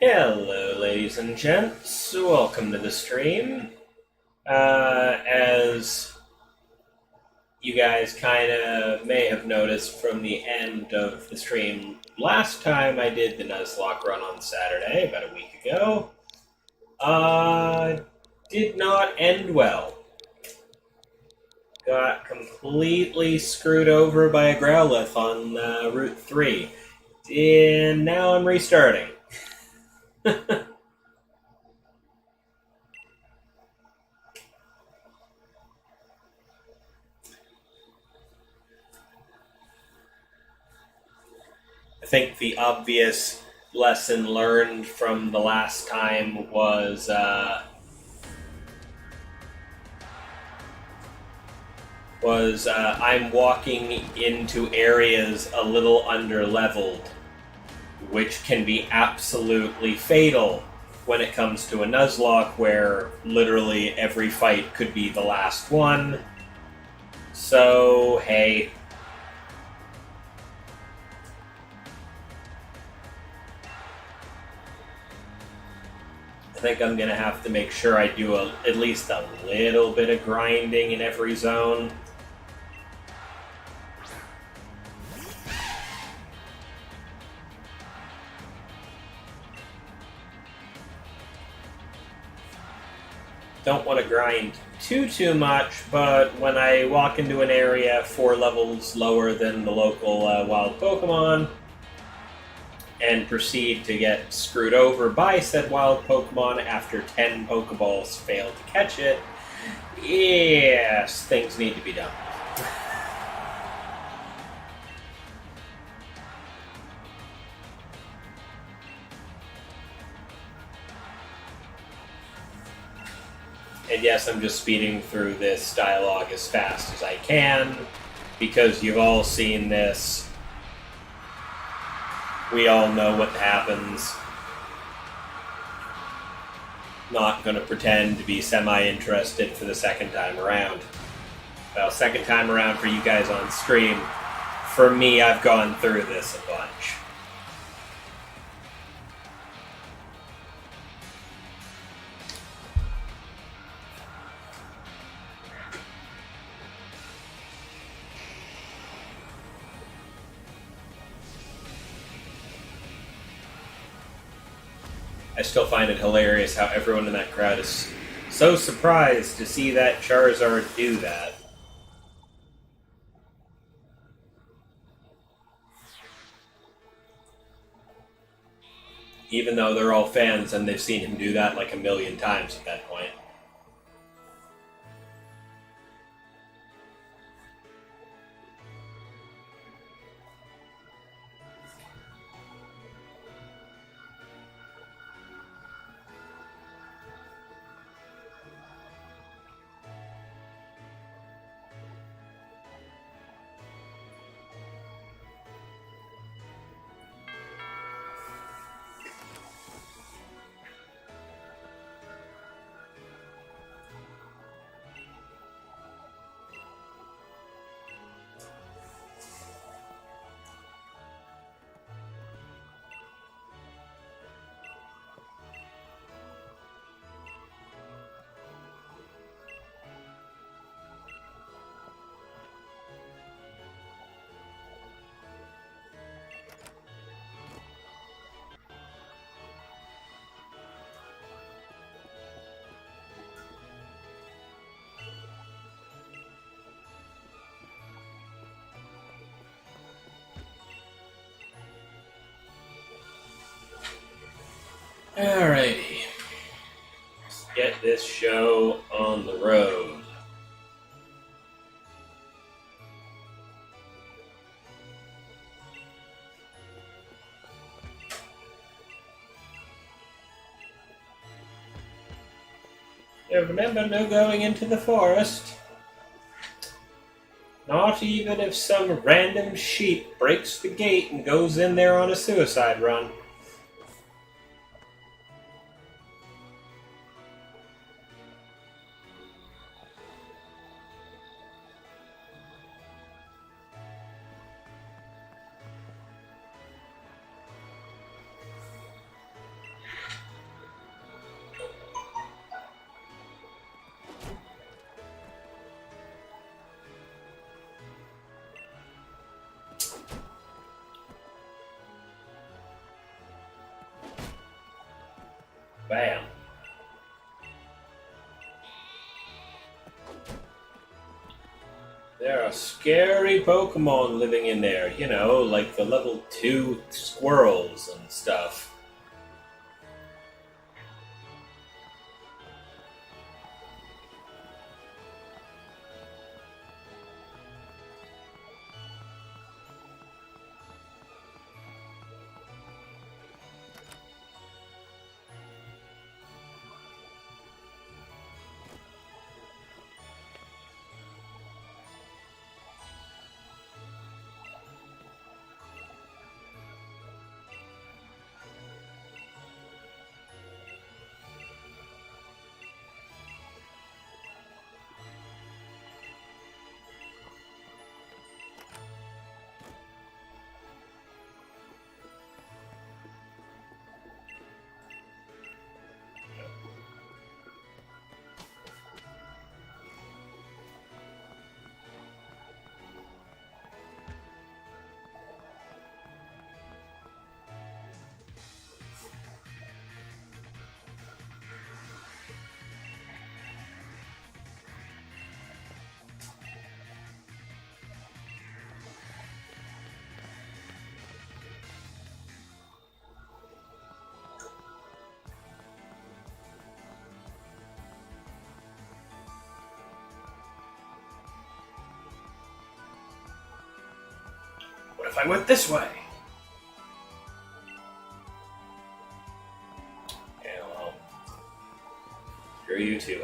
Hello, ladies and gents. Welcome to the stream. As you guys kind of may have noticed from the end of the stream last time I did the Nuzlocke run on Saturday, about a week ago, did not end well. Got completely screwed over by a Growlithe on Route 3. And now I'm restarting. I think the obvious lesson learned from the last time was I'm walking into areas a little under-leveled, which can be absolutely fatal when it comes to a Nuzlocke where literally every fight could be the last one. So, hey. I think I'm going to have to make sure I do at least a little bit of grinding in every zone. Don't want to grind too much, but when I walk into an area 4 levels lower than the local wild Pokemon and proceed to get screwed over by said wild Pokemon after 10 Pokeballs fail to catch it, yes, things need to be done. And yes, I'm just speeding through this dialogue as fast as I can, because you've all seen this. We all know what happens. Not going to pretend to be semi-interested for the second time around. Well, second time around for you guys on stream. For me, I've gone through this a bunch. I still find it hilarious how everyone in that crowd is so surprised to see that Charizard do that. Even though they're all fans and they've seen him do that like a million times at that point. Alrighty. Let's get this show on the road. Yeah, remember, no going into the forest. Not even if some random sheep breaks the gate and goes in there on a suicide run. Bam. There are scary Pokemon living in there, you know, like the level 2 squirrels and stuff. What if I went this way? Yeah, well, screw you too,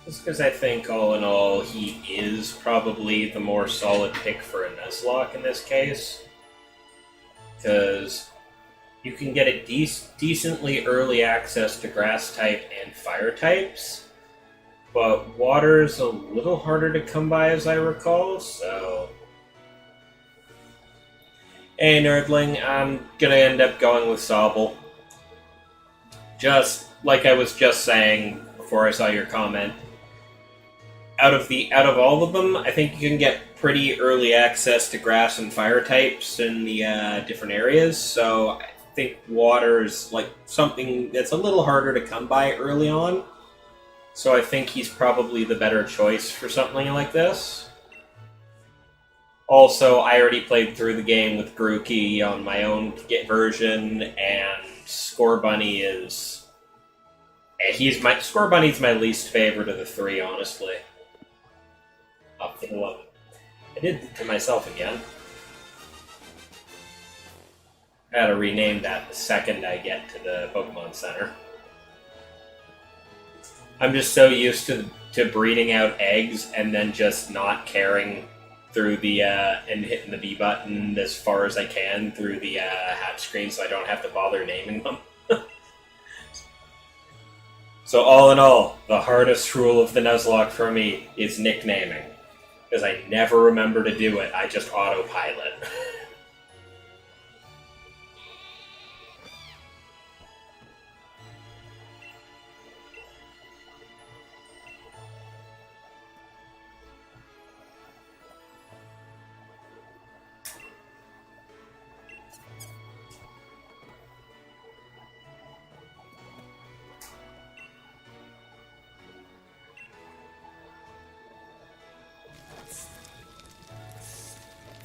Just because I think, all in all, he is probably the more solid pick for a Nuzlocke in this case. Because you can get a decently early access to grass type and fire types, but water's a little harder to come by, as I recall, so... Hey, Nerdling, I'm gonna end up going with Sobble. Just like I was just saying before I saw your comment, out of all of them, I think you can get pretty early access to grass and fire types in the different areas, so I think water's like something that's a little harder to come by early on. So I think he's probably the better choice for something like this. Also, I already played through the game with Grookey on my own version, and Scorebunny is... Scorebunny's my least favorite of the three, honestly. Up to 11. I did it to myself again. I gotta rename that the second I get to the Pokemon Center. I'm just so used to breeding out eggs and then just not caring through the, and hitting the B button as far as I can through the hatch screen so I don't have to bother naming them. So all in all, the hardest rule of the Nuzlocke for me is nicknaming. Because I never remember to do it, I just autopilot.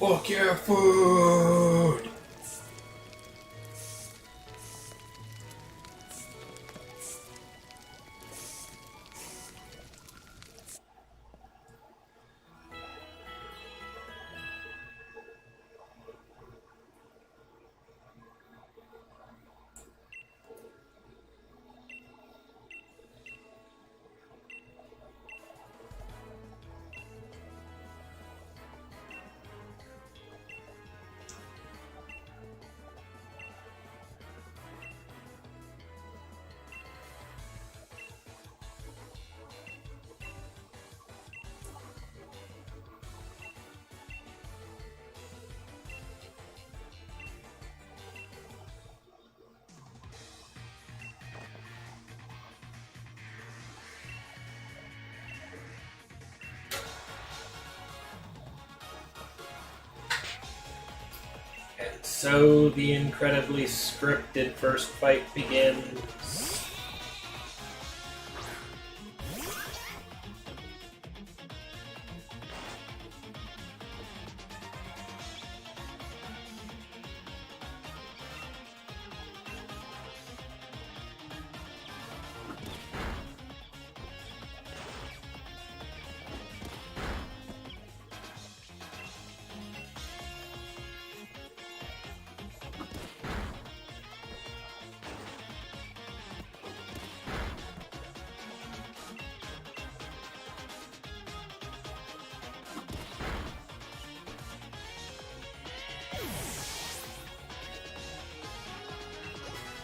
Fuck your food! And so the incredibly scripted first fight begins.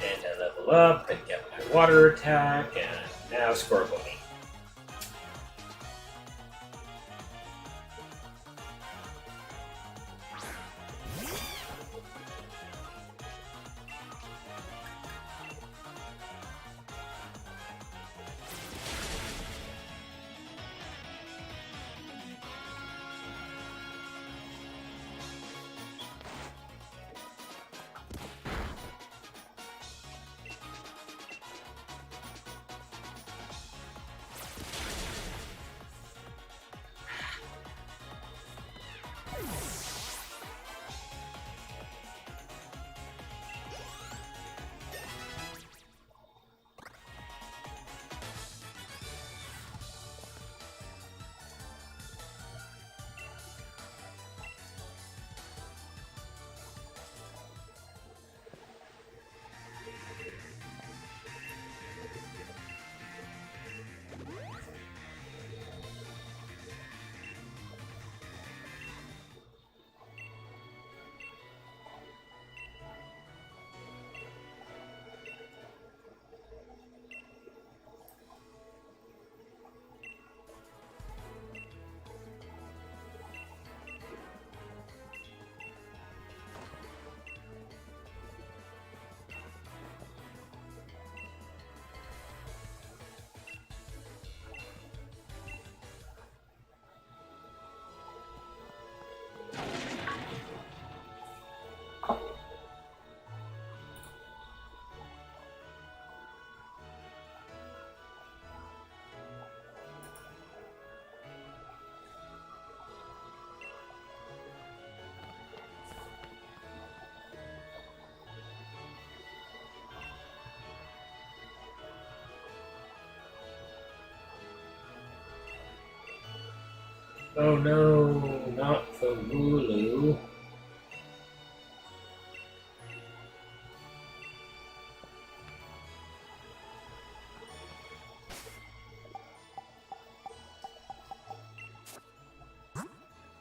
And I level up and get my water attack, and now Scorbunny. Oh no, not the Wooloo.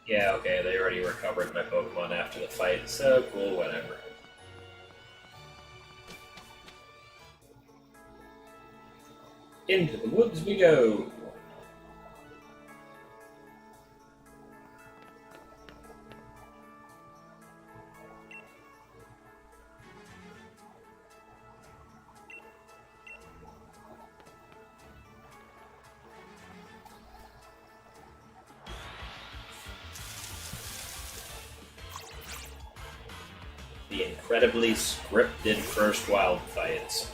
Yeah, okay, they already recovered my Pokemon after the fight, so cool, whatever. Into the woods we go! The incredibly scripted first wild fights.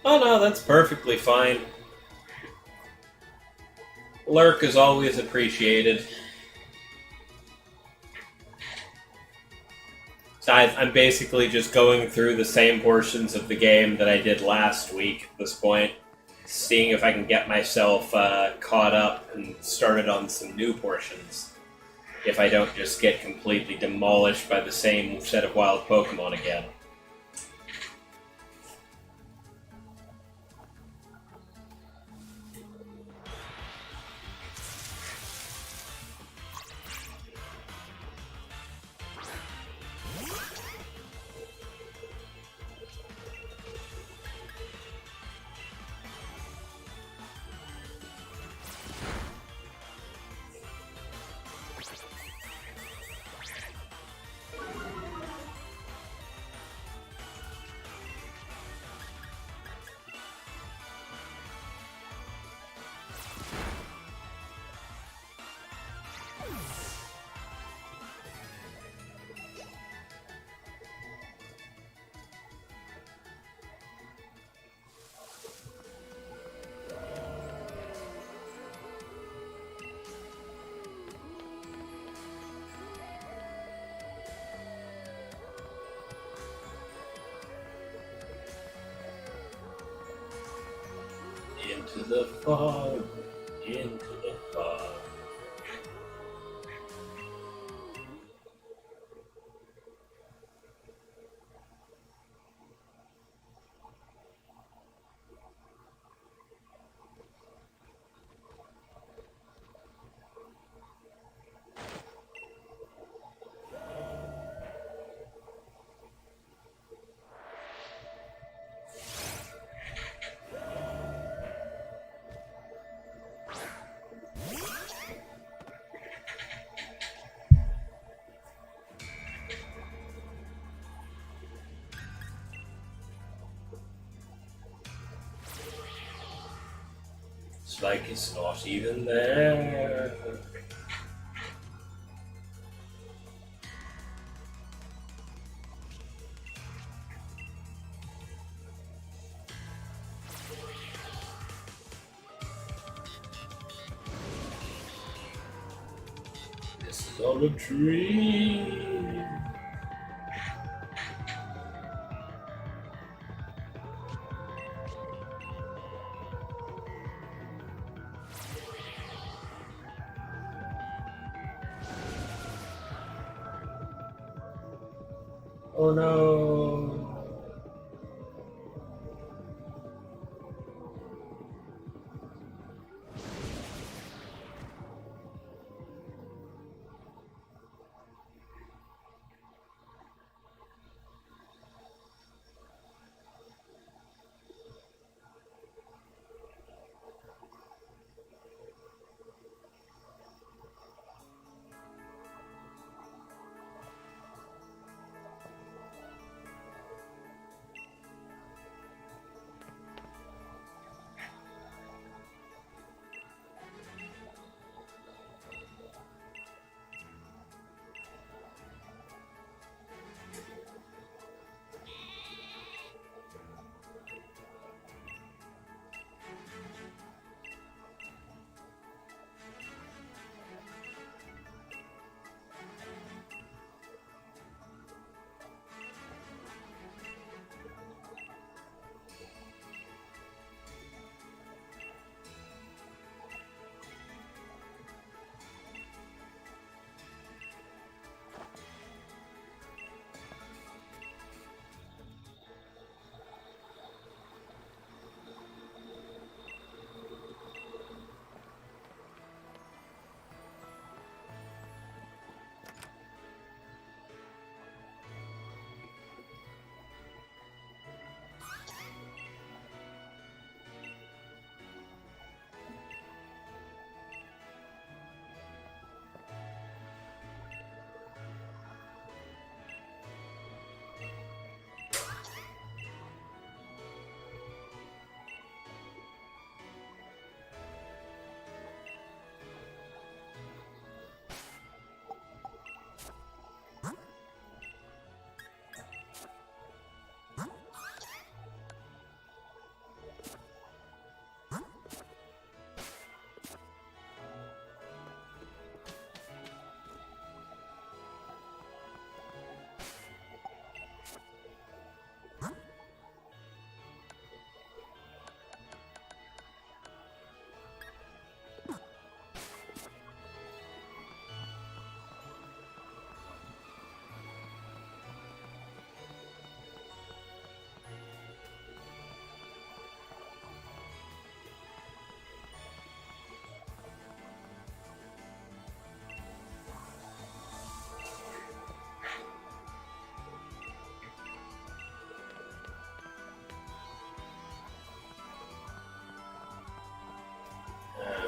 Oh no, that's perfectly fine. Lurk is always appreciated. So I'm basically just going through the same portions of the game that I did last week at this point, seeing if I can get myself caught up and started on some new portions. If I don't just get completely demolished by the same set of wild Pokemon again. Into the fog, into the fog. It's like it's not even there. This is all a dream. Oh no.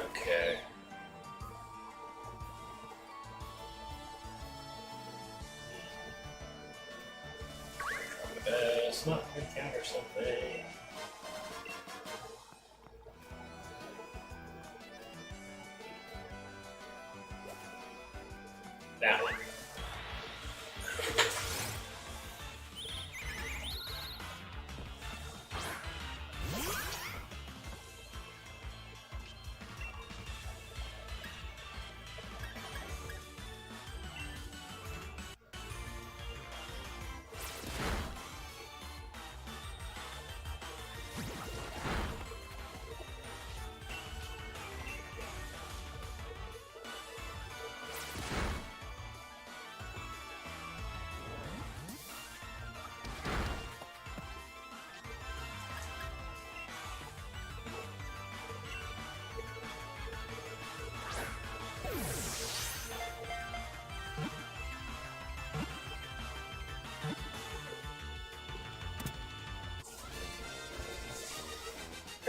Okay. It's not going to counter something. That one.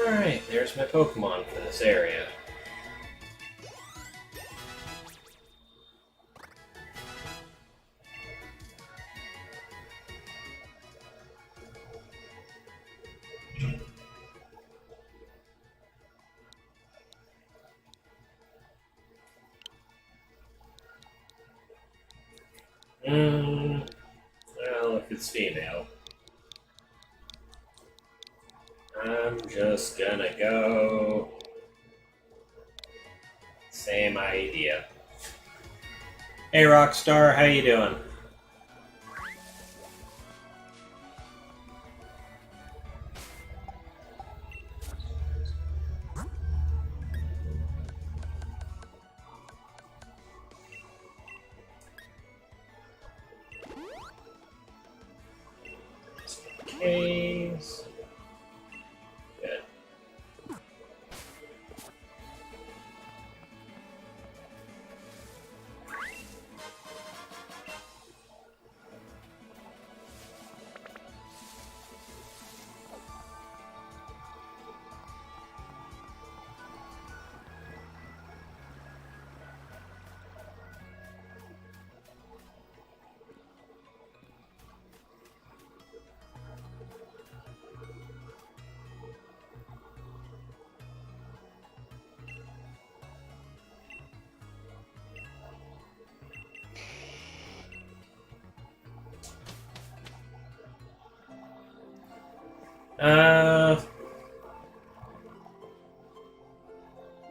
Alright, there's my Pokemon for this area. Well, if it's female. I'm just gonna go... Same idea. Hey Rockstar, how you doing? case. Good.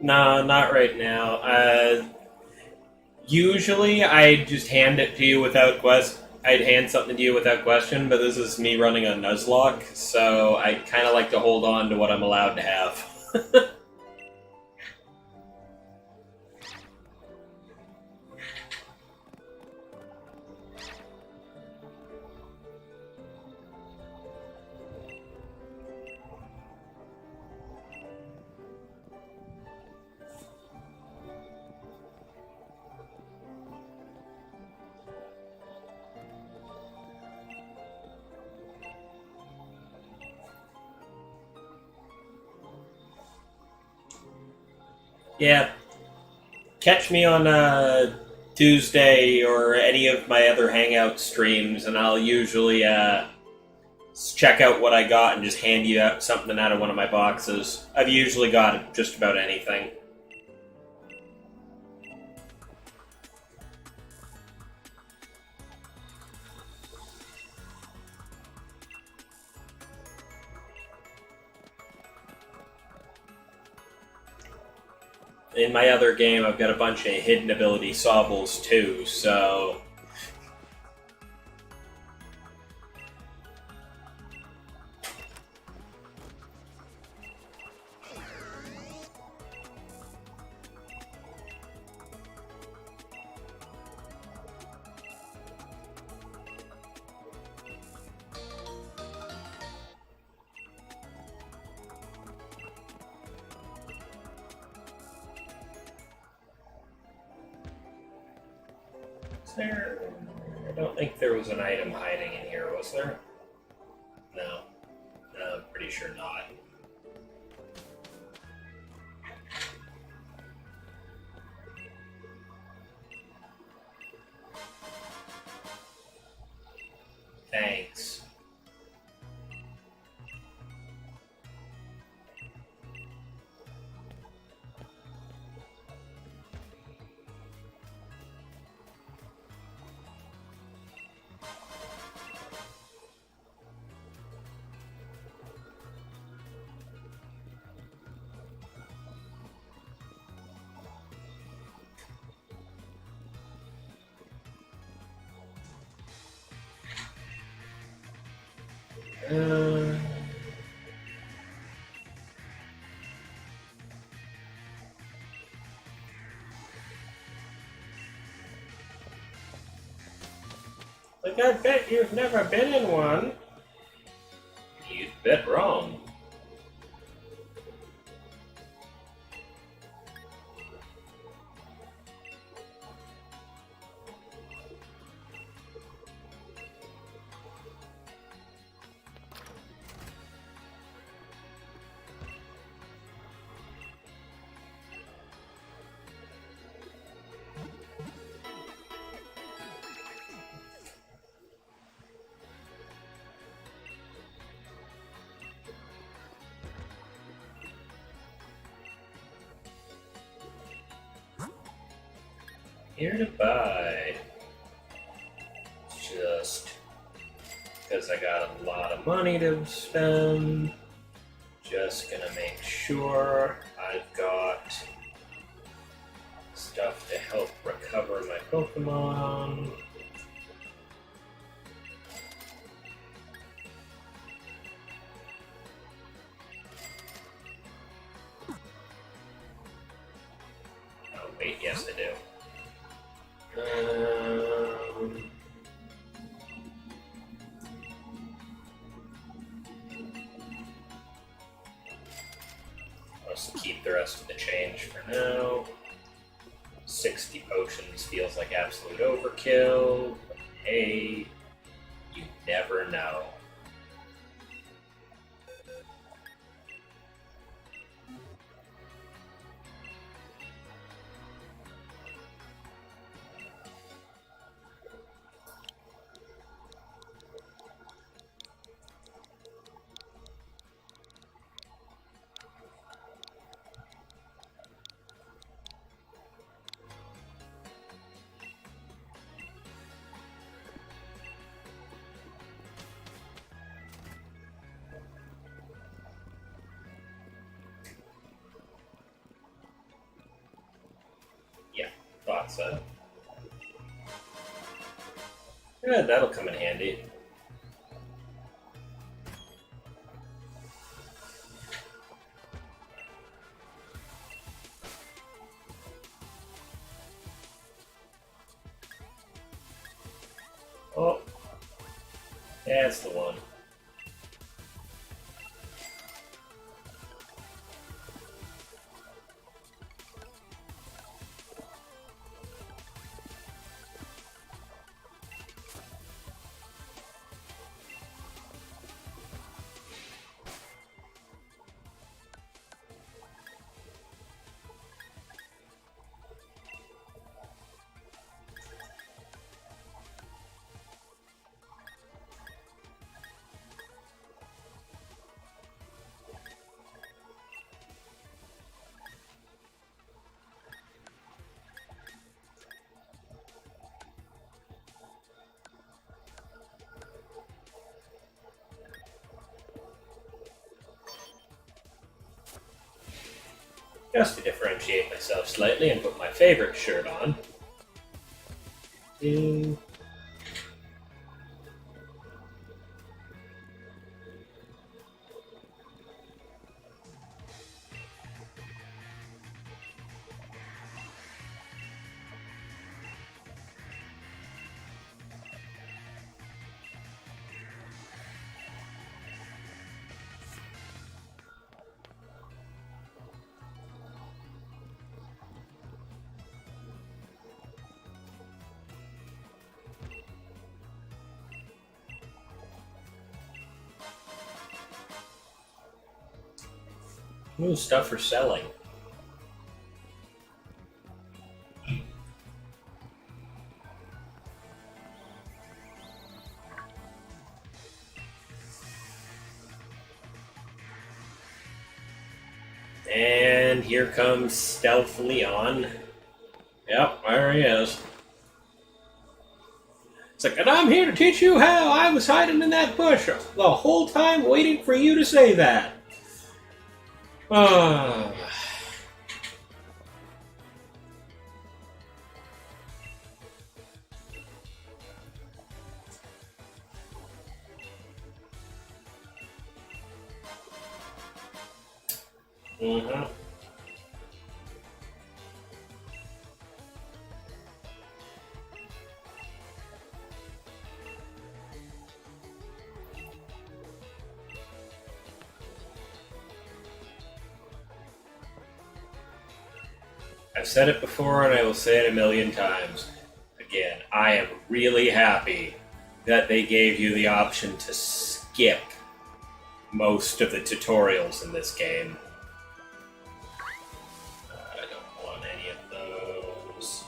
No, not right now. Usually, I'd just hand it to you without I'd hand something to you without question, but this is me running a Nuzlocke, so I kind of like to hold on to what I'm allowed to have. Yeah. Catch me on Tuesday or any of my other Hangout streams, and I'll usually check out what I got and just hand you out something out of one of my boxes. I've usually got just about anything. In my other game, I've got a bunch of hidden ability Sobbles too, so... There? I don't think there was an item hiding in here, was there? No. No, I'm pretty sure not. Thanks. Like, I bet you've never been in one. You'd bet wrong. Here to buy. Just because I got a lot of money to spend. Just gonna make sure I've got stuff to help recover my Pokemon. Oh, wait, yes I do. just keep the rest of the change for now. 60 potions feels like absolute overkill. But hey, you never know. Yeah, thought so. Yeah, that'll come in handy. Oh, that's the one. Just to differentiate myself slightly and put my favorite shirt on. Ooh, stuff for selling. And here comes stealthily on. Yep, there he is. It's like, and I'm here to teach you how. I was hiding in that bush the whole time waiting for you to say that. Ah. Mm-hmm. I've said it before and I will say it a million times. Again, I am really happy that they gave you the option to skip most of the tutorials in this game. I don't want any of those.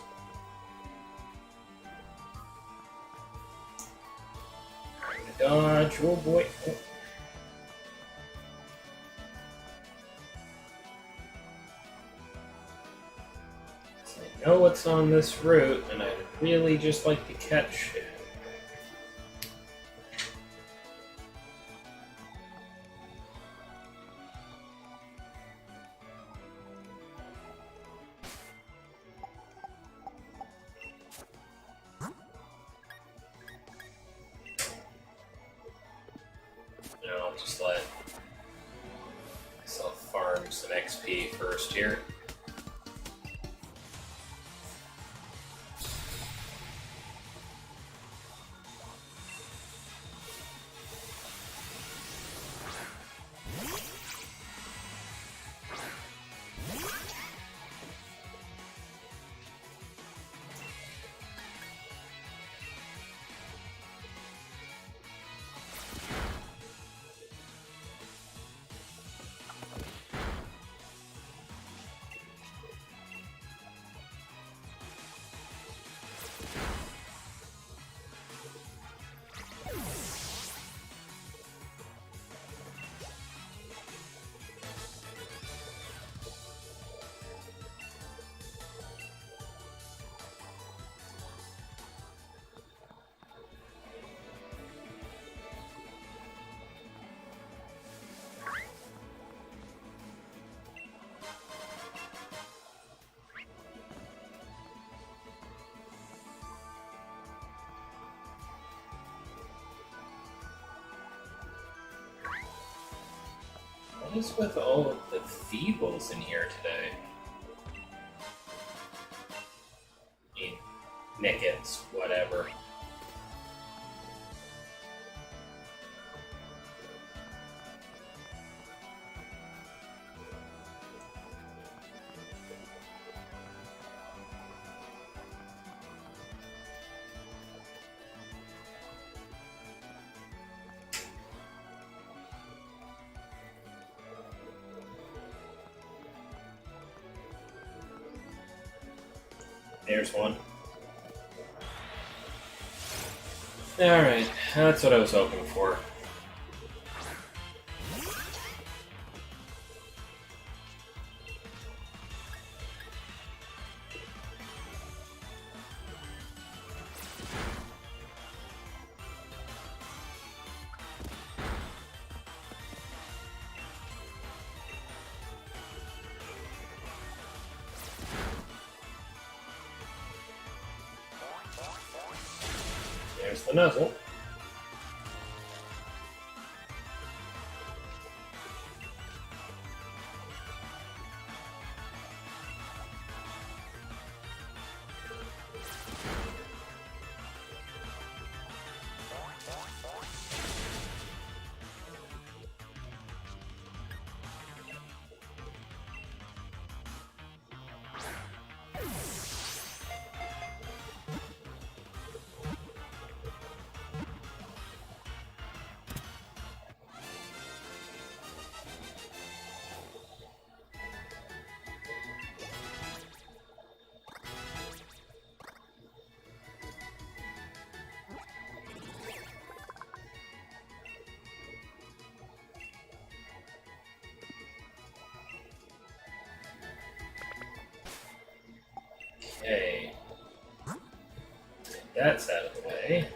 Trying to dodge. Oh boy. Oh. I know what's on this route, and I'd really just like to catch it. No, I'll just let myself farm some XP first here. What is with all of the feebles in here today? I mean, Nickets, whatever. There's one. Alright, that's what I was hoping for. There's the Nuzzle. Okay. That's out of the way.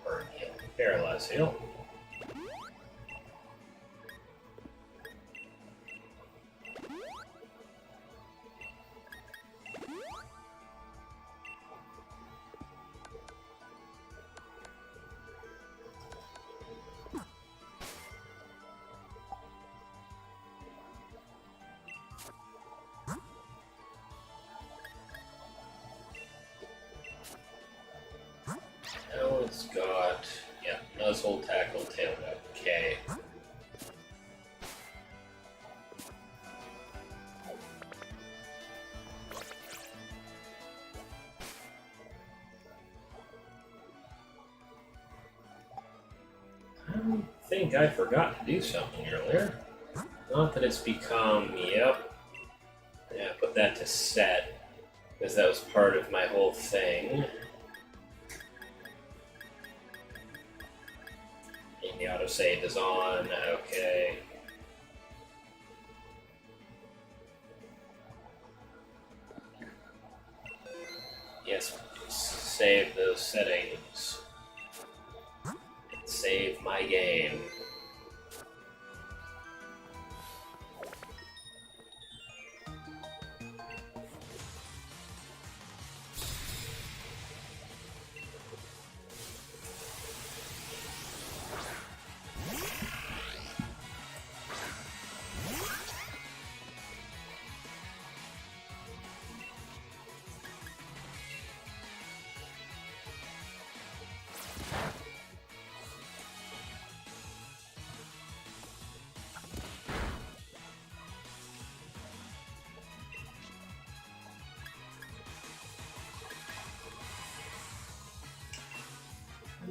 Burn heal. Paralyze heal. Now it's got, yeah, Nuzzle, Tackle, Tail Whip. Okay. I think I forgot to do something earlier. Not that it's become, yep. Yeah, put that to set, because that was part of my whole thing. And the autosave is on, okay. Yes, save those settings. Save my game.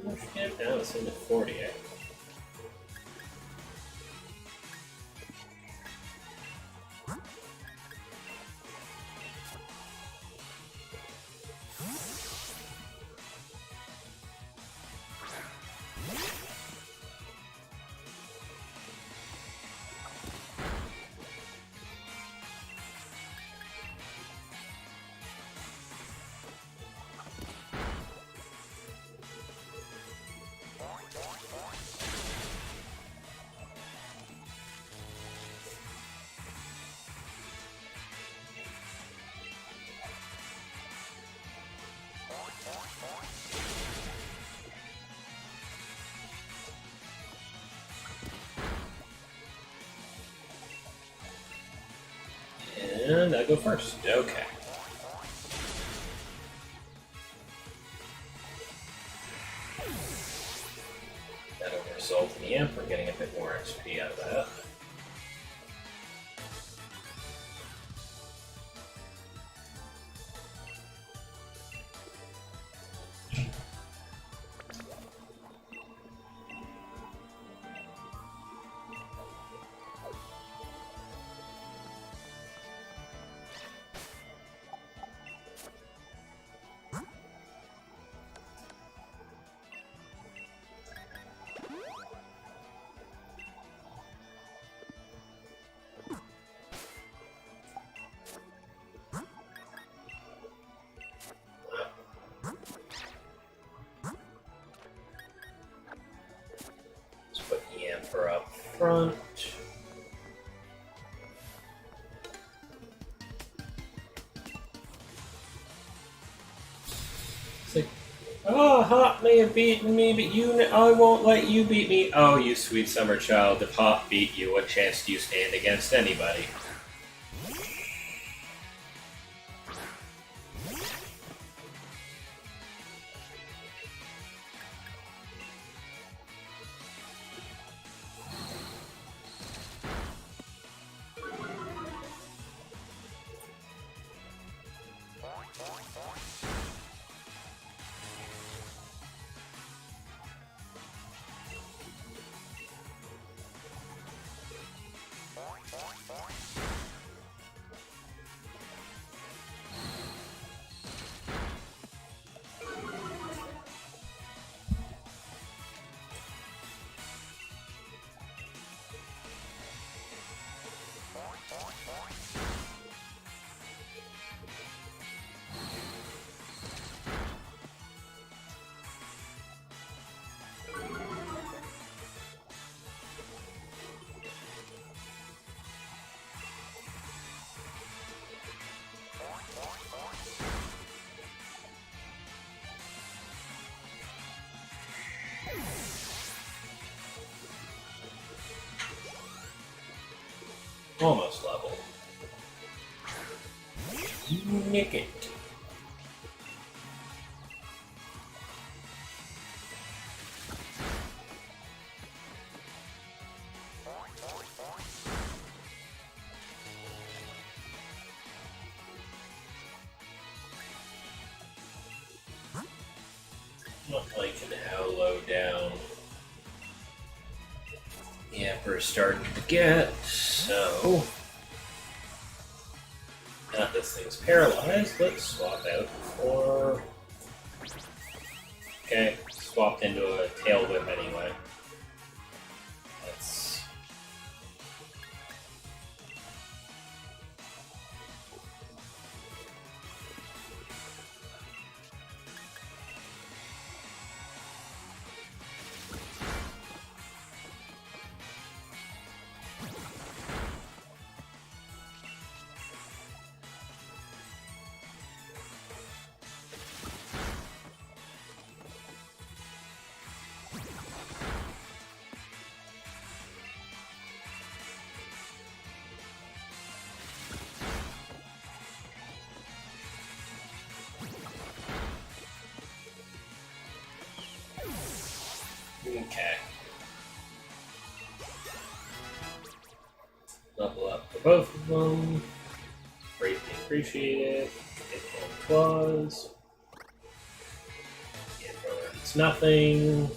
How much damage now? It's in the 40, eh? And I go first. Okay. That'll result in the Emperor getting a bit more XP out of that. Up front. It's like, oh, Hop may have beaten me, but I won't let you beat me. Oh, you sweet summer child, if Hop beat you, what chance do you stand against anybody? Almost level. Nick it. Not liking how low down the Emperor's starting to get, so now that this thing's paralyzed, let's swap out for... Okay, swapped into a tail whip anyway. Let's... Okay. Level up for both of them. Greatly appreciated. Hit both claws. It's nothing.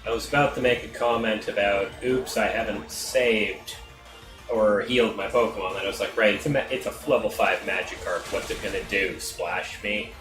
I was about to make a comment about, oops, I haven't saved or healed my Pokemon, then I was like, right, it's a level 5 Magikarp. What's it gonna do? Splash me?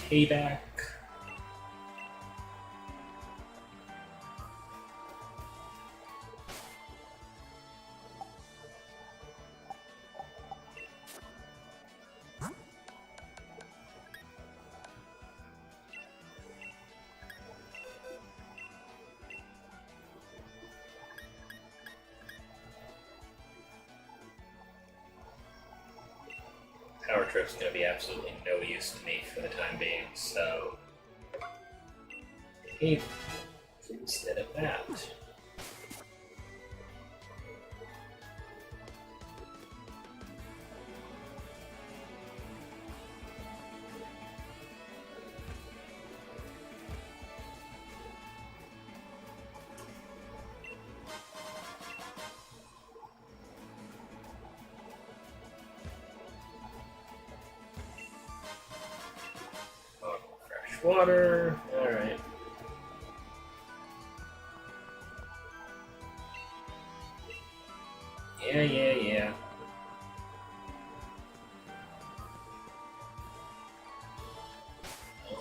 Payback. Power Trip's going to be absolutely no use to me for the time being, so hey, instead of that. Water. Alright. Yeah.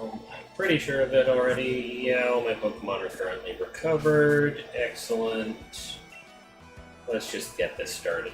I'm pretty sure that already, yeah, all my Pokemon are currently recovered. Excellent. Let's just get this started.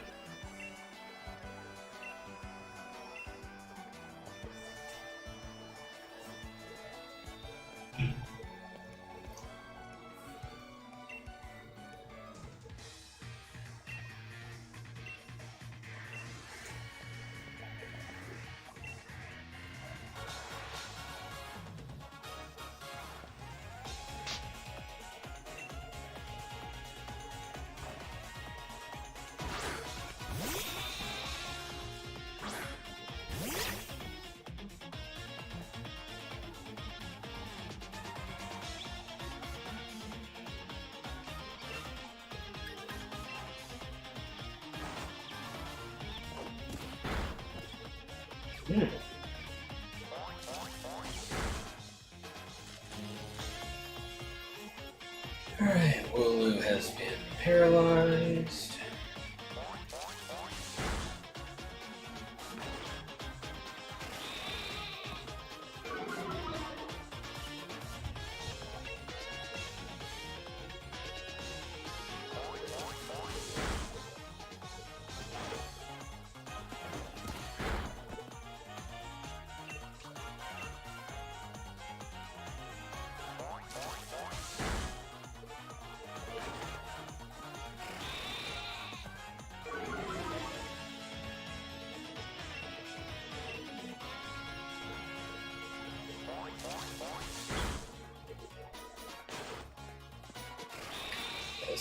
Alright, Wooloo has been paralyzed.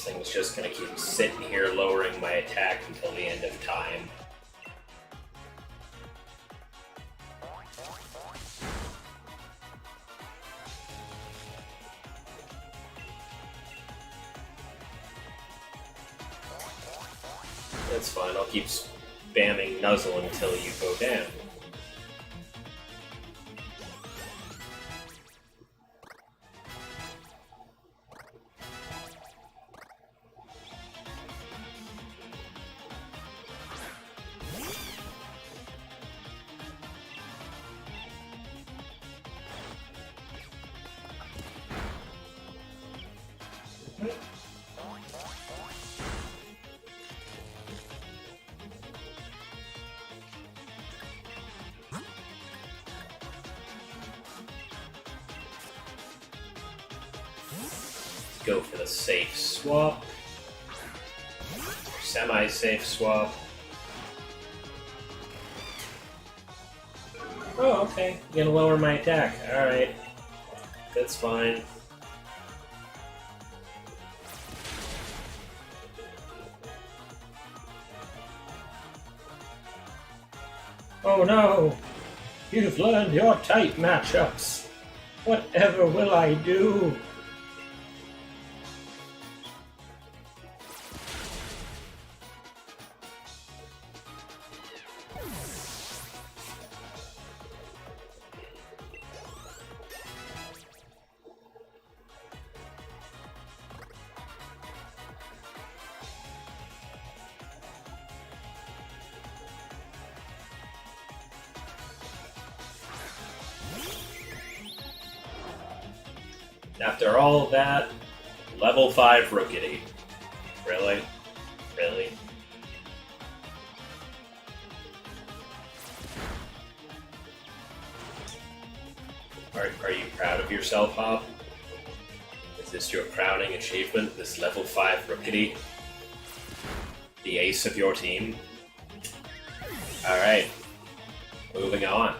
This thing's just gonna keep sitting here lowering my attack until the end of time. That's fine, I'll keep spamming Nuzzle until you go down. Go for the safe swap. Semi-safe swap. Oh, okay. You're gonna lower my attack. Alright. That's fine. Oh no! You've learned your type matchups. Whatever will I do? After all of that, level 5 Rookity. Really? Really? Are you proud of yourself, Hop? Is this your crowning achievement, this level 5 Rookity? The ace of your team? Alright. Moving on.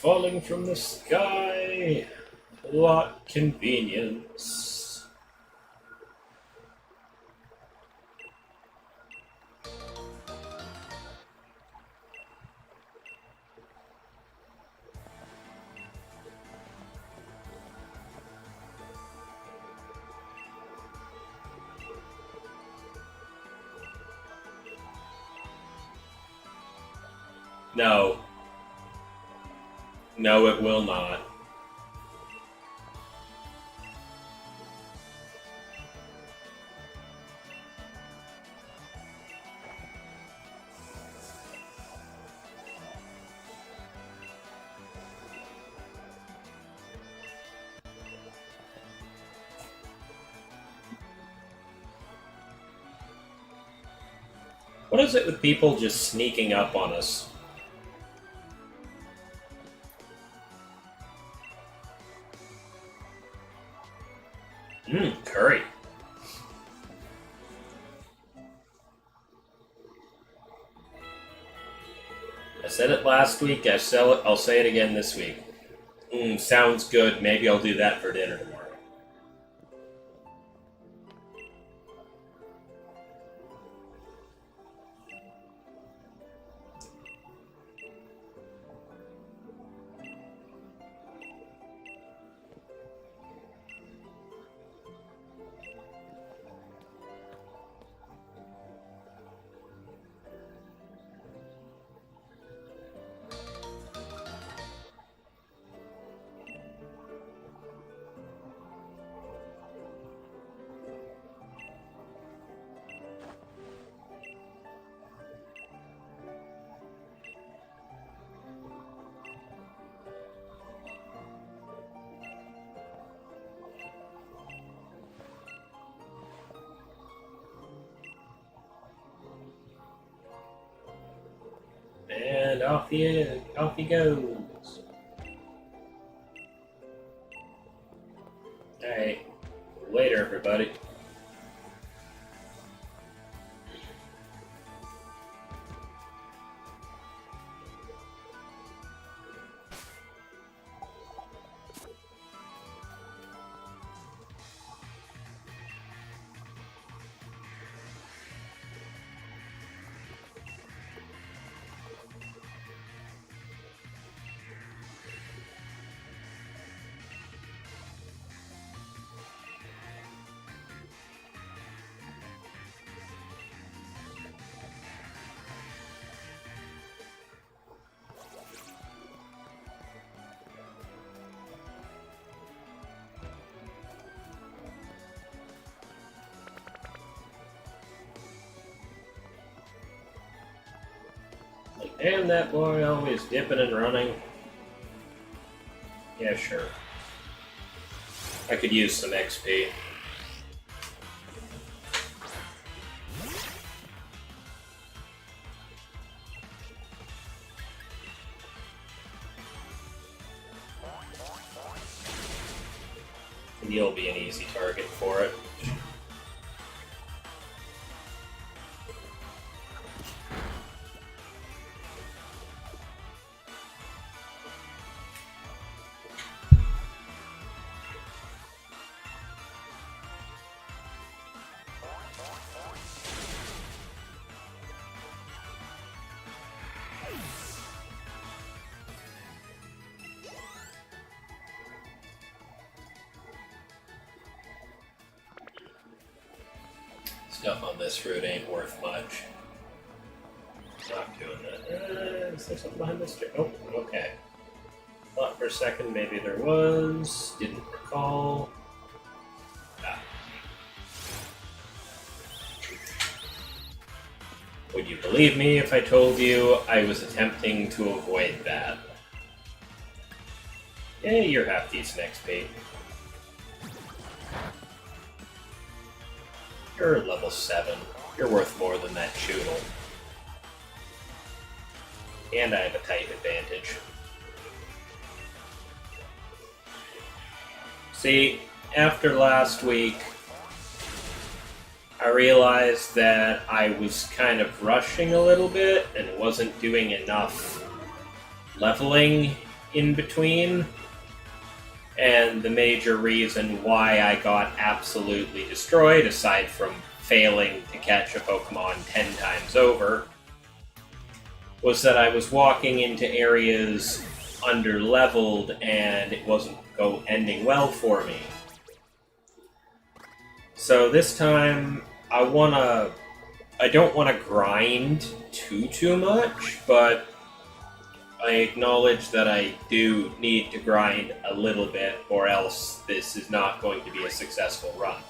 Falling from the sky, what convenience. No. No, it will not. What is it with people just sneaking up on us? Curry. I said it last week, I'll say it again this week. Sounds good, maybe I'll do that for dinner tomorrow. And off he goes. Alright. Later, everybody. Damn, that boy always dipping and running. Yeah, sure. I could use some XP. And you'll be an easy target for it. Stuff on this route ain't worth much. Not doing that. Is there something behind this tree? Oh, okay. Thought for a second maybe there was. Didn't recall. Ah. Would you believe me if I told you I was attempting to avoid that? Yeah, you're half decent XP. You're level 7. You're worth more than that Choodle. And I have a type advantage. See, after last week, I realized that I was kind of rushing a little bit and wasn't doing enough leveling in between. And the major reason why I got absolutely destroyed, aside from failing to catch a Pokemon 10 times over, was that I was walking into areas under-leveled and it wasn't ending well for me. So this time, I don't want to grind too much, but I acknowledge that I do need to grind a little bit, or else this is not going to be a successful run.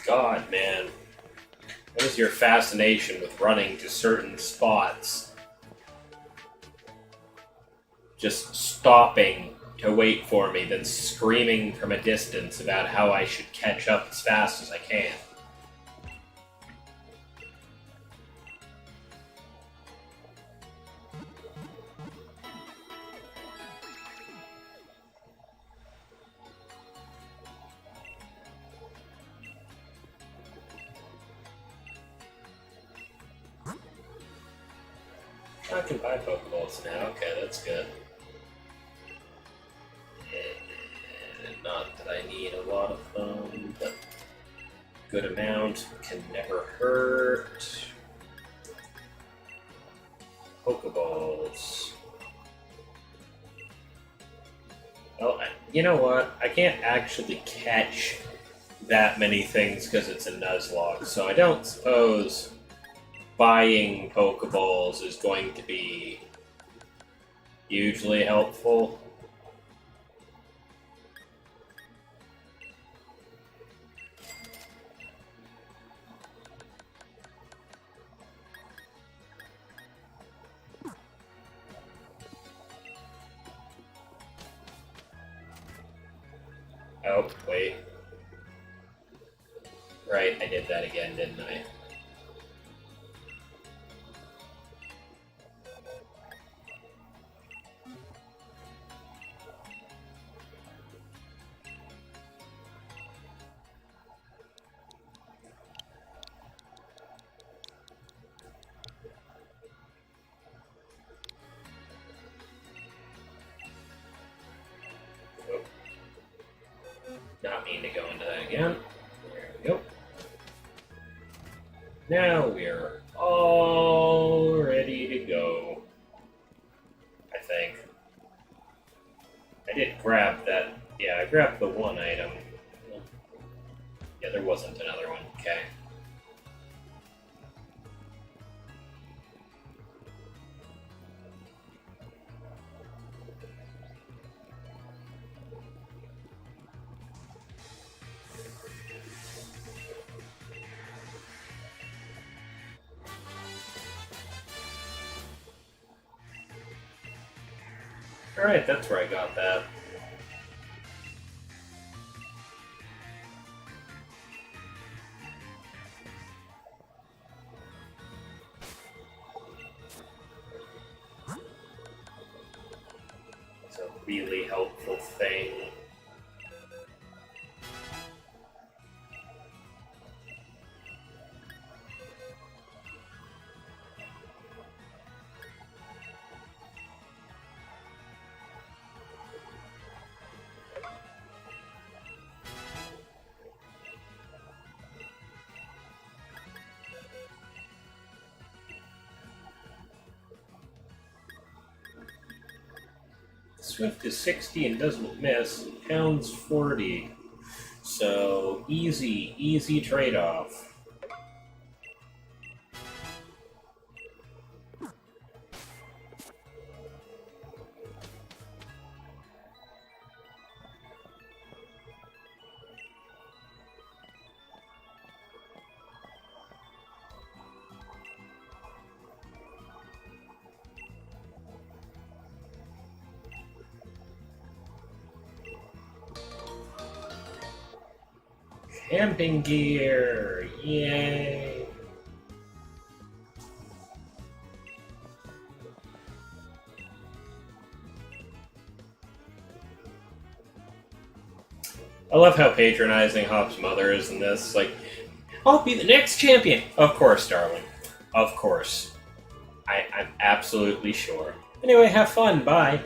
God, man. What is your fascination with running to certain spots? Just stopping to wait for me, then screaming from a distance about how I should catch up as fast as I can. I can buy Pokeballs now. Okay, that's good. And not that I need a lot of them, but good amount can never hurt. Pokeballs. Well, you know what? I can't actually catch that many things because it's a Nuzlocke, so I don't suppose buying Pokeballs is going to be hugely helpful. Oh, wait. Right, I did that again, didn't I? Not mean to go into that again. There we go. Now we're all ready to go. I think. I did grab that. Yeah, I grabbed the one item. Yeah, there wasn't another one. Okay. Alright, that's where I got that. It's a really helpful thing. Swift is 60 and doesn't miss. Pound's 40. So, easy trade-off. Camping gear! Yay! I love how patronizing Hop's mother is in this. Like, I'll be the next champion! Of course, darling. Of course. I'm absolutely sure. Anyway, have fun. Bye.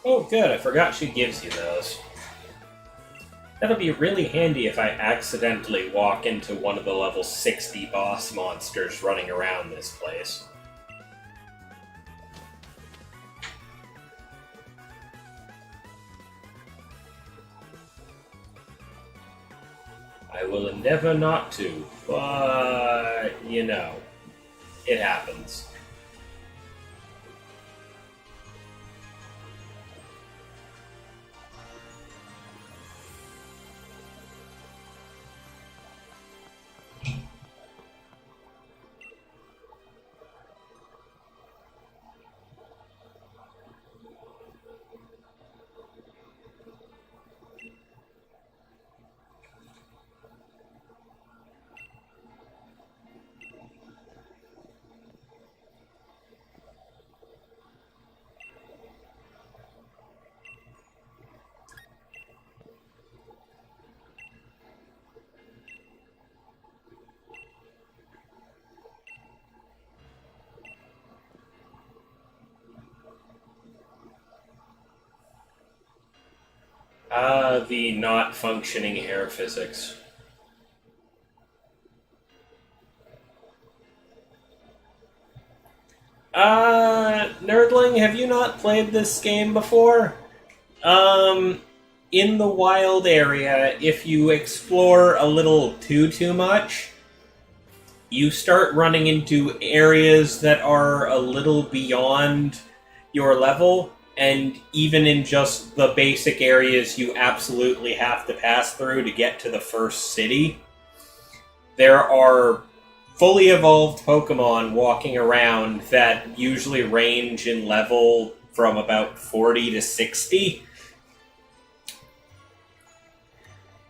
Oh, good. I forgot she gives you those. That'll be really handy if I accidentally walk into one of the level 60 boss monsters running around this place. I will endeavor not to, but, you know, it happens. The not functioning hair physics. Nerdling, have you not played this game before? In the wild area, if you explore a little too much, you start running into areas that are a little beyond your level, and even in just the basic areas you absolutely have to pass through to get to the first city, there are fully evolved Pokemon walking around that usually range in level from about 40 to 60.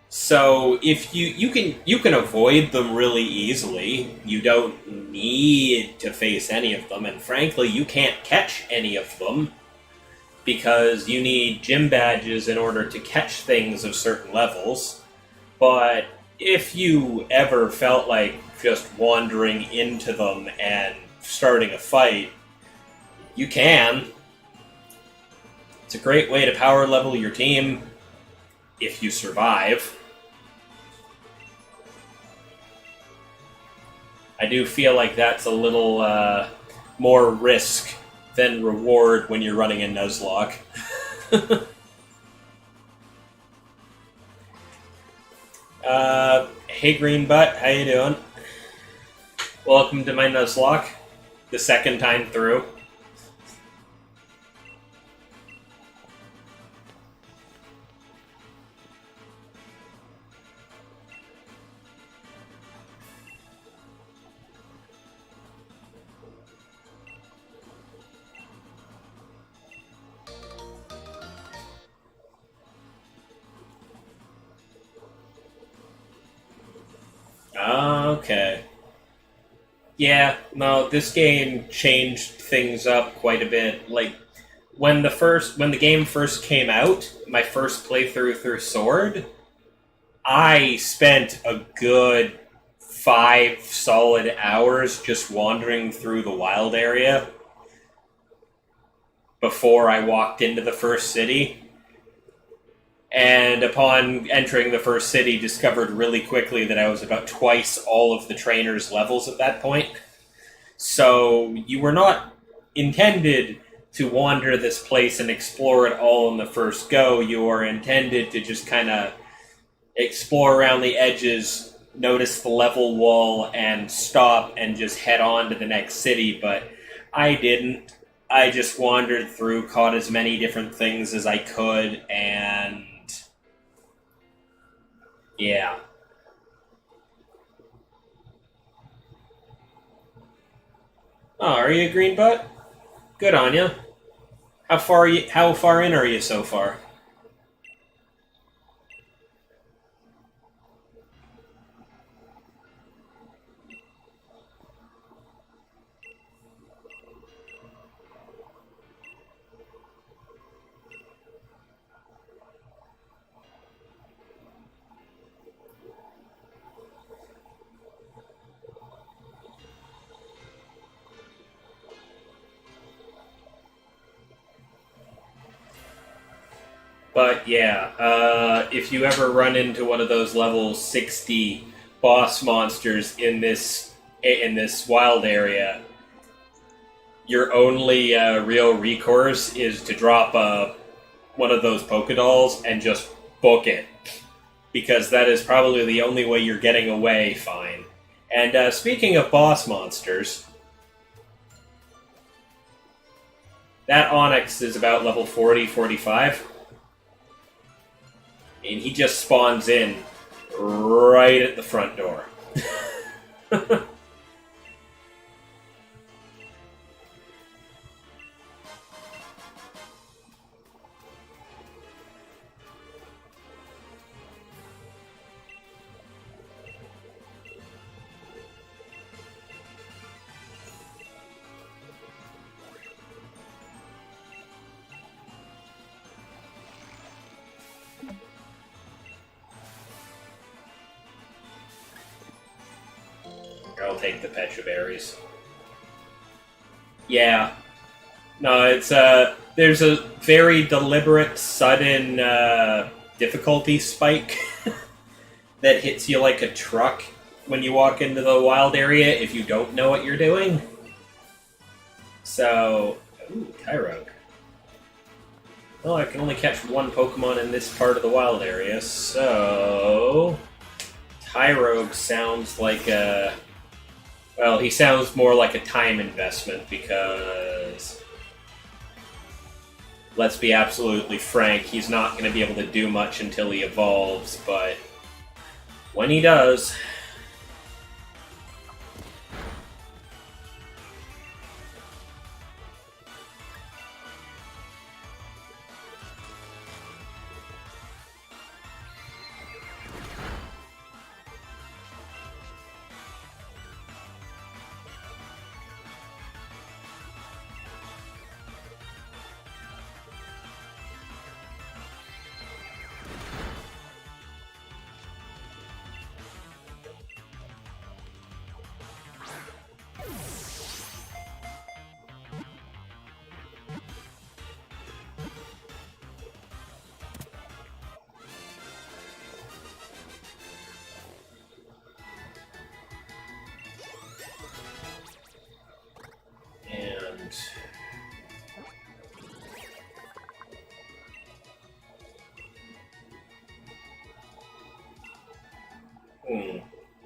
So if you can avoid them really easily. You don't need to face any of them, and frankly, you can't catch any of them because you need gym badges in order to catch things of certain levels. But if you ever felt like just wandering into them and starting a fight, you can. It's a great way to power level your team if you survive. I do feel like that's a little more risk than reward when you're running a Nuzlocke. Hey Green Butt, how you doing? Welcome to my Nuzlocke, the second time through. Okay. Yeah, no, this game changed things up quite a bit. Like, when the game first came out, my first playthrough through Sword, I spent a good 5 solid hours just wandering through the wild area before I walked into the first city. And upon entering the first city, discovered really quickly that I was about twice all of the trainer's levels at that point. So you were not intended to wander this place and explore it all in the first go. You are intended to just kind of explore around the edges, notice the level wall, and stop and just head on to the next city. But I didn't. I just wandered through, caught as many different things as I could, and yeah. Oh, are you a green butt? Good on you. How far in are you so far? But yeah, if you ever run into one of those level 60 boss monsters in this wild area, your only real recourse is to drop one of those Pokédolls and just book it, because that is probably the only way you're getting away fine. And speaking of boss monsters, that Onyx is about level 40, 45. And he just spawns in right at the front door. I'll take the Petra Berries. Yeah. No, it's there's a very deliberate, sudden difficulty spike that hits you like a truck when you walk into the wild area if you don't know what you're doing. So, ooh, Tyrogue. Well, I can only catch one Pokemon in this part of the wild area, so... Tyrogue sounds like a... Well, he sounds more like a time investment because... Let's be absolutely frank, he's not going to be able to do much until he evolves, but... When he does...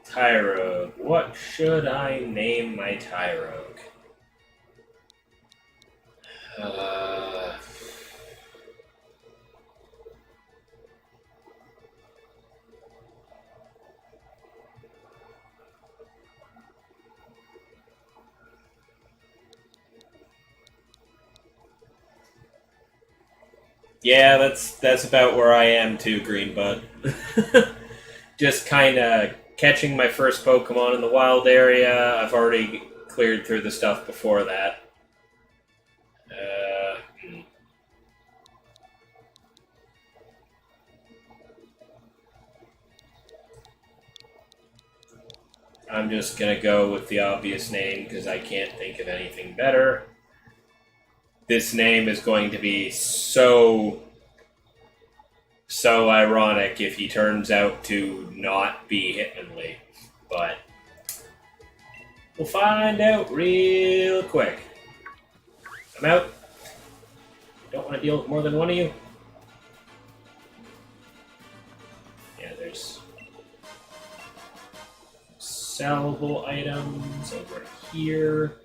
Tyrogue. What should I name my Tyrogue? Yeah, that's about where I am too, Greenbutt. Just kind of catching my first Pokemon in the wild area. I've already cleared through the stuff before that. I'm just gonna go with the obvious name because I can't think of anything better. This name is going to be so ironic if he turns out to not be Hitmonlee, but we'll find out real quick. I'm out. Don't want to deal with more than one of you. Yeah, there's sellable items over here.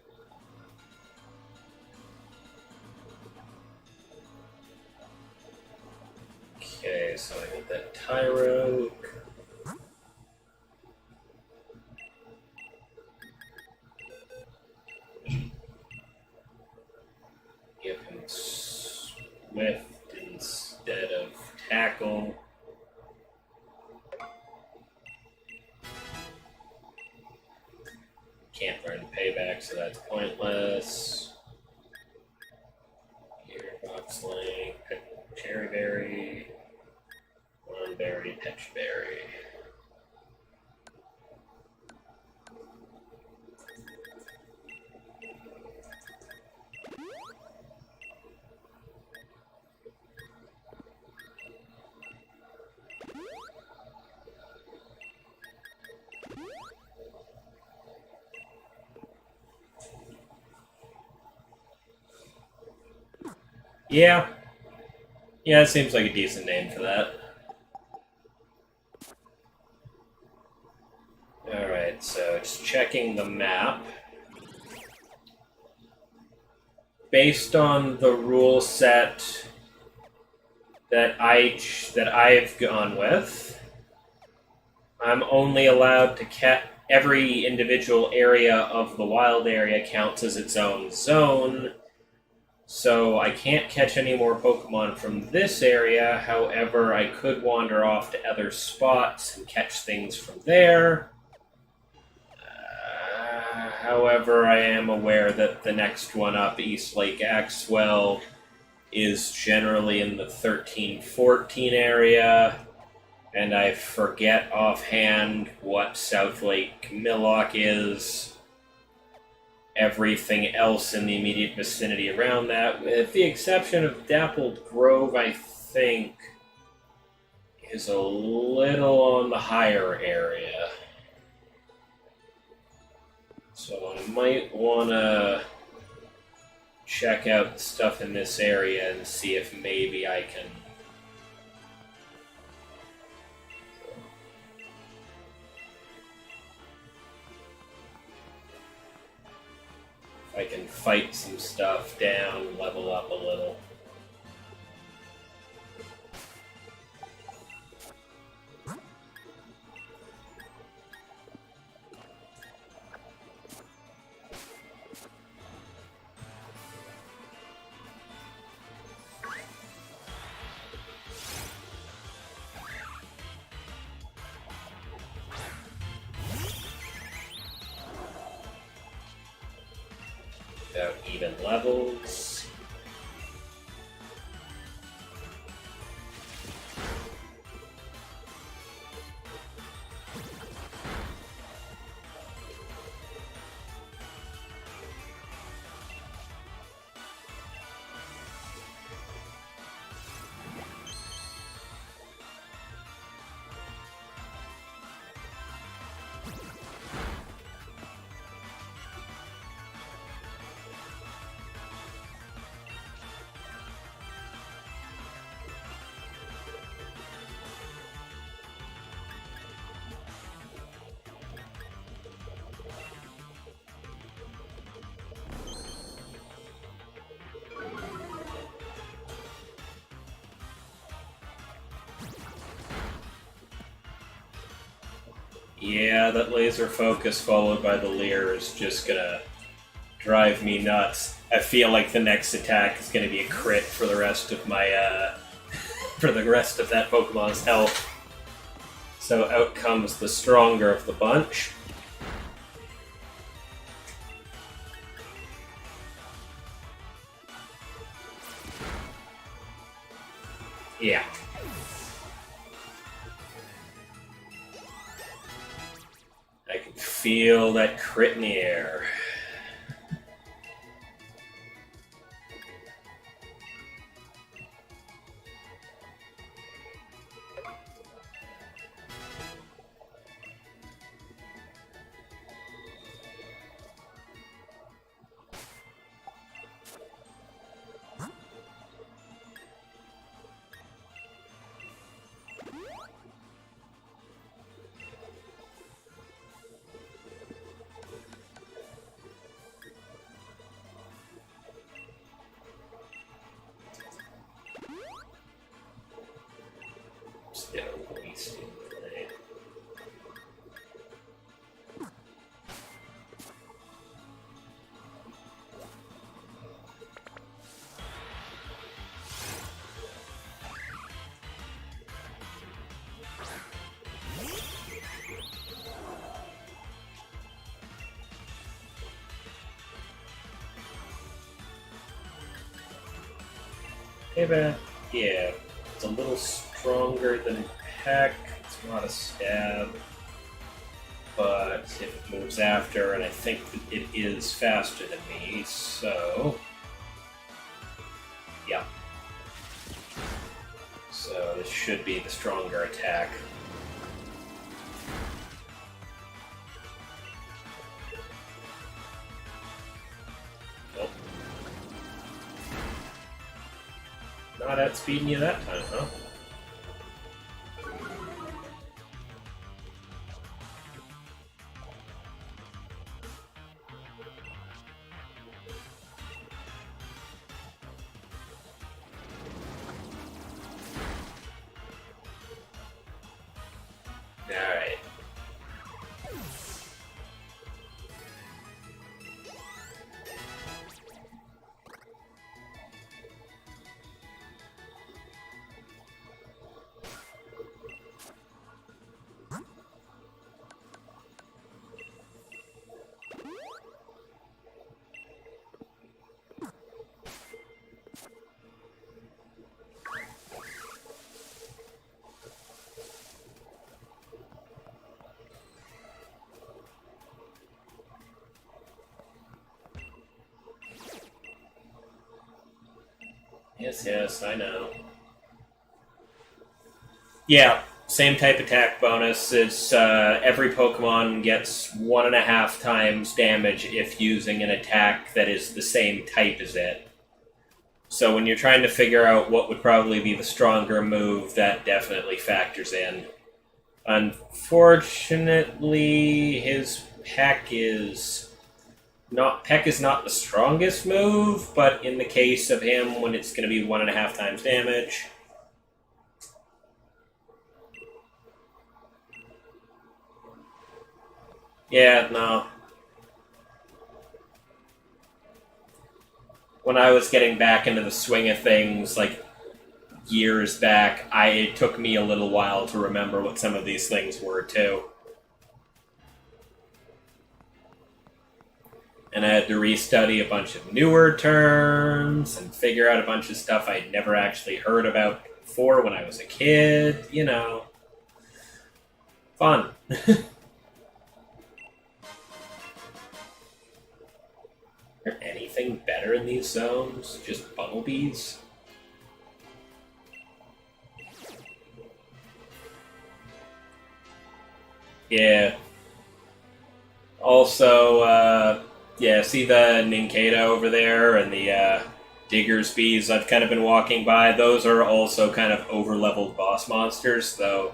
Okay, so I got that Tyrogue. Give him Swift instead of Tackle. Can't learn Payback, so that's pointless. Here, Box Link, Cherry Berry. Berry, Pitch Berry. Yeah, it seems like a decent name for that. Alright, so just checking the map. Based on the rule set that I've gone with, I'm only allowed to catch every individual area of the wild area counts as its own zone. So I can't catch any more Pokemon from this area. However, I could wander off to other spots and catch things from there. However, I am aware that the next one up, East Lake Axwell, is generally in the 13-14 area, and I forget offhand what South Lake Millock is. Everything else in the immediate vicinity around that, with the exception of Dappled Grove, I think, is a little on the higher area. So I might want to check out the stuff in this area and see if maybe I can... I can fight some stuff down, level up a little. About even levels. Yeah, that laser focus followed by the leer is just gonna drive me nuts. I feel like the next attack is gonna be a crit for the rest of my, for the rest of that Pokemon's health. So out comes the stronger of the bunch. Yeah. I can feel that crit in the air. Get a wasting blade. Hey, man. Yeah, it's a little stronger than Peck. It's not a stab. But if it moves after, and I think that it is faster than me, so... yeah. So this should be the stronger attack. Nope. Not outspeeding you that time, huh? Alright. Yes, I know. Yeah, same type attack bonus. It's every Pokemon gets 1.5 times damage if using an attack that is the same type as it. So when you're trying to figure out what would probably be the stronger move, that definitely factors in. Unfortunately, his Peck is not the strongest move, but in the case of him, when it's going to be 1.5 times damage. Yeah, no. When I was getting back into the swing of things, like years back, it took me a little while to remember what some of these things were, too. And I had to restudy a bunch of newer terms and figure out a bunch of stuff I'd never actually heard about before when I was a kid. You know. Fun. Is there anything better in these zones? Just bumblebees? Yeah. Also, yeah, see the Nincada over there and the Digger's Bees I've kind of been walking by? Those are also kind of over-leveled boss monsters, though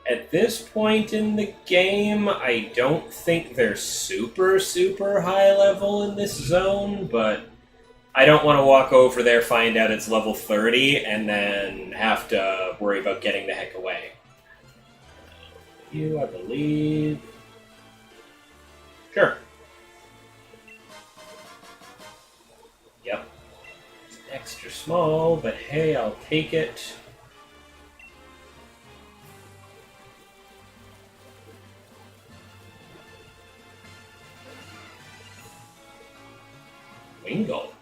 at this point in the game, I don't think they're super, super high level in this zone, but I don't want to walk over there, find out it's level 30, and then have to worry about getting the heck away. You, I believe... Sure. Yep. It's extra small, but hey, I'll take it. Wingull.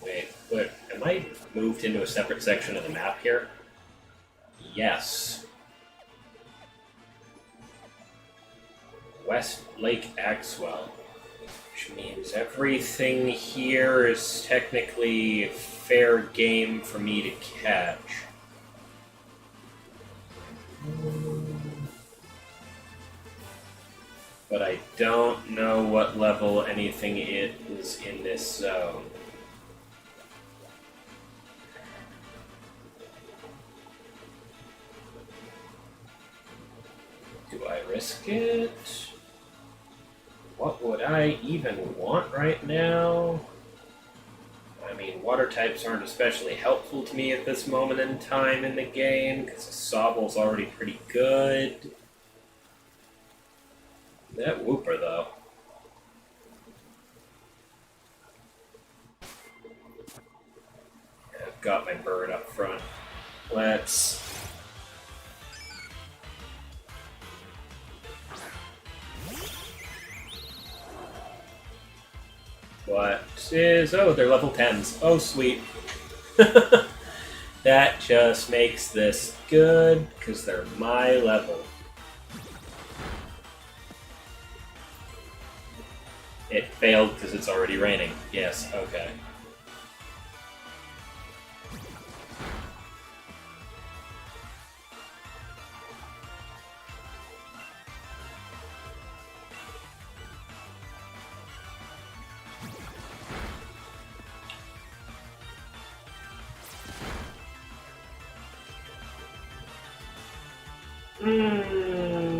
Wait, what? Am I moved into a separate section of the map here? Yes. West Lake Axwell. Which means everything here is technically fair game for me to catch. But I don't know what level anything is in this zone. Do I risk it? What would I even want right now? I mean, water types aren't especially helpful to me at this moment in time in the game, because Sobble's already pretty good. That Wooper, though. I've got my bird up front. Let's... What is... Oh, they're level 10s. Oh, sweet. That just makes this good, because they're my level. It failed because it's already raining. Yes, okay.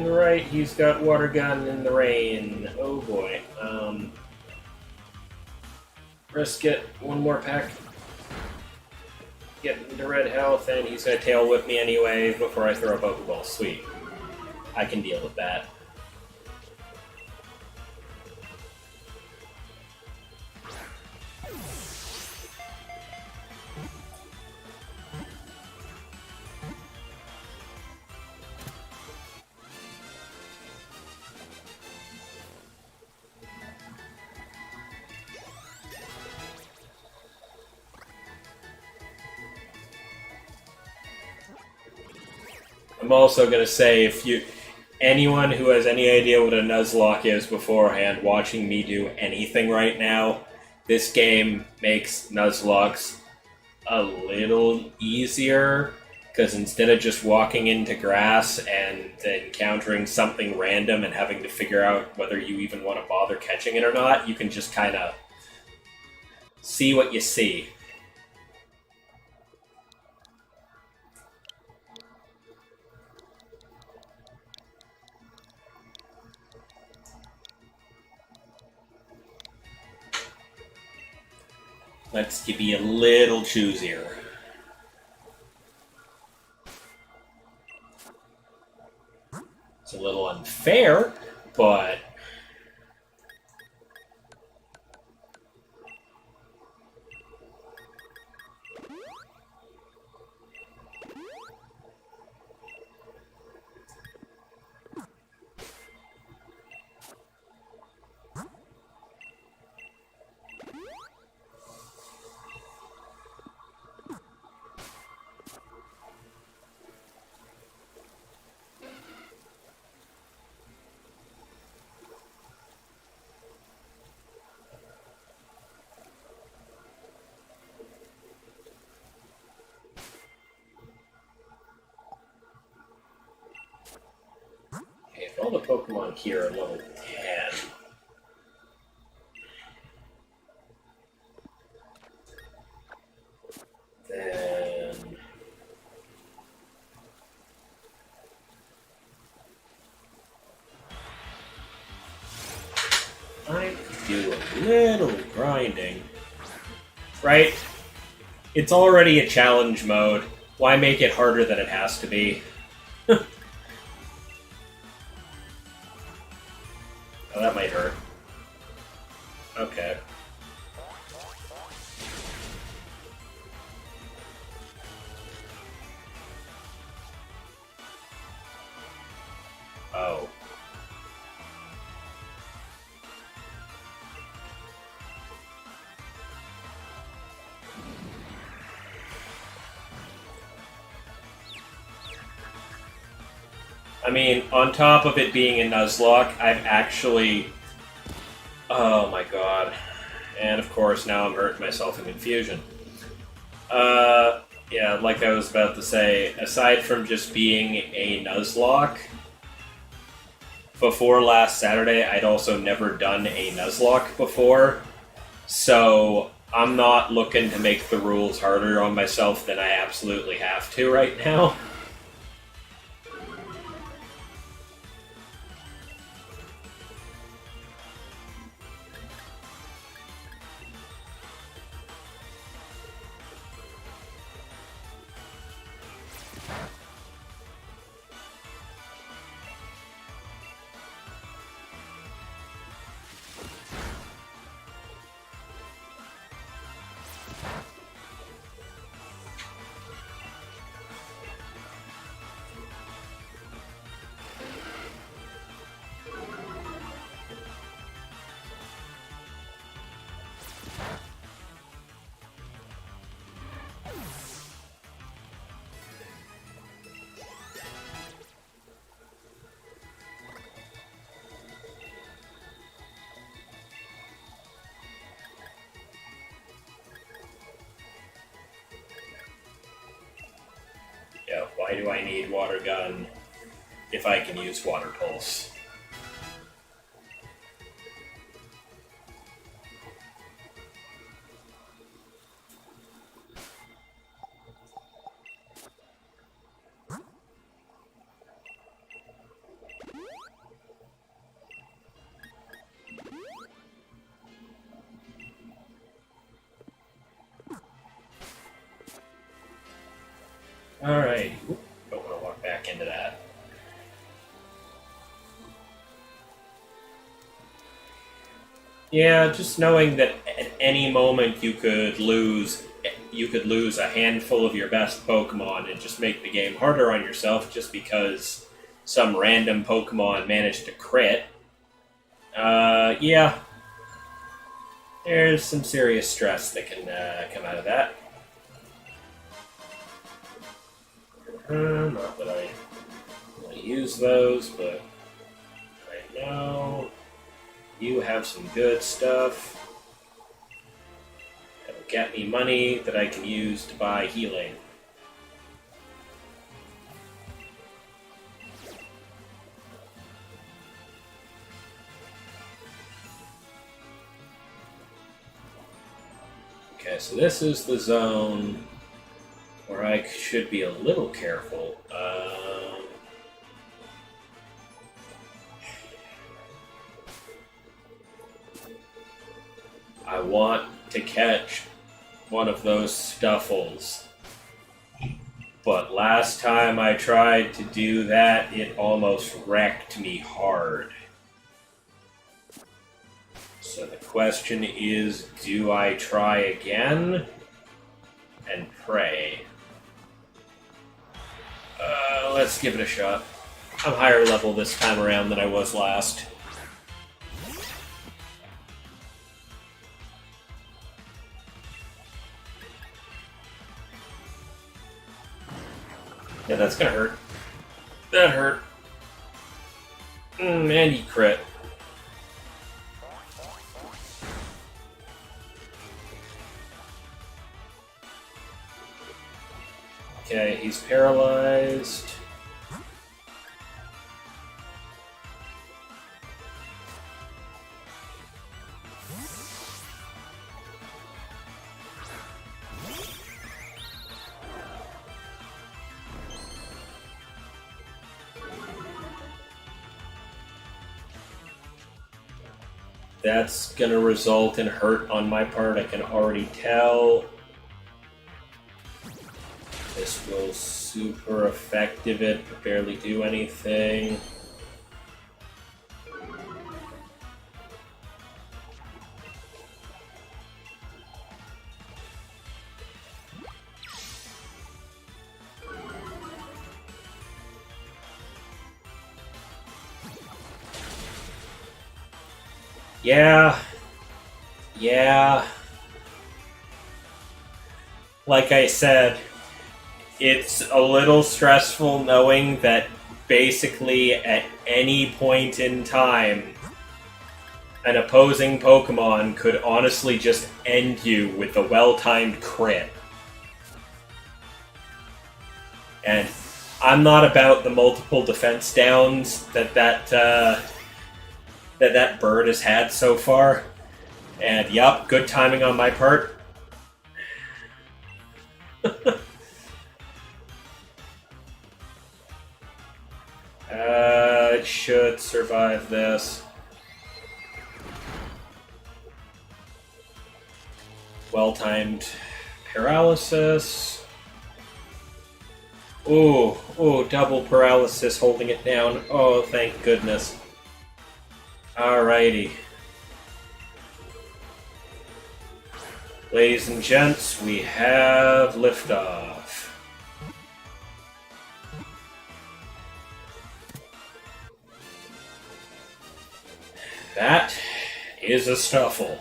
Right, he's got water gun in the rain. Oh boy. Risk it. One more pack. Get into red health, and he's gonna tail whip me anyway before I throw a Pokeball. Sweet. I can deal with that. I'm also going to say, anyone who has any idea what a Nuzlocke is beforehand, watching me do anything right now, this game makes Nuzlockes a little easier, Because instead of just walking into grass and encountering something random and having to figure out whether you even want to bother catching it or not, you can just kind of see what you see. Lets you be a little choosier. It's a little unfair, but if all the Pokemon here are level 10, then I could do a little grinding. Right? It's already a challenge mode. Why make it harder than it has to be? Oh, that might hurt. Okay. Oh. I mean, on top of it being a Nuzlocke, I've actually... Oh my god. And of course, now I'm hurting myself in confusion. Yeah, like I was about to say, aside from just being a Nuzlocke, before last Saturday, I'd also never done a Nuzlocke before, so I'm not looking to make the rules harder on myself than I absolutely have to right now. Yeah, why do I need Water Gun if I can use Water Pulse? Alright. Don't want to walk back into that. Yeah, just knowing that at any moment you could lose a handful of your best Pokemon and just make the game harder on yourself just because some random Pokemon managed to crit. Yeah. There's some serious stress that can come out of that. Not that I want to use those, but right now you have some good stuff that will get me money that I can use to buy healing. Okay, so this is the zone where I should be a little careful. I want to catch one of those Stuffles. But last time I tried to do that, it almost wrecked me hard. So the question is, do I try again? And pray. Let's give it a shot. I'm higher level this time around than I was last. Yeah, that's gonna hurt. That hurt. And he crit. Okay, he's paralyzed. That's gonna result in hurt on my part, I can already tell. This will super effective it, but barely do anything. Yeah. Like I said, it's a little stressful knowing that basically at any point in time, an opposing Pokemon could honestly just end you with a well-timed crit. And I'm not about the multiple defense downs that bird has had so far. And yup, good timing on my part. It should survive this. Well-timed paralysis. Ooh, double paralysis holding it down. Oh, thank goodness. Alrighty. Ladies and gents, we have liftoff. That is a Stuffle.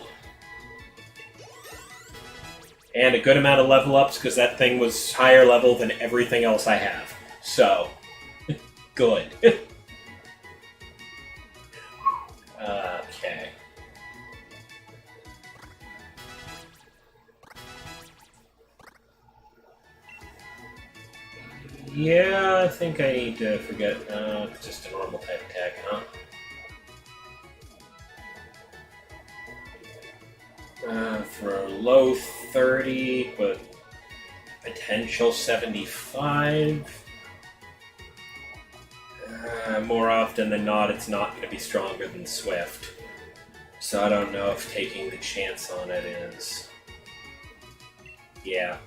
And a good amount of level ups because that thing was higher level than everything else I have. So, good. Okay. Yeah, I think I need to forget. Just a normal type attack, huh? For a low 30, but potential 75. More often than not, it's not going to be stronger than Swift. So I don't know if taking the chance on it is... Yeah,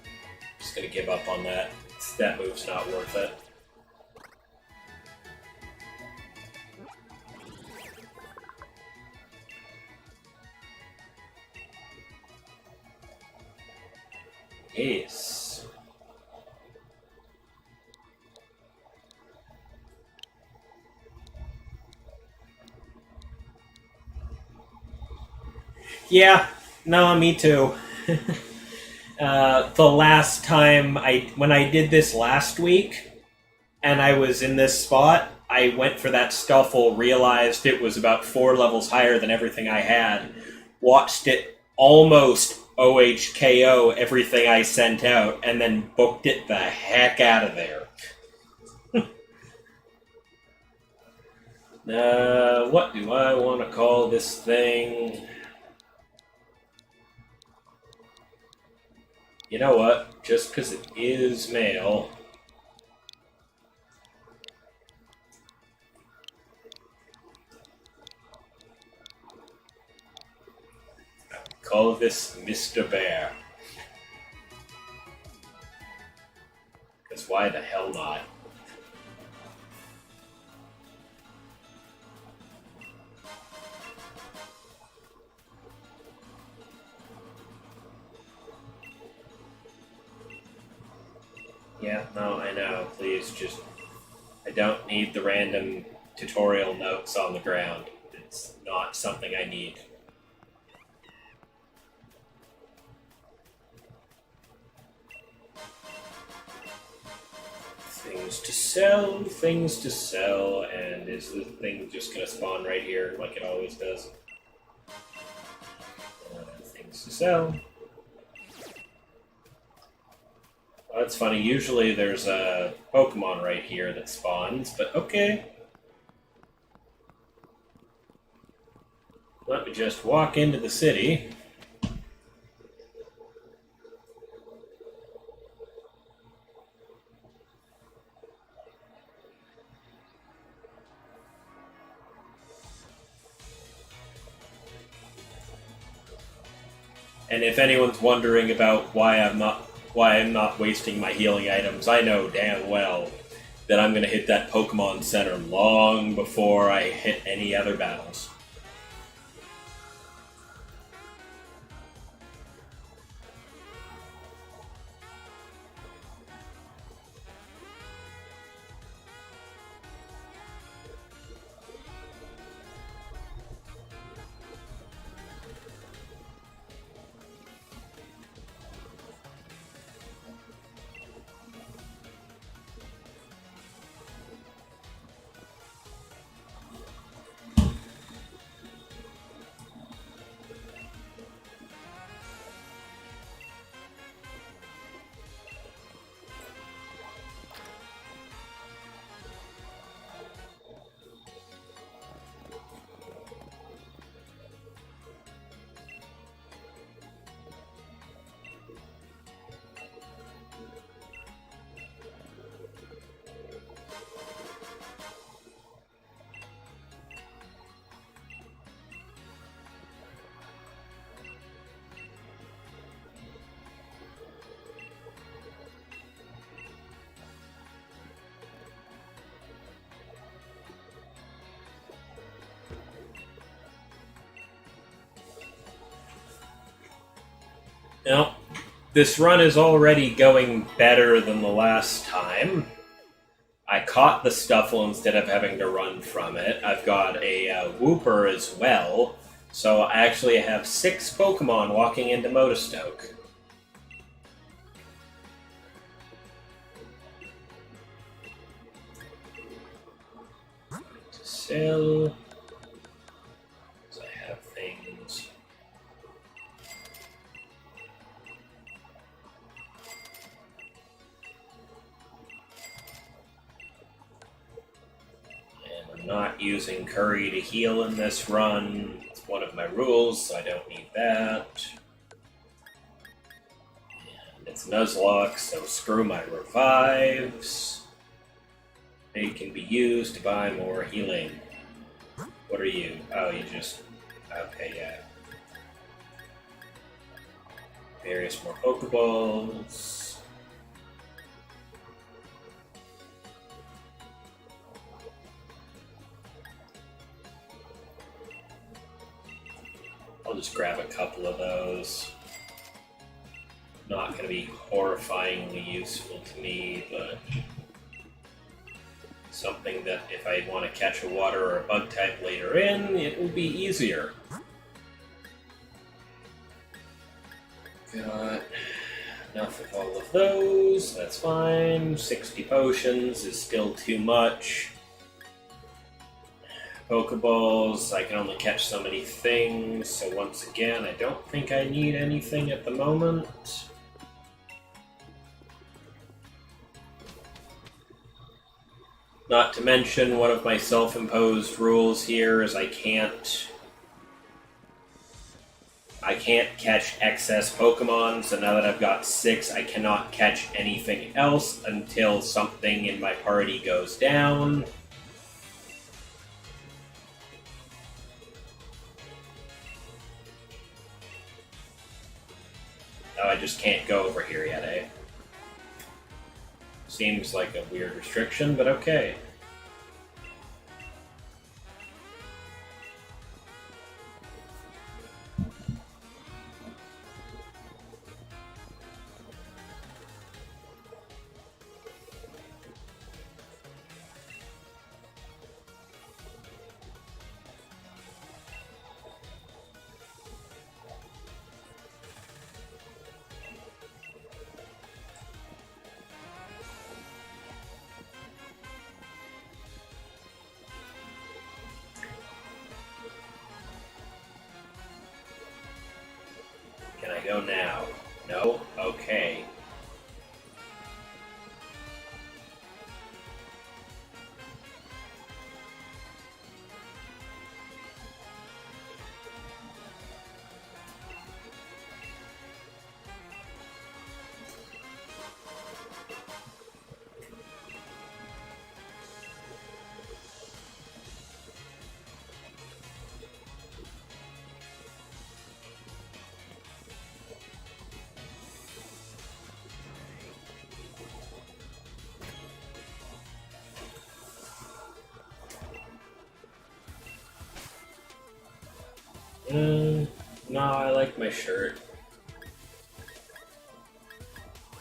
just going to give up on that. That move's not worth it. Yes. Yeah, no, me too. The last time when I did this last week, and I was in this spot, I went for that Stuffle, realized it was about 4 levels higher than everything I had, watched it almost OHKO everything I sent out, and then booked it the heck out of there. What do I want to call this thing? You know what? Just because it is male... Call this Mr. Bear. Because why the hell not? Yeah, no, I know. Please, just... I don't need the random tutorial notes on the ground. It's not something I need. Things to sell, and is the thing just gonna spawn right here like it always does? Things to sell. Well, that's funny, usually there's a Pokemon right here that spawns, but okay. Let me just walk into the city. And if anyone's wondering about why I'm not wasting my healing items, I know damn well that I'm going to hit that Pokemon Center long before I hit any other battles. Now, this run is already going better than the last time. I caught the Stuffle instead of having to run from it. I've got a Wooper as well, so I actually have 6 Pokemon walking into Motostoke. To sell... I have things... Not using Curry to heal in this run. It's one of my rules, so I don't need that. And it's Nuzlocke, so screw my revives. They can be used to buy more healing. What are you? Oh, you just... Okay, yeah. Various more Pokeballs. I'll just grab a couple of those. Not going to be horrifyingly useful to me, but something that if I want to catch a water or a bug type later in, it will be easier. Got enough of all of those, that's fine. 60 potions is still too much. Pokeballs, I can only catch so many things, so once again, I don't think I need anything at the moment. Not to mention, one of my self-imposed rules here is I I can't catch excess Pokemon, so now that I've got 6, I cannot catch anything else until something in my party goes down. Oh, I just can't go over here yet, eh? Seems like a weird restriction, but okay. Can I go now? No? Okay. No, I like my shirt.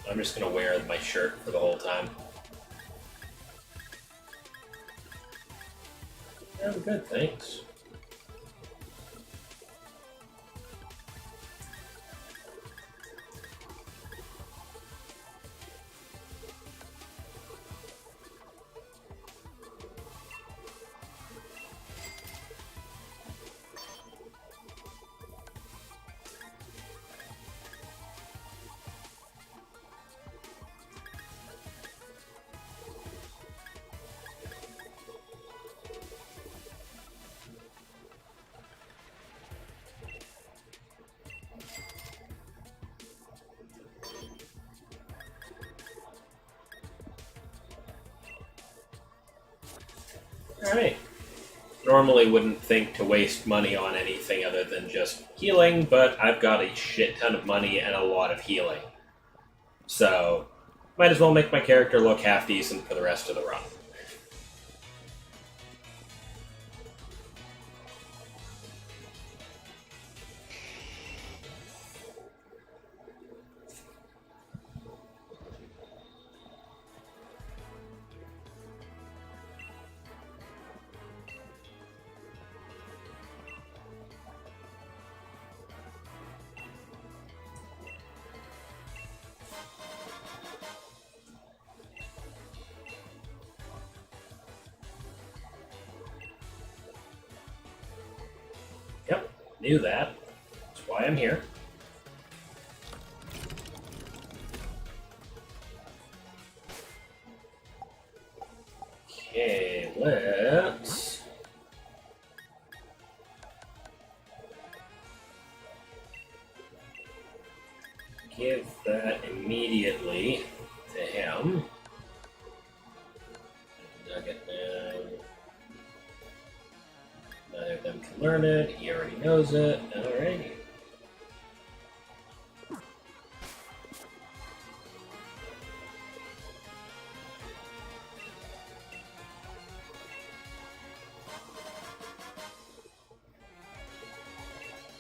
I'm just gonna wear my shirt for the whole time. I'm good, thanks. Alright. Normally wouldn't think to waste money on anything other than just healing, but I've got a shit ton of money and a lot of healing. So, might as well make my character look half decent for the rest of the run. Yep, knew that. That's why I'm here. Okay, let's... give that immediately to him. Nugget now. Neither of them can learn it. He already knows it. Alrighty.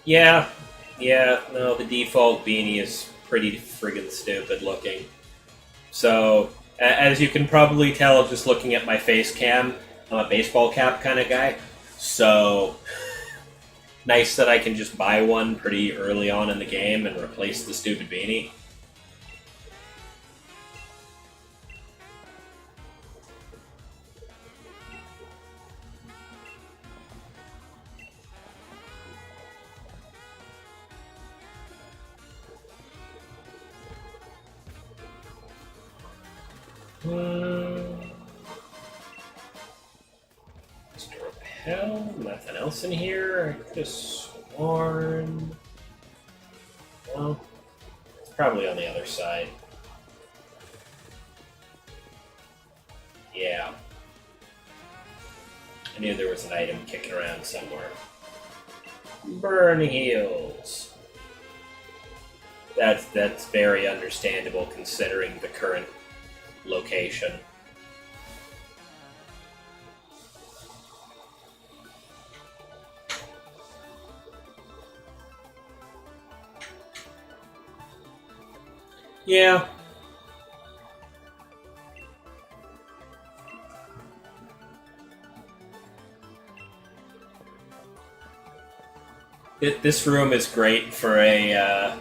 Yeah, no, the default beanie is pretty friggin' stupid looking. So, as you can probably tell just looking at my face cam, I'm a baseball cap kind of guy. So, nice that I can just buy one pretty early on in the game and replace the stupid beanie. Mr. Repel, nothing else in here. I could have sworn. Probably on the other side. Yeah. I knew there was an item kicking around somewhere. Burn heals. That's very understandable considering the current location. Yeah. This room is great for a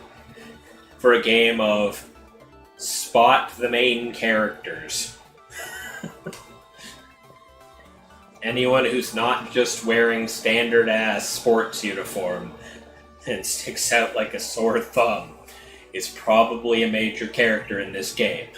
game of spot the main characters. Anyone who's not just wearing standard ass sports uniform and sticks out like a sore thumb is probably a major character in this game.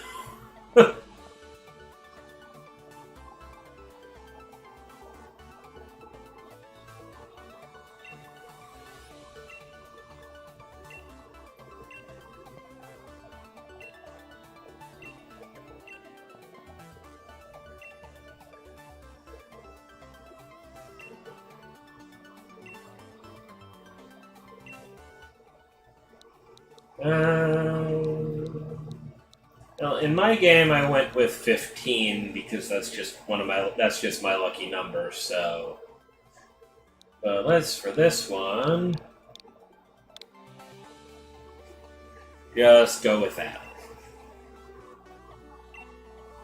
Well, in my game, I went with 15 because that's just my lucky number. So, but for this one, just go with that,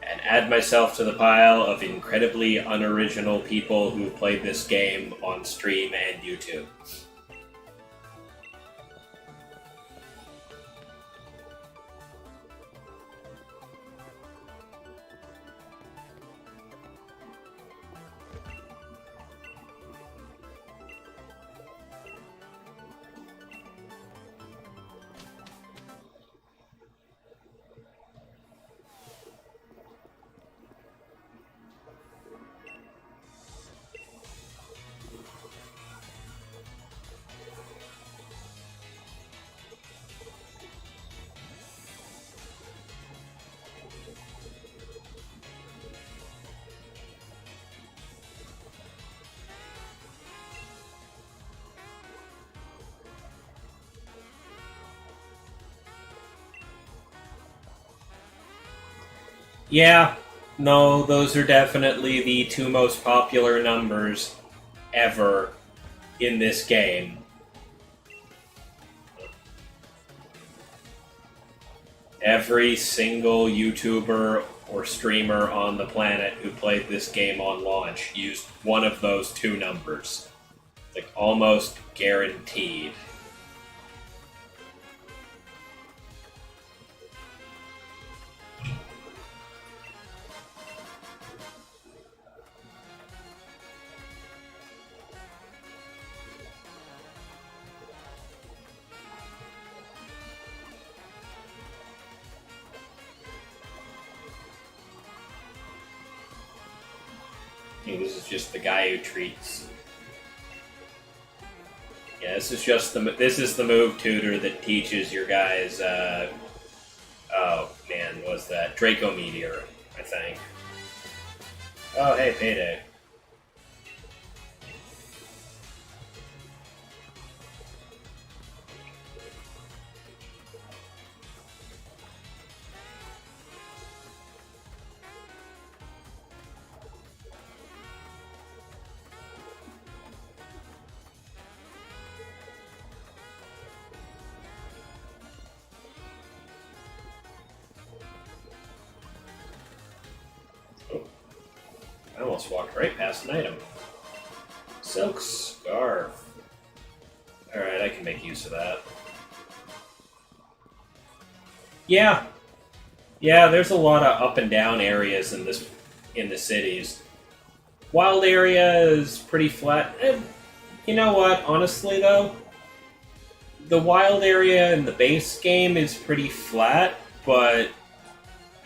and add myself to the pile of incredibly unoriginal people who played this game on stream and YouTube. Yeah, no, those are definitely the two most popular numbers ever in this game. Every single YouTuber or streamer on the planet who played this game on launch used one of those two numbers. Like, almost guaranteed. This is just the guy who treats. Yeah, this is the move tutor that teaches your guys. Oh man, what's that? Draco Meteor, I think. Oh hey, payday. I almost walked right past an item. Silk Scarf. Alright, I can make use of that. Yeah. Yeah, there's a lot of up and down areas in the cities. Wild area is pretty flat. You know what, honestly though? The wild area in the base game is pretty flat, but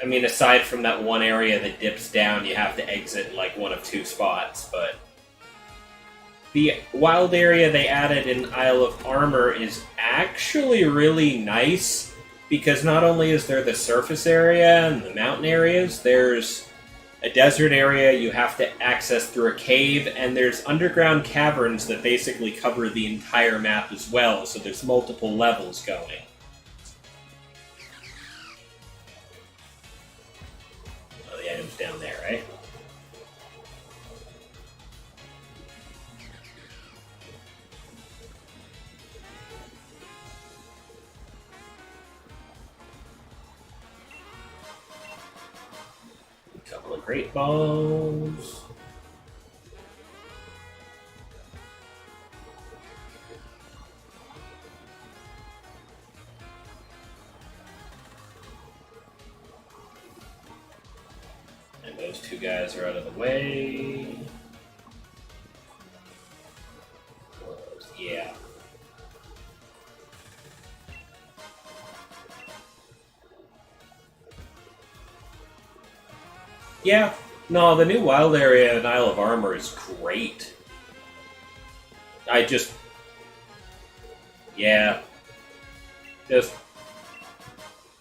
I mean, aside from that one area that dips down, you have to exit like one of two spots, but the wild area they added in Isle of Armor is actually really nice because not only is there the surface area and the mountain areas, there's a desert area you have to access through a cave, and there's underground caverns that basically cover the entire map as well, so there's multiple levels going. Oh, the item's down there, right? Couple of great balls. And those two guys are out of the way. Yeah. Yeah, no, the new wild area in Isle of Armor is great. Yeah. Just,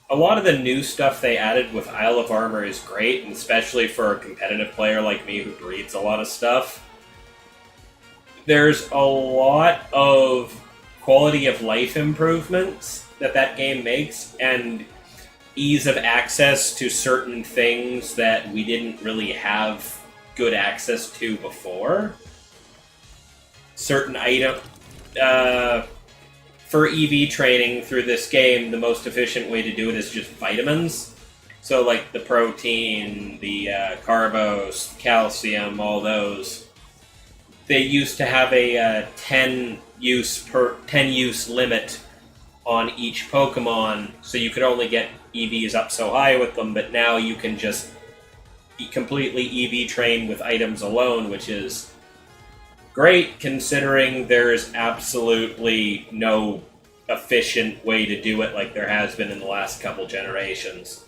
a lot of the new stuff they added with Isle of Armor is great, and especially for a competitive player like me who breeds a lot of stuff. There's a lot of quality of life improvements that game makes, and ease of access to certain things that we didn't really have good access to before. Certain item for EV training through this game, the most efficient way to do it is just vitamins. So like the protein, the carbos, calcium, all those. They used to have a 10 use limit on each Pokemon, so you could only get EVs up so high with them, but now you can just completely EV train with items alone, which is great considering there's absolutely no efficient way to do it like there has been in the last couple generations.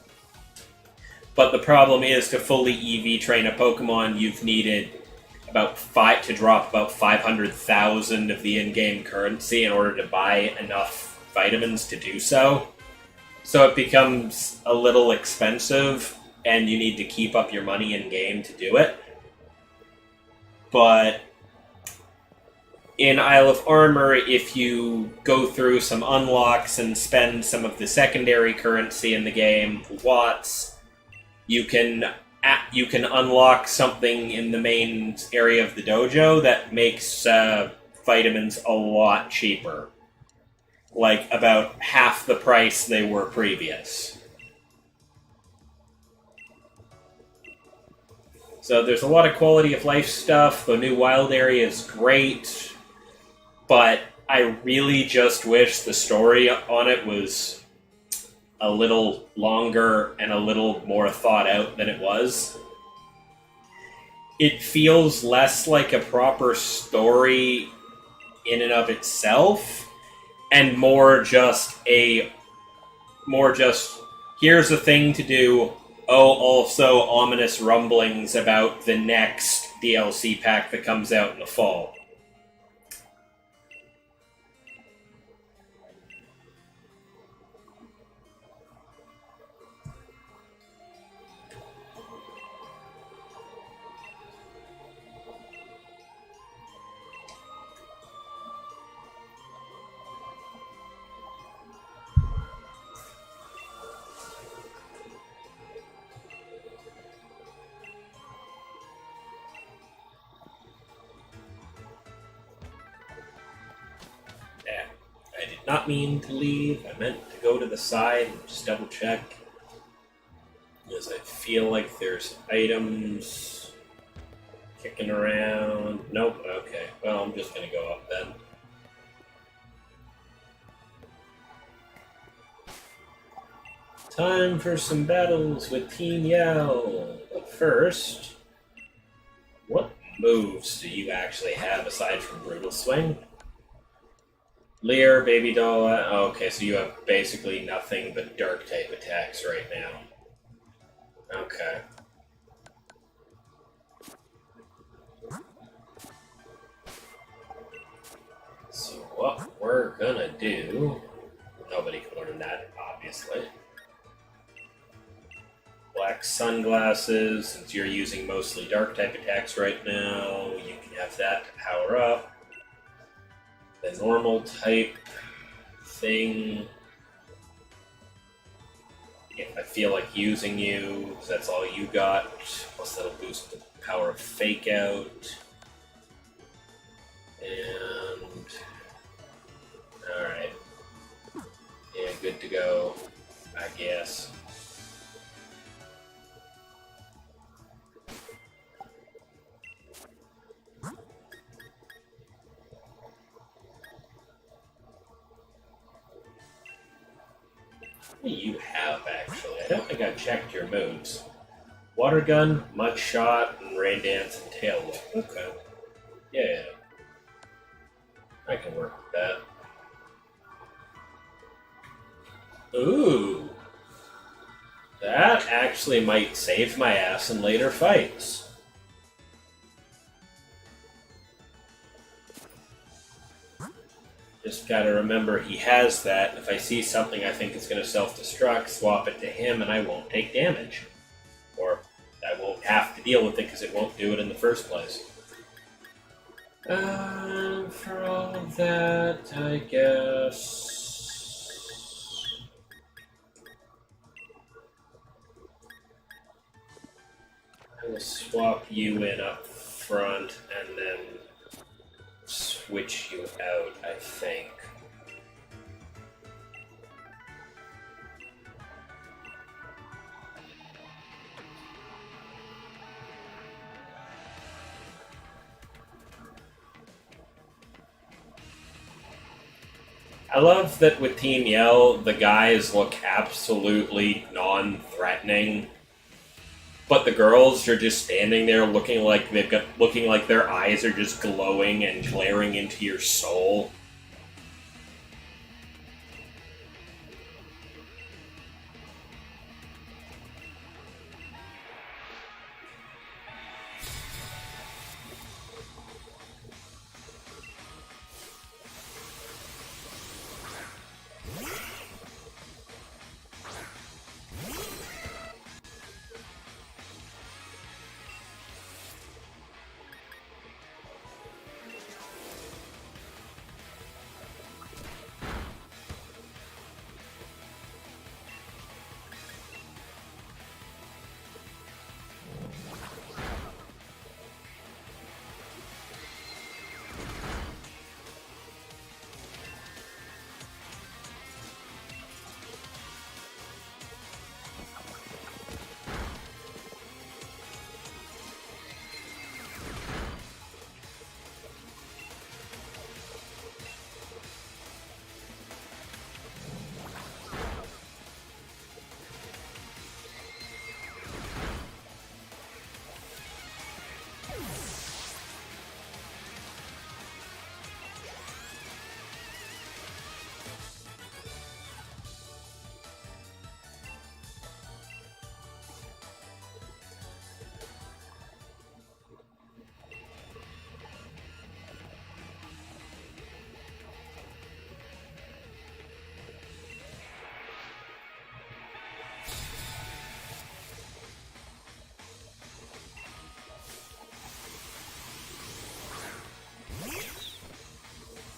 But the problem is, to fully EV train a Pokemon, you've needed to drop about 500,000 of the in-game currency in order to buy enough vitamins to do so. So it becomes a little expensive, and you need to keep up your money in-game to do it. But in Isle of Armor, if you go through some unlocks and spend some of the secondary currency in the game, watts, you can unlock something in the main area of the dojo that makes vitamins a lot cheaper. Like about half the price they were previous. So there's a lot of quality of life stuff. The new wild area is great, but I really just wish the story on it was a little longer and a little more thought out than it was. It feels less like a proper story in and of itself, and more just here's a thing to do. Oh, also ominous rumblings about the next DLC pack that comes out in the fall. Not mean to leave. I meant to go to the side and just double check. Because I feel like there's items kicking around. Nope, okay. Well, I'm just going to go up then. Time for some battles with Team Yell. But first, what moves do you actually have aside from Brutal Swing? Leer, Baby Doll. Okay, so you have basically nothing but dark type attacks right now. Okay. So what we're gonna do... Nobody can learn that, obviously. obviously. Black sunglasses, since you're using mostly dark type attacks right now, you can have that to power up. The normal type thing, if I feel like using you, because that's all you got, plus that'll boost the power of Fake Out. And... alright. Yeah, good to go, I guess. What do you have, actually? I don't think I've checked your moves. Water Gun, Mud Shot, and Rain Dance and Tail Whip. Okay. Yeah. I can work with that. Ooh. That actually might save my ass in later fights. Just gotta remember he has that. If I see something I think is gonna self-destruct, swap it to him and I won't take damage. Or I won't have to deal with it because it won't do it in the first place. For all of that, I guess... I will swap you in up front and then switch you out, I think. I love that with Team Yell, the guys look absolutely non-threatening, but the girls are just standing there looking like their eyes are just glowing and glaring into your soul.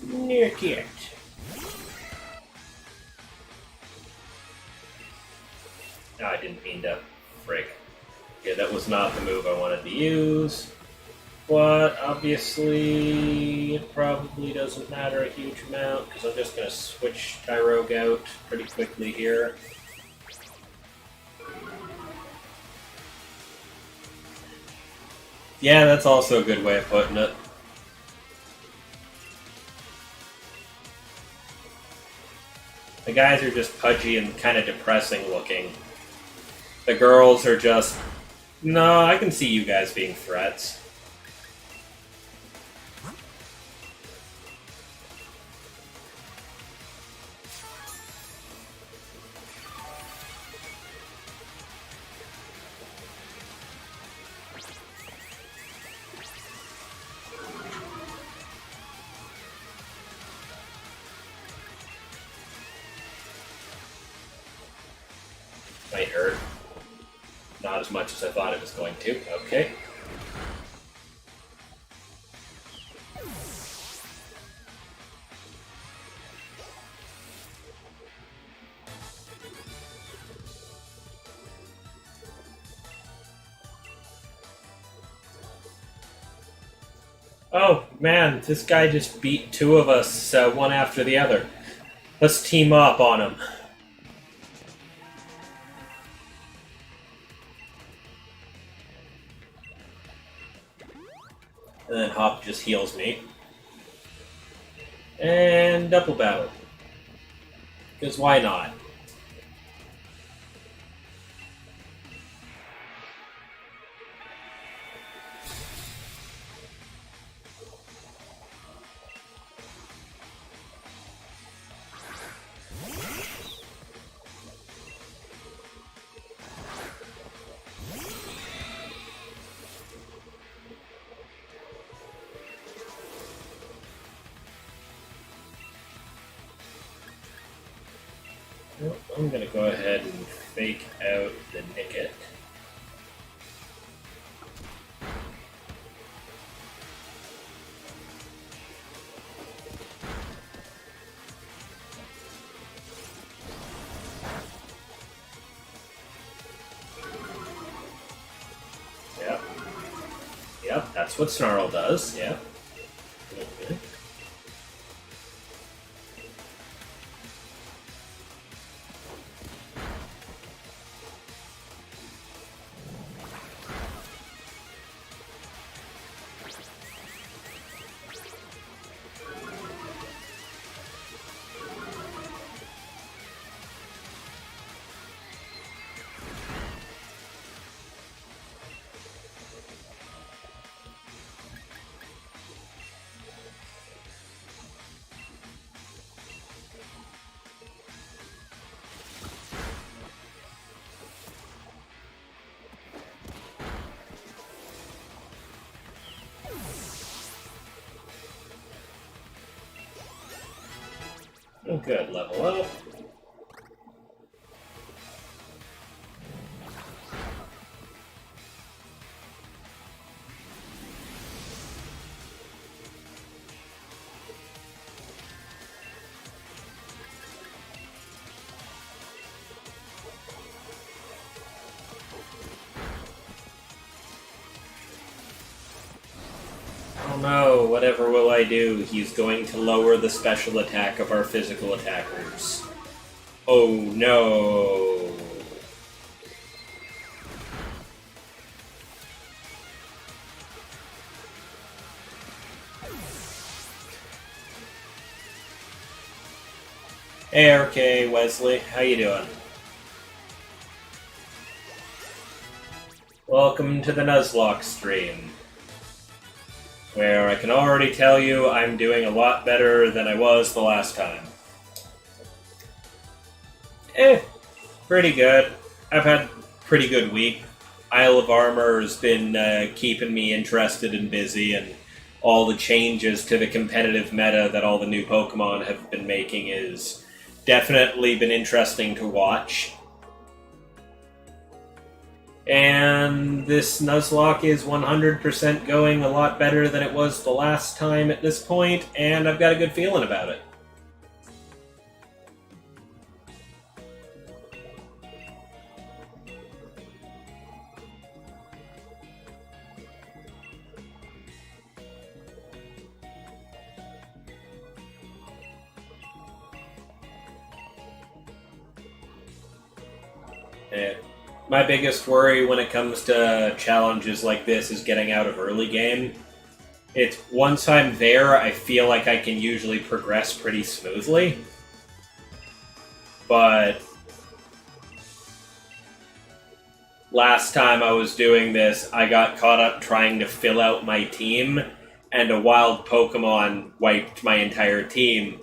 Nick it. No, I didn't mean to. Frick. Yeah, that was not the move I wanted to use. But obviously, it probably doesn't matter a huge amount, because I'm just going to switch Tyrogue out pretty quickly here. Yeah, that's also a good way of putting it. The guys are just pudgy and kind of depressing looking. The girls are just... No, I can see you guys being threats. might hurt. Not as much as I thought it was going to. Okay. Oh, man, this guy just beat two of us, one after the other. Let's team up on him. And then Hop just heals me. And double battle. Because why not? I'm going to go ahead and fake out the Nicket. Yep. Yep, that's what Snarl does, yep. Okay. Oh, good, level up. Oh no, whatever will I do? He's going to lower the special attack of our physical attackers. Oh no. Hey RK, Wesley, how you doing? Welcome to the Nuzlocke stream, where I can already tell you I'm doing a lot better than I was the last time. Pretty good. I've had a pretty good week. Isle of Armor has been keeping me interested and busy, and all the changes to the competitive meta that all the new Pokemon have been making is definitely been interesting to watch. And this Nuzlocke is 100% going a lot better than it was the last time at this point, and I've got a good feeling about it. My biggest worry when it comes to challenges like this is getting out of early game. It's once I'm there, I feel like I can usually progress pretty smoothly. But last time I was doing this, I got caught up trying to fill out my team, and a wild Pokemon wiped my entire team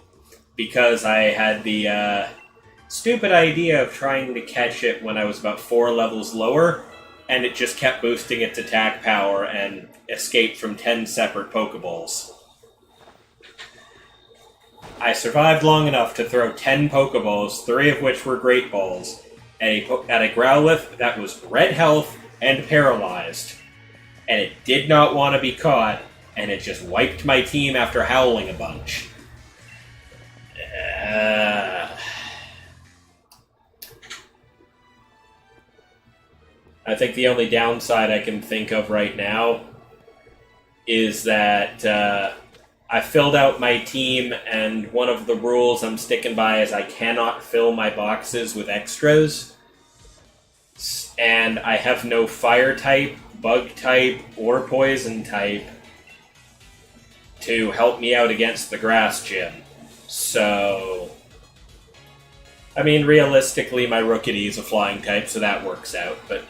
because I had the stupid idea of trying to catch it when I was about 4 levels lower, and it just kept boosting its attack power and escaped from 10 separate Pokeballs. I survived long enough to throw 10 Pokeballs, 3 of which were Great Balls, at a Growlithe that was red health and paralyzed. And it did not want to be caught, and it just wiped my team after howling a bunch. I think the only downside I can think of right now is that I filled out my team, and one of the rules I'm sticking by is I cannot fill my boxes with extras. And I have no fire type, bug type, or poison type to help me out against the grass gym. So, I mean, realistically, my Rookity is a flying type, so that works out, but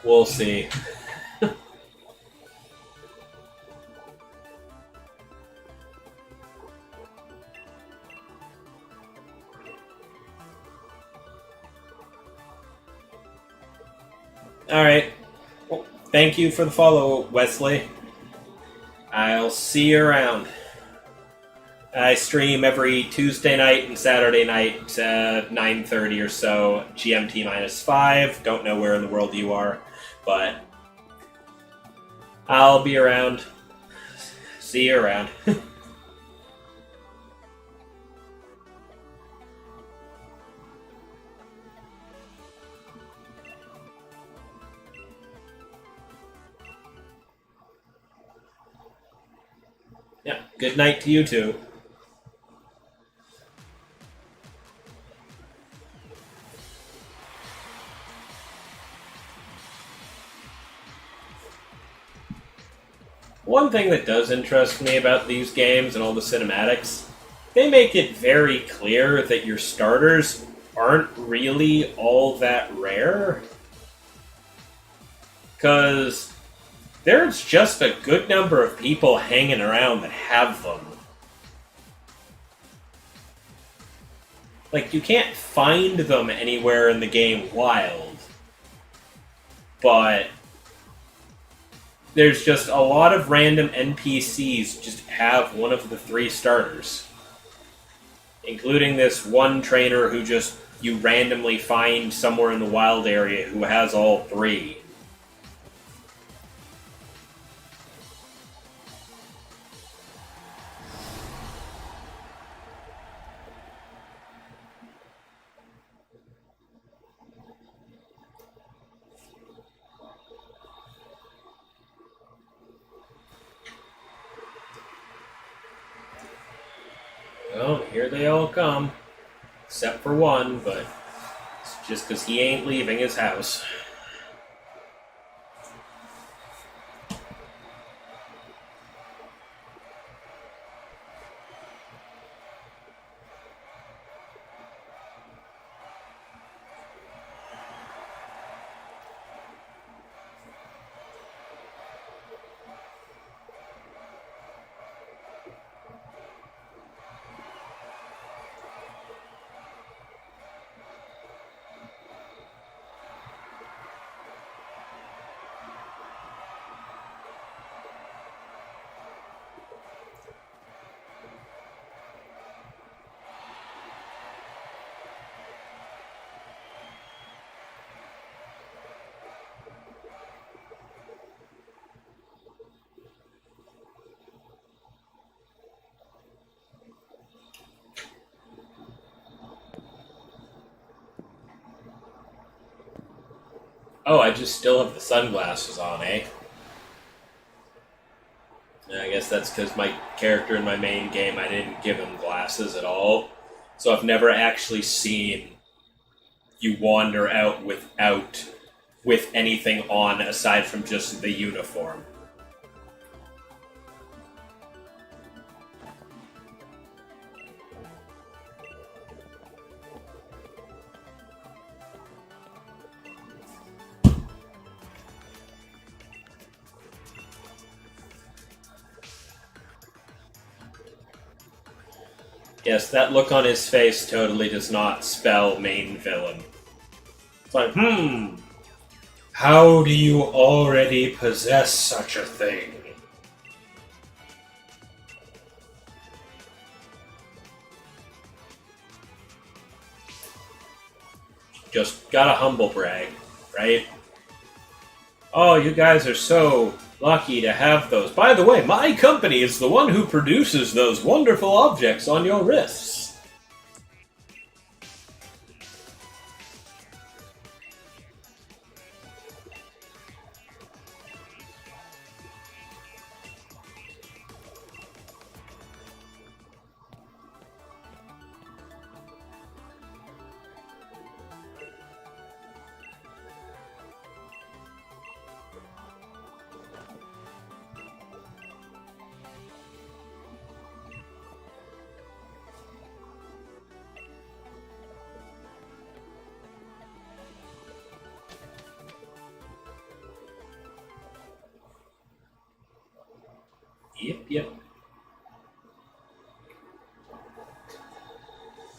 we'll see. Alright. Well, thank you for the follow, Wesley. I'll see you around. I stream every Tuesday night and Saturday night, 9:30 or so, GMT -5. Don't know where in the world you are, but I'll be around. See you around. Yeah, good night to you too. One thing that does interest me about these games and all the cinematics, they make it very clear that your starters aren't really all that rare. Because there's just a good number of people hanging around that have them. Like, you can't find them anywhere in the game wild. But there's just a lot of random NPCs just have one of the 3 starters. Including this one trainer who just you randomly find somewhere in the wild area who has all 3. Well, here they all come. Except for one, but it's just because he ain't leaving his house. Oh, I just still have the sunglasses on, eh? I guess that's because my character in my main game, I didn't give him glasses at all. So I've never actually seen you wander out with anything on aside from just the uniform. Yes, that look on his face totally does not spell main villain. It's like, how do you already possess such a thing? Just gotta humble brag, right? Oh, you guys are so lucky to have those. By the way, my company is the one who produces those wonderful objects on your wrists. Yep.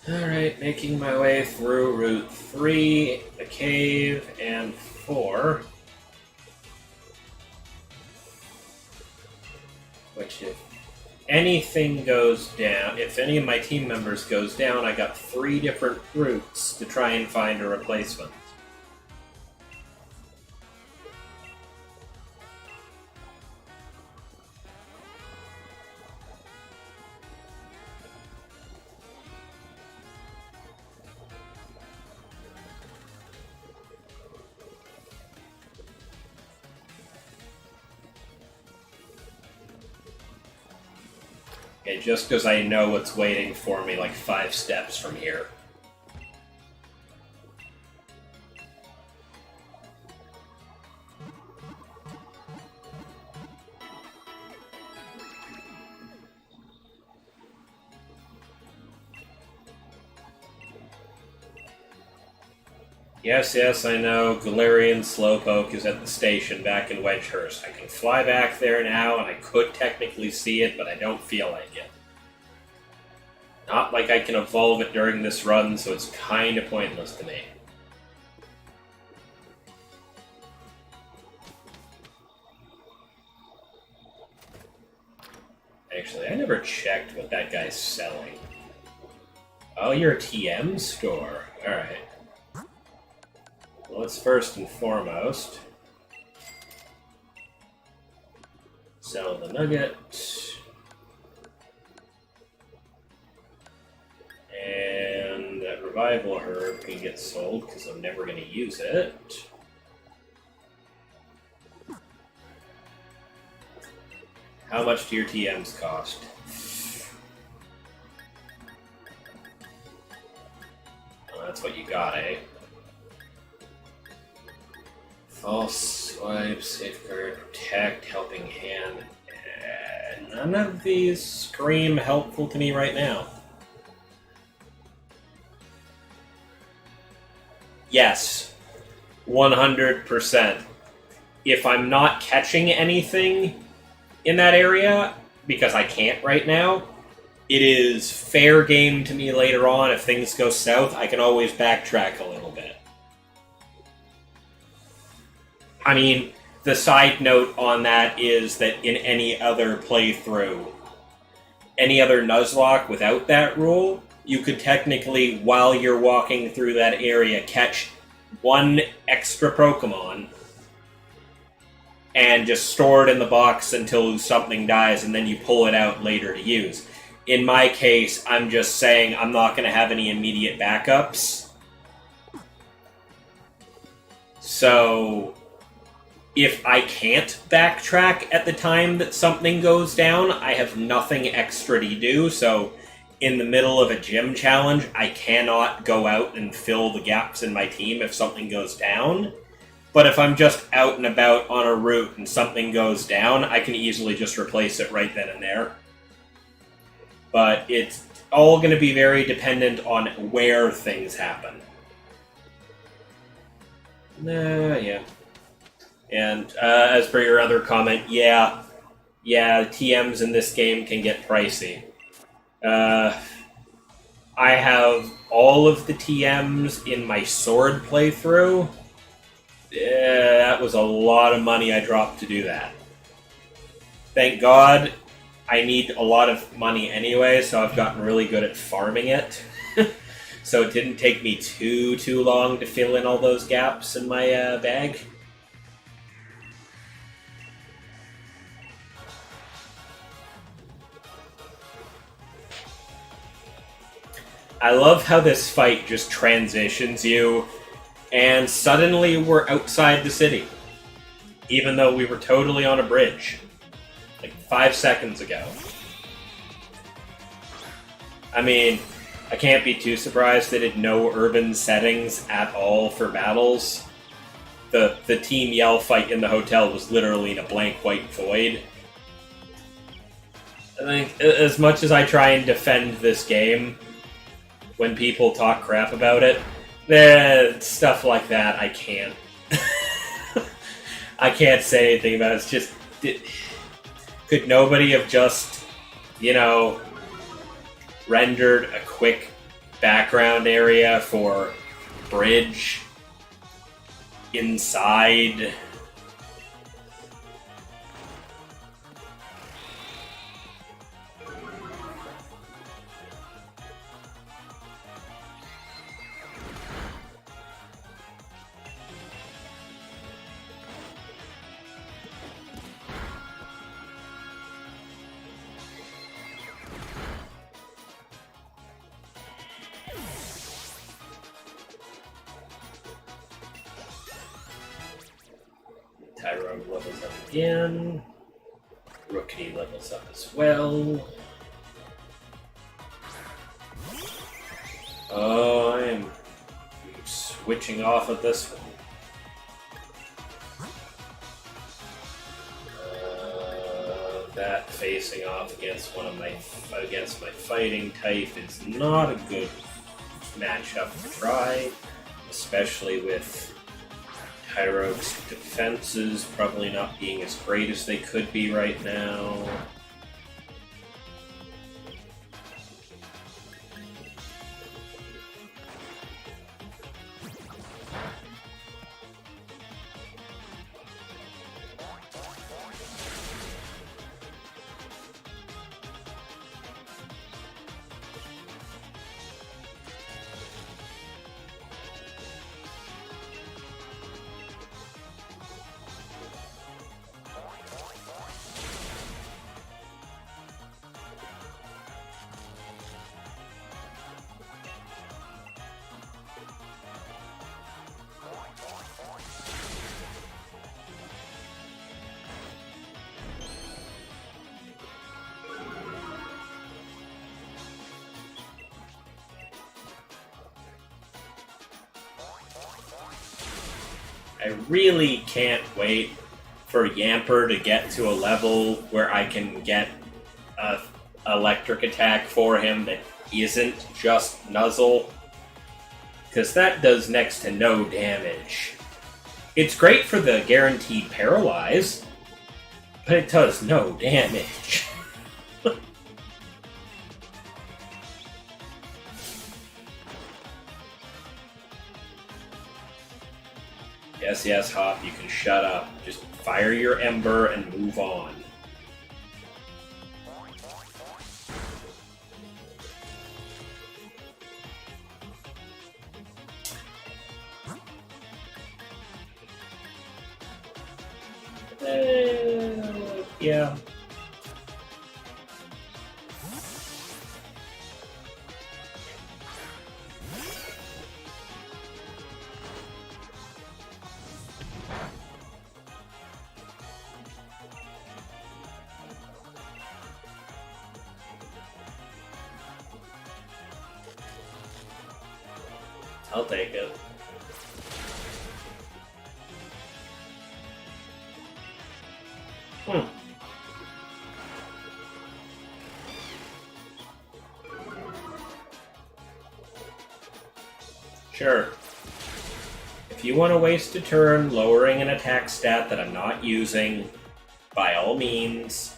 Alright, making my way through Route 3, the cave, and 4. Which, if anything goes down, if any of my team members goes down, I got 3 different routes to try and find a replacement. Okay, just because I know what's waiting for me like 5 steps from here. Yes, I know. Galarian Slowpoke is at the station back in Wedgehurst. I can fly back there now, and I could technically see it, but I don't feel like it. Not like I can evolve it during this run, so it's kind of pointless to me. Actually, I never checked what that guy's selling. Oh, you're a TM store. Alright. Well, let's first and foremost sell the nugget. And that revival herb can get sold because I'm never going to use it. How much do your TMs cost? Well, that's what you got, eh? False Swipe, Safeguard, Protect, Helping Hand. None of these scream helpful to me right now. Yes, 100%. If I'm not catching anything in that area, because I can't right now, it is fair game to me later on. If things go south, I can always backtrack a little bit. I mean, the side note on that is that in any other playthrough, any other Nuzlocke without that rule, you could technically, while you're walking through that area, catch 1 extra Pokemon and just store it in the box until something dies, and then you pull it out later to use. In my case, I'm just saying I'm not going to have any immediate backups. So if I can't backtrack at the time that something goes down, I have nothing extra to do, so in the middle of a gym challenge, I cannot go out and fill the gaps in my team if something goes down. But if I'm just out and about on a route and something goes down, I can easily just replace it right then and there. But it's all going to be very dependent on where things happen. Yeah. And as per your other comment, yeah, TMs in this game can get pricey. I have all of the TMs in my sword playthrough. That was a lot of money I dropped to do that. Thank God, I need a lot of money anyway, so I've gotten really good at farming it. So it didn't take me too long to fill in all those gaps in my bag. I love how this fight just transitions you, and suddenly we're outside the city. Even though we were totally on a bridge. Like 5 seconds ago. I mean, I can't be too surprised they did no urban settings at all for battles. The Team Yell fight in the hotel was literally in a blank white void. I think, as much as I try and defend this game, when people talk crap about it, stuff like that, I can't. I can't say anything about it. It's just... could nobody have just, rendered a quick background area for bridge inside? Tyrone levels up again. Rookie levels up as well. Oh, I am switching off of this one. That facing off against my fighting type is not a good matchup to try, especially with Tyrogue's defenses probably not being as great as they could be right now. I really can't wait for Yamper to get to a level where I can get an electric attack for him that isn't just Nuzzle. Because that does next to no damage. It's great for the guaranteed paralyze, but it does no damage. Yes, Hop, you can shut up. Just fire your Ember and move on. Yeah. I'll take it. Sure. If you want to waste a turn lowering an attack stat that I'm not using, by all means.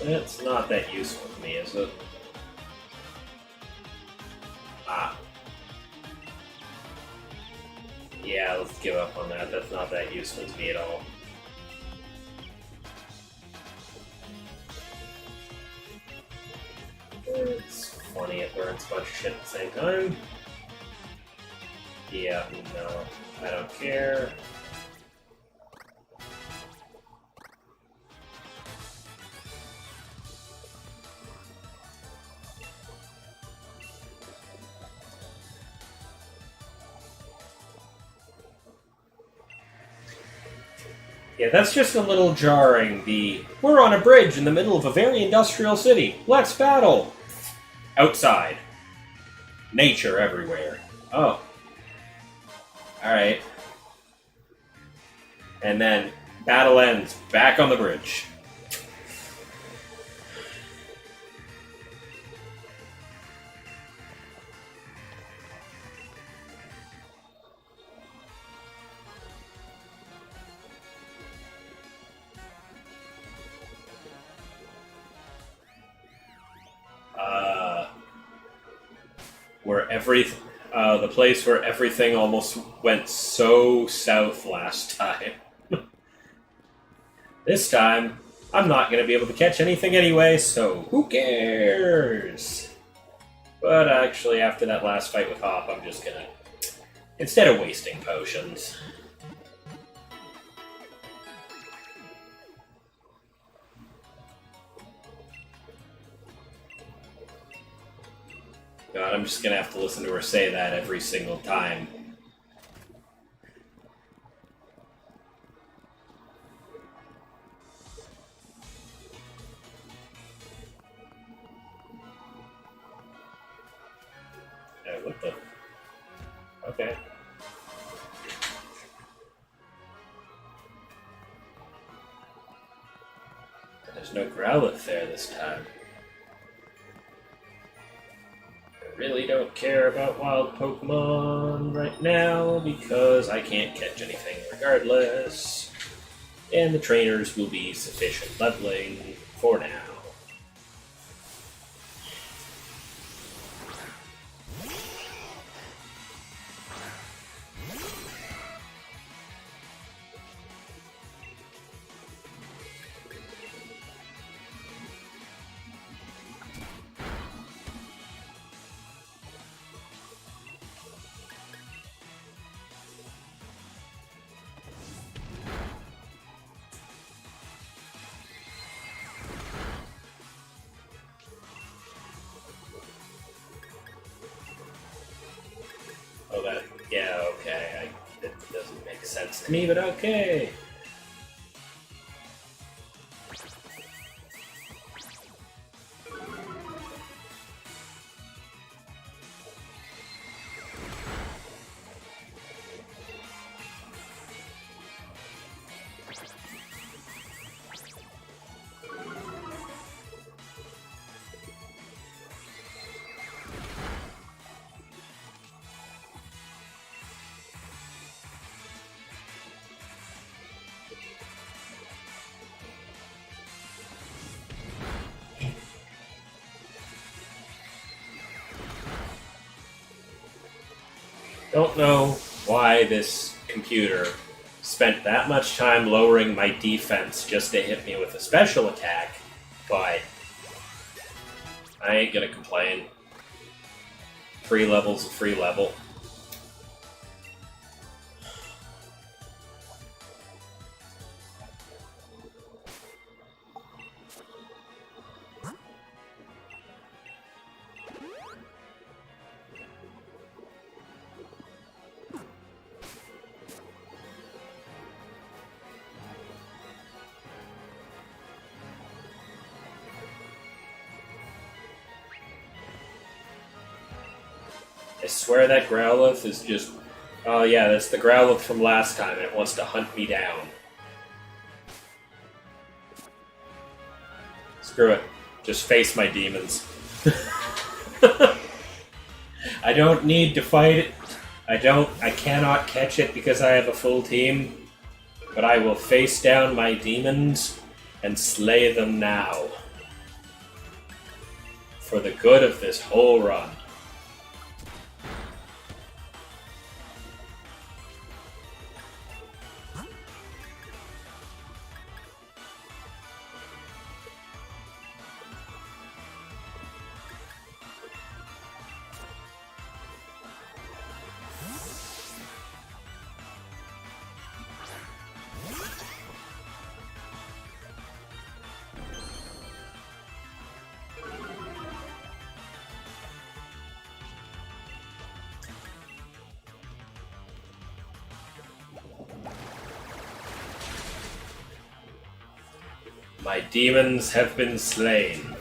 It's not that useful to me, is it? Ah. Yeah, let's give up on that. That's not that useful to me at all. It's funny, it burns a bunch of shit at the same time. Yeah, no, I don't care. Yeah, that's just a little jarring. We're on a bridge in the middle of a very industrial city. Let's battle! Outside. Nature everywhere. Oh. Alright. And then, battle ends. Back on the bridge. The place where everything almost went so south last time. This time, I'm not going to be able to catch anything anyway, so who cares? But actually, after that last fight with Hop, I'm just going to... Instead of wasting potions... God, I'm just gonna have to listen to her say that every single time. What the? Okay. There's no Growlithe there this time. Really don't care about wild Pokemon right now because I can't catch anything regardless. And the trainers will be sufficient leveling for now. Yeah, okay. It doesn't make sense to me, but okay. Don't know why this computer spent that much time lowering my defense just to hit me with a special attack, but I ain't gonna complain. Free level's a free level. I swear that Growlithe is just... Oh yeah, that's the Growlithe from last time, and it wants to hunt me down. Screw it. Just face my demons. I don't need to fight it. I cannot catch it because I have a full team. But I will face down my demons and slay them now. for the good of this whole run. My demons have been slain.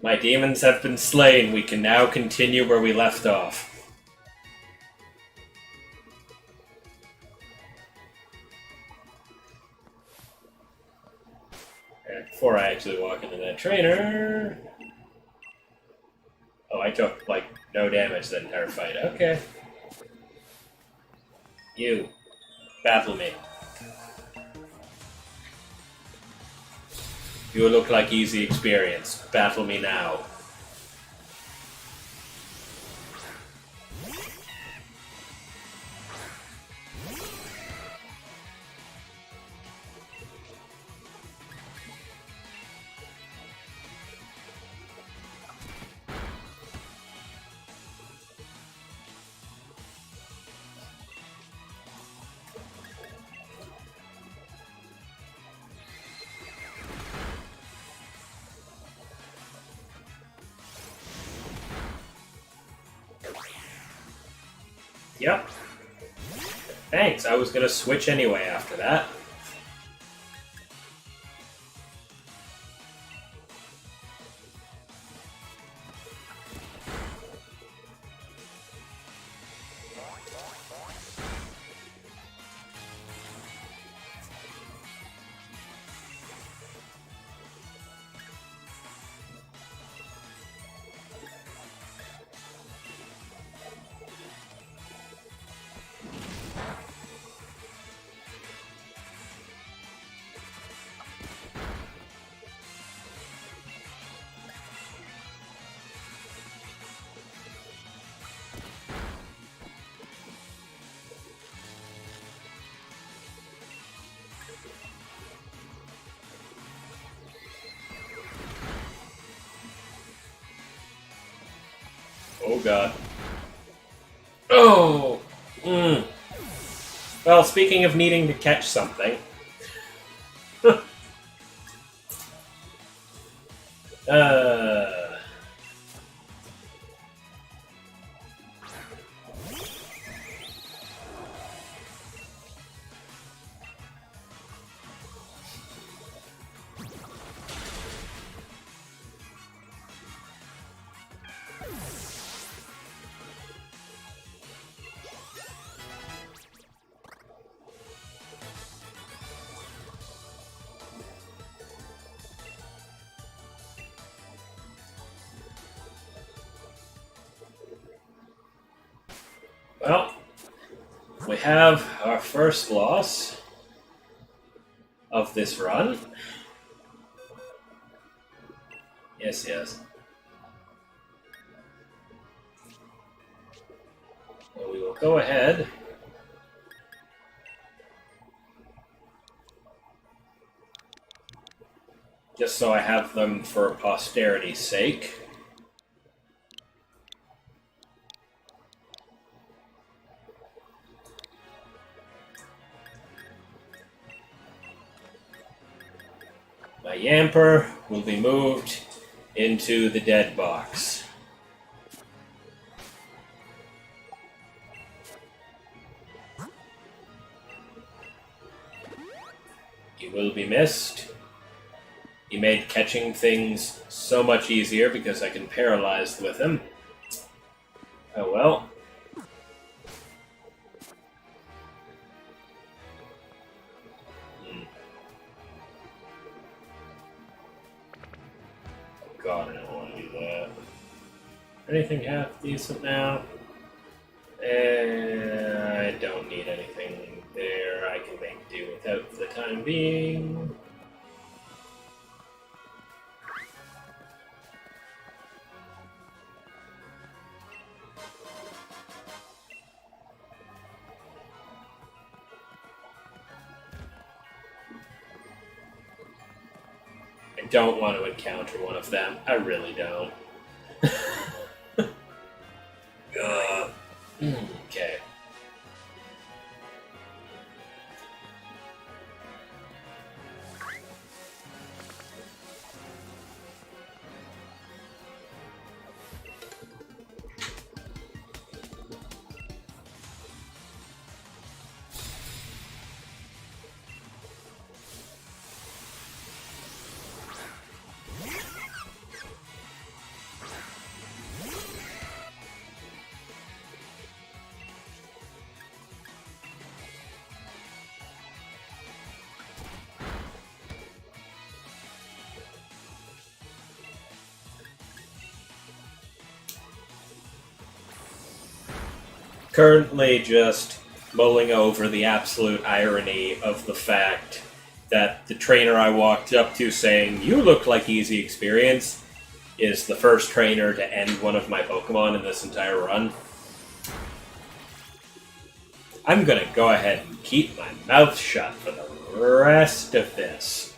My demons have been slain. We can now continue where we left off. Before I actually walk into that trainer... Oh, I took, like, no damage that entire fight. Okay. You. Battle me. You look like easy experience. Battle me now. Yep. Thanks, I was gonna switch anyway after that. Oh god. Oh! Well, speaking of needing to catch something... Well, we have our first loss of this run. Yes, yes. So we will go ahead. Just so I have them for posterity's sake. My Yamper will be moved into the dead box. He will be missed. He made catching things so much easier because I can paralyze with him. Oh well. God, I don't want to do that. Anything half decent now? I don't need anything there. I can make do without for the time being. I don't want to encounter one of them. I really don't. Okay. Currently just mulling over the absolute irony of the fact that the trainer I walked up to saying, "You look like easy experience," is the first trainer to end one of my Pokemon in this entire run. I'm gonna go ahead and keep my mouth shut for the rest of this.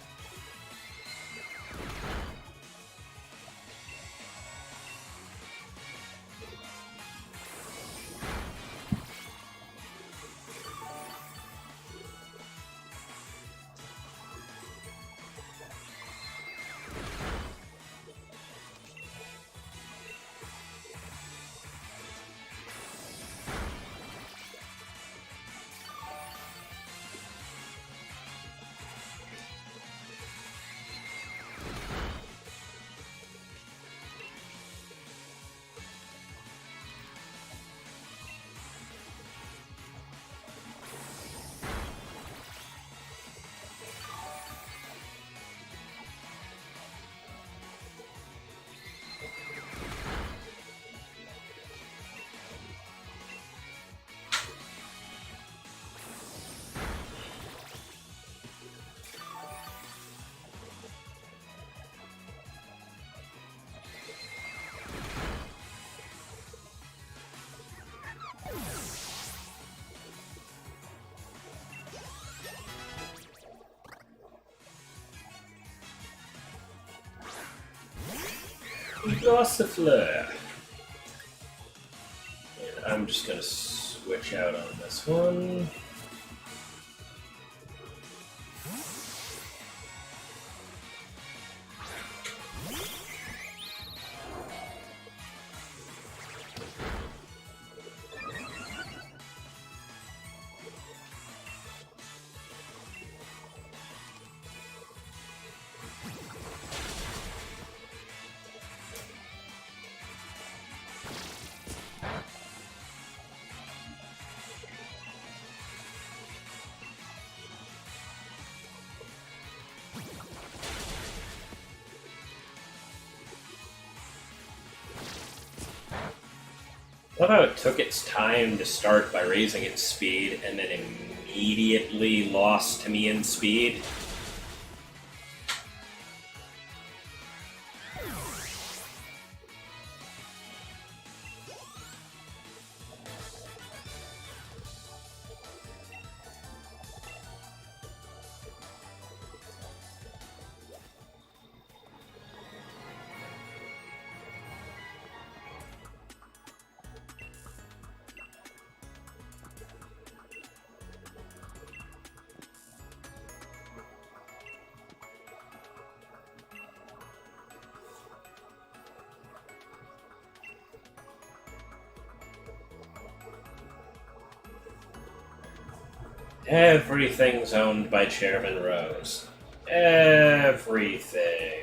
Gossifleur. And I'm just going to switch out on this one. I love how it took its time to start by raising its speed and then immediately lost to me in speed. Everything's owned by Chairman Rose. Everything.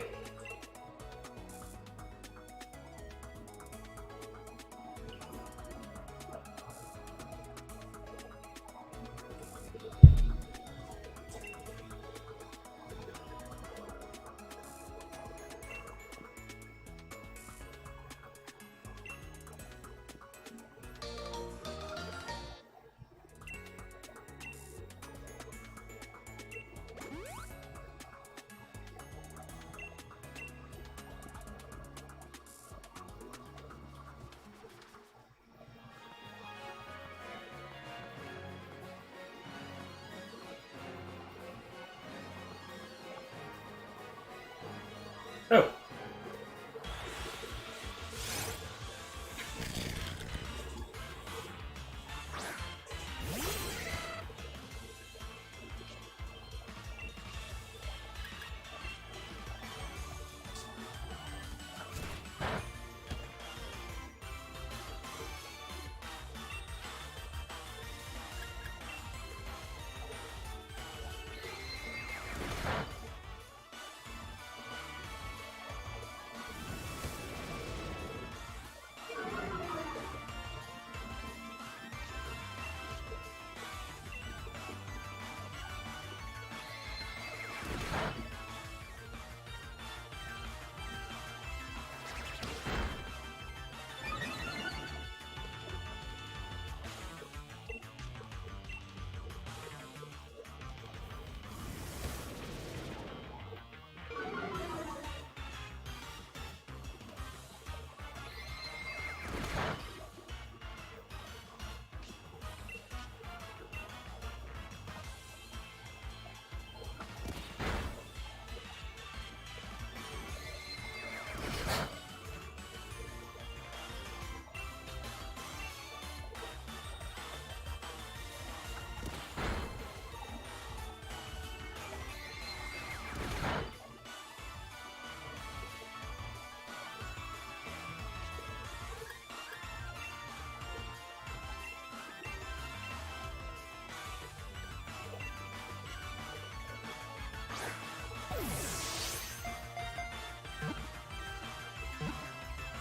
Oh.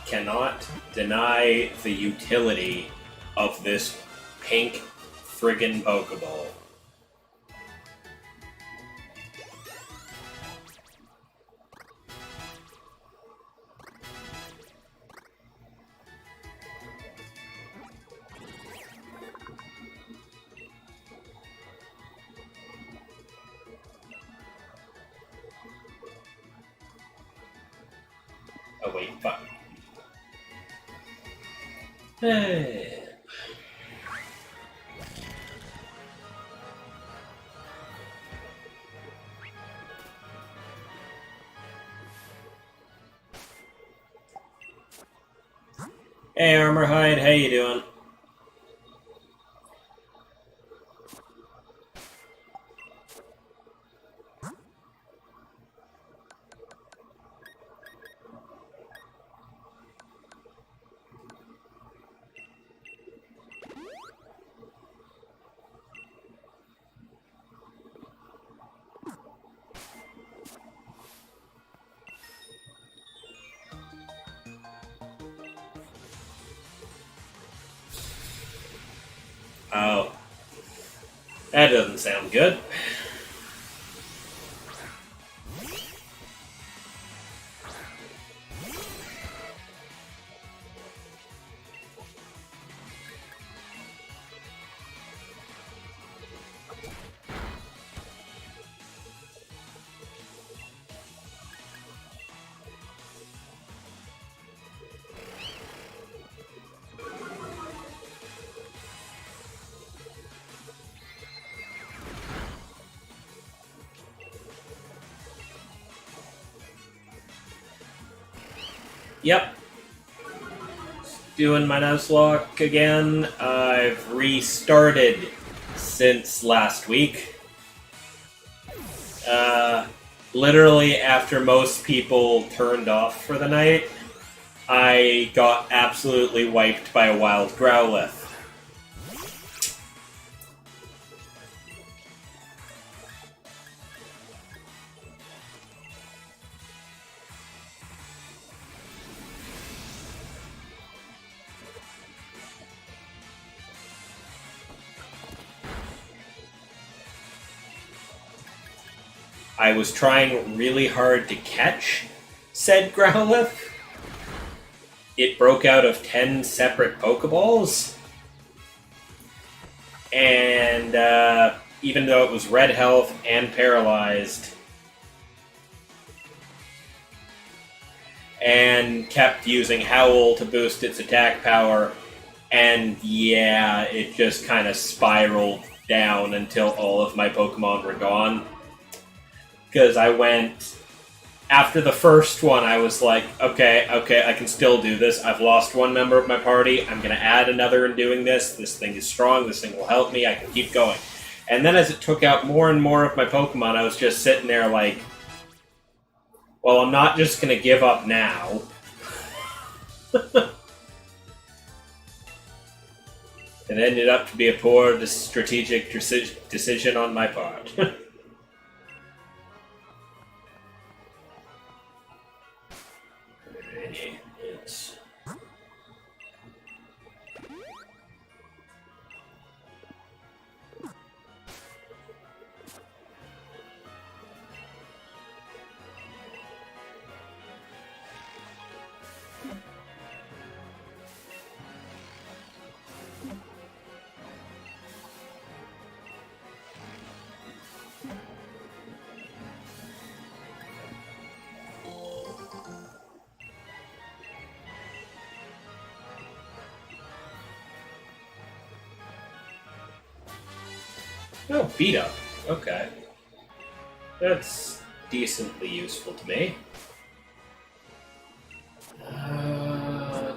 Cannot deny the utility of this pink friggin' Pokeball. Oh wait, fuck. Hey. Hey, Armorhide, how you doing? Oh. That doesn't sound good. Yep. Doing my Nuzlocke again. I've restarted since last week. Literally after most people turned off for the night, I got absolutely wiped by a wild Growlithe. I was trying really hard to catch said Growlithe. It broke out of 10 separate Pokeballs. And even though it was red health and paralyzed, and kept using Howl to boost its attack power, and yeah, it just kind of spiraled down until all of my Pokemon were gone. Because I went after the first one, I was like, okay, I can still do this. I've lost one member of my party. I'm going to add another in doing this. This thing is strong. This thing will help me. I can keep going. And then as it took out more and more of my Pokemon, I was just sitting there like, well, I'm not just going to give up now. It ended up to be a poor strategic decision on my part. Oh, beat up. Okay. That's decently useful to me.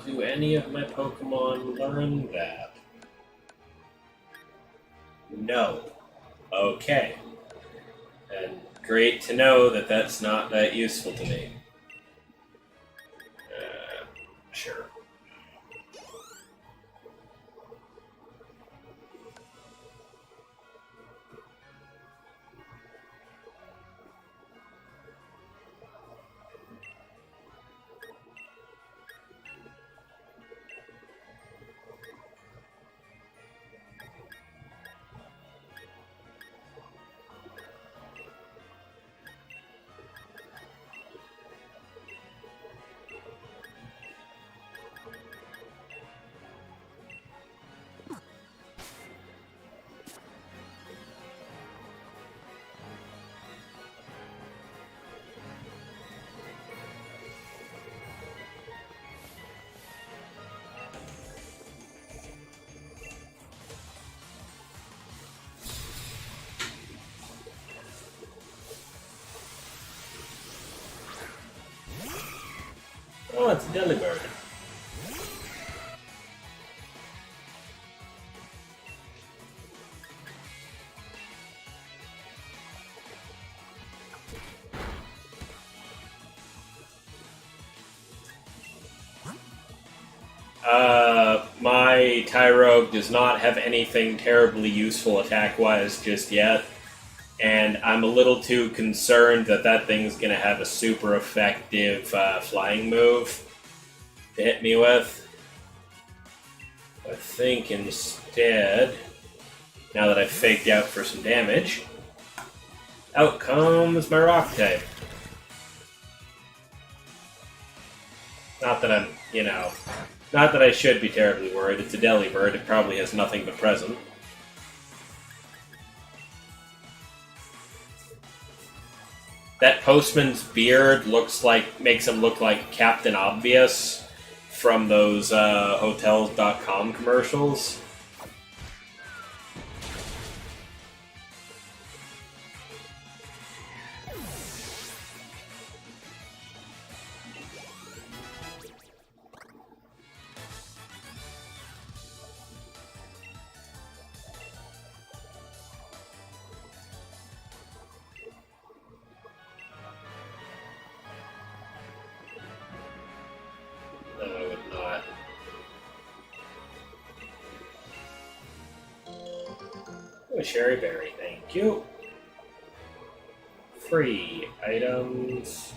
Do any of my Pokemon learn that? No. Okay. And great to know that that's not that useful to me. Sure. Oh, it's a Delibird. My Tyrogue does not have anything terribly useful attack-wise just yet, and I'm a little too concerned that that thing's going to have a super effective flying move to hit me with. I think instead, now that I've faked out for some damage, out comes my Rock type. Not that I'm, not that I should be terribly worried. It's a Delibird. It probably has nothing but present. That postman's beard makes him look like Captain Obvious from those Hotels.com commercials. Cherry Berry, thank you. Free items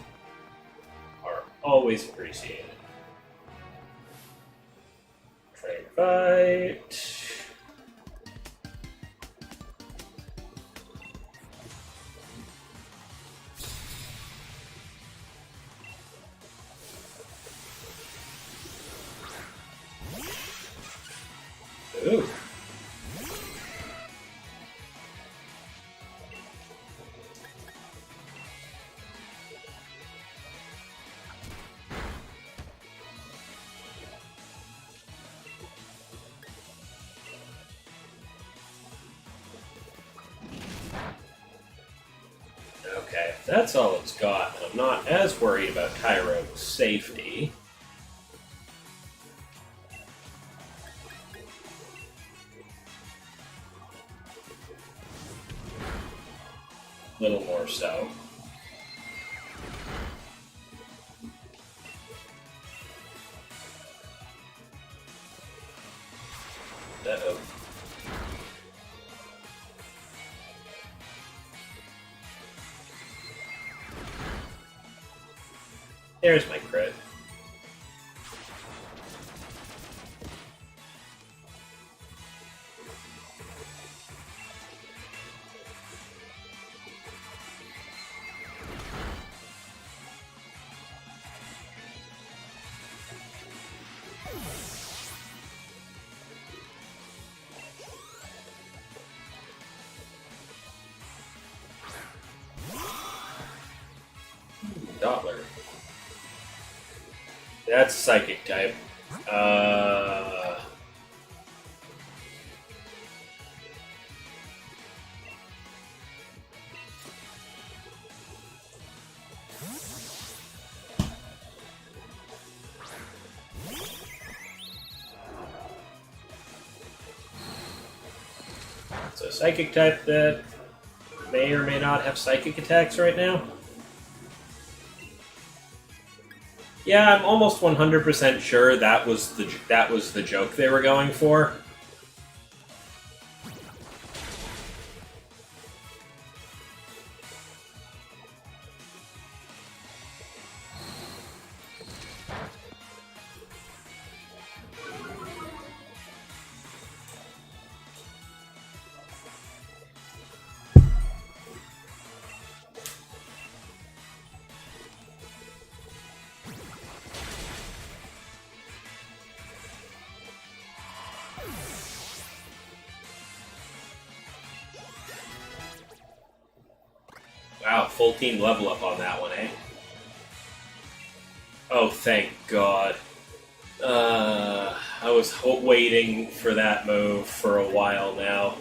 are always appreciated. Trade fight. Ooh. Okay. That's all it's got. I'm not as worried about Tyro's safety. A little more so. Uh-oh. There's my crit. Doppler. That's psychic type. It's a psychic type that may or may not have psychic attacks right now. Yeah, I'm almost 100% sure that was the joke they were going for. Wow, full team level up on that one, eh? Oh, thank God. I was waiting for that move for a while now.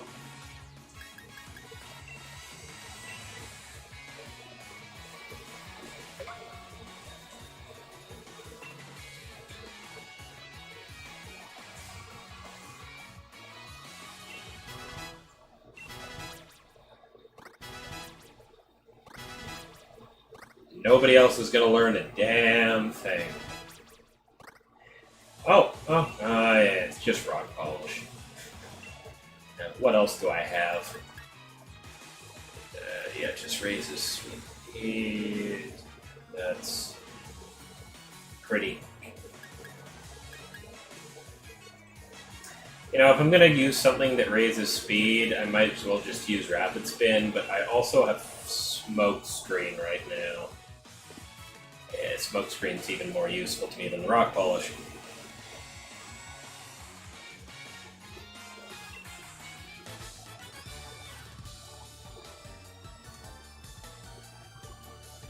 Nobody else is going to learn a damn thing. Yeah, it's just rock polish. Now, what else do I have? Yeah, it just raises speed. That's pretty. You know, if I'm going to use something that raises speed, I might as well just use Rapid Spin, but I also have Smoke Screen right now. Yeah, Smoke Screen's even more useful to me than Rock Polish.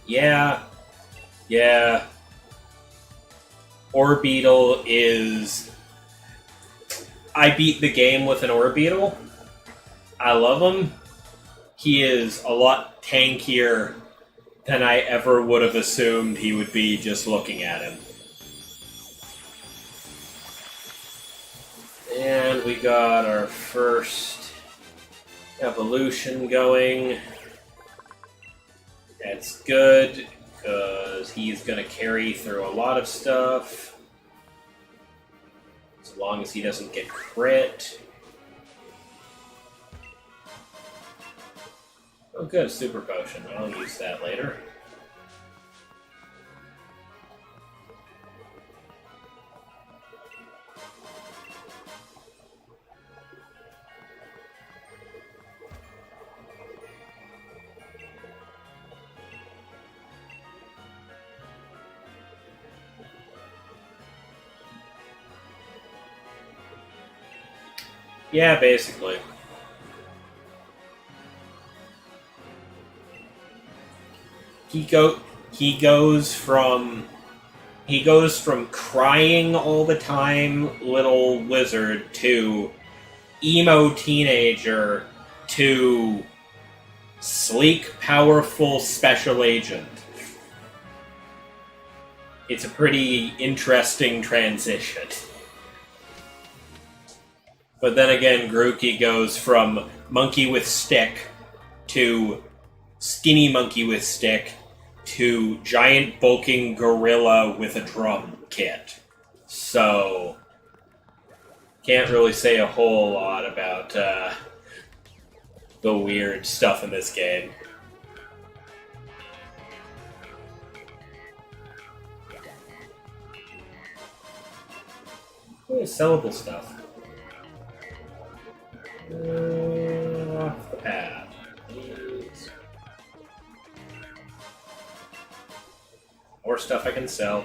Yeah. Orbeetle is... I beat the game with an Orbeetle. I love him. He is a lot tankier than I ever would have assumed he would be just looking at him. And we got our first evolution going. That's good, because he's going to carry through a lot of stuff. As long as he doesn't get crit. Oh good, Super Potion. I'll use that later. Yeah, basically. He goes from crying all the time little wizard to emo teenager to sleek, powerful special agent. It's a pretty interesting transition. But then again, Grookey goes from monkey with stick to skinny monkey with stick to giant bulking gorilla with a drum kit. So, can't really say a whole lot about the weird stuff in this game. Oh, sellable stuff. Off the path. Please. More stuff I can sell.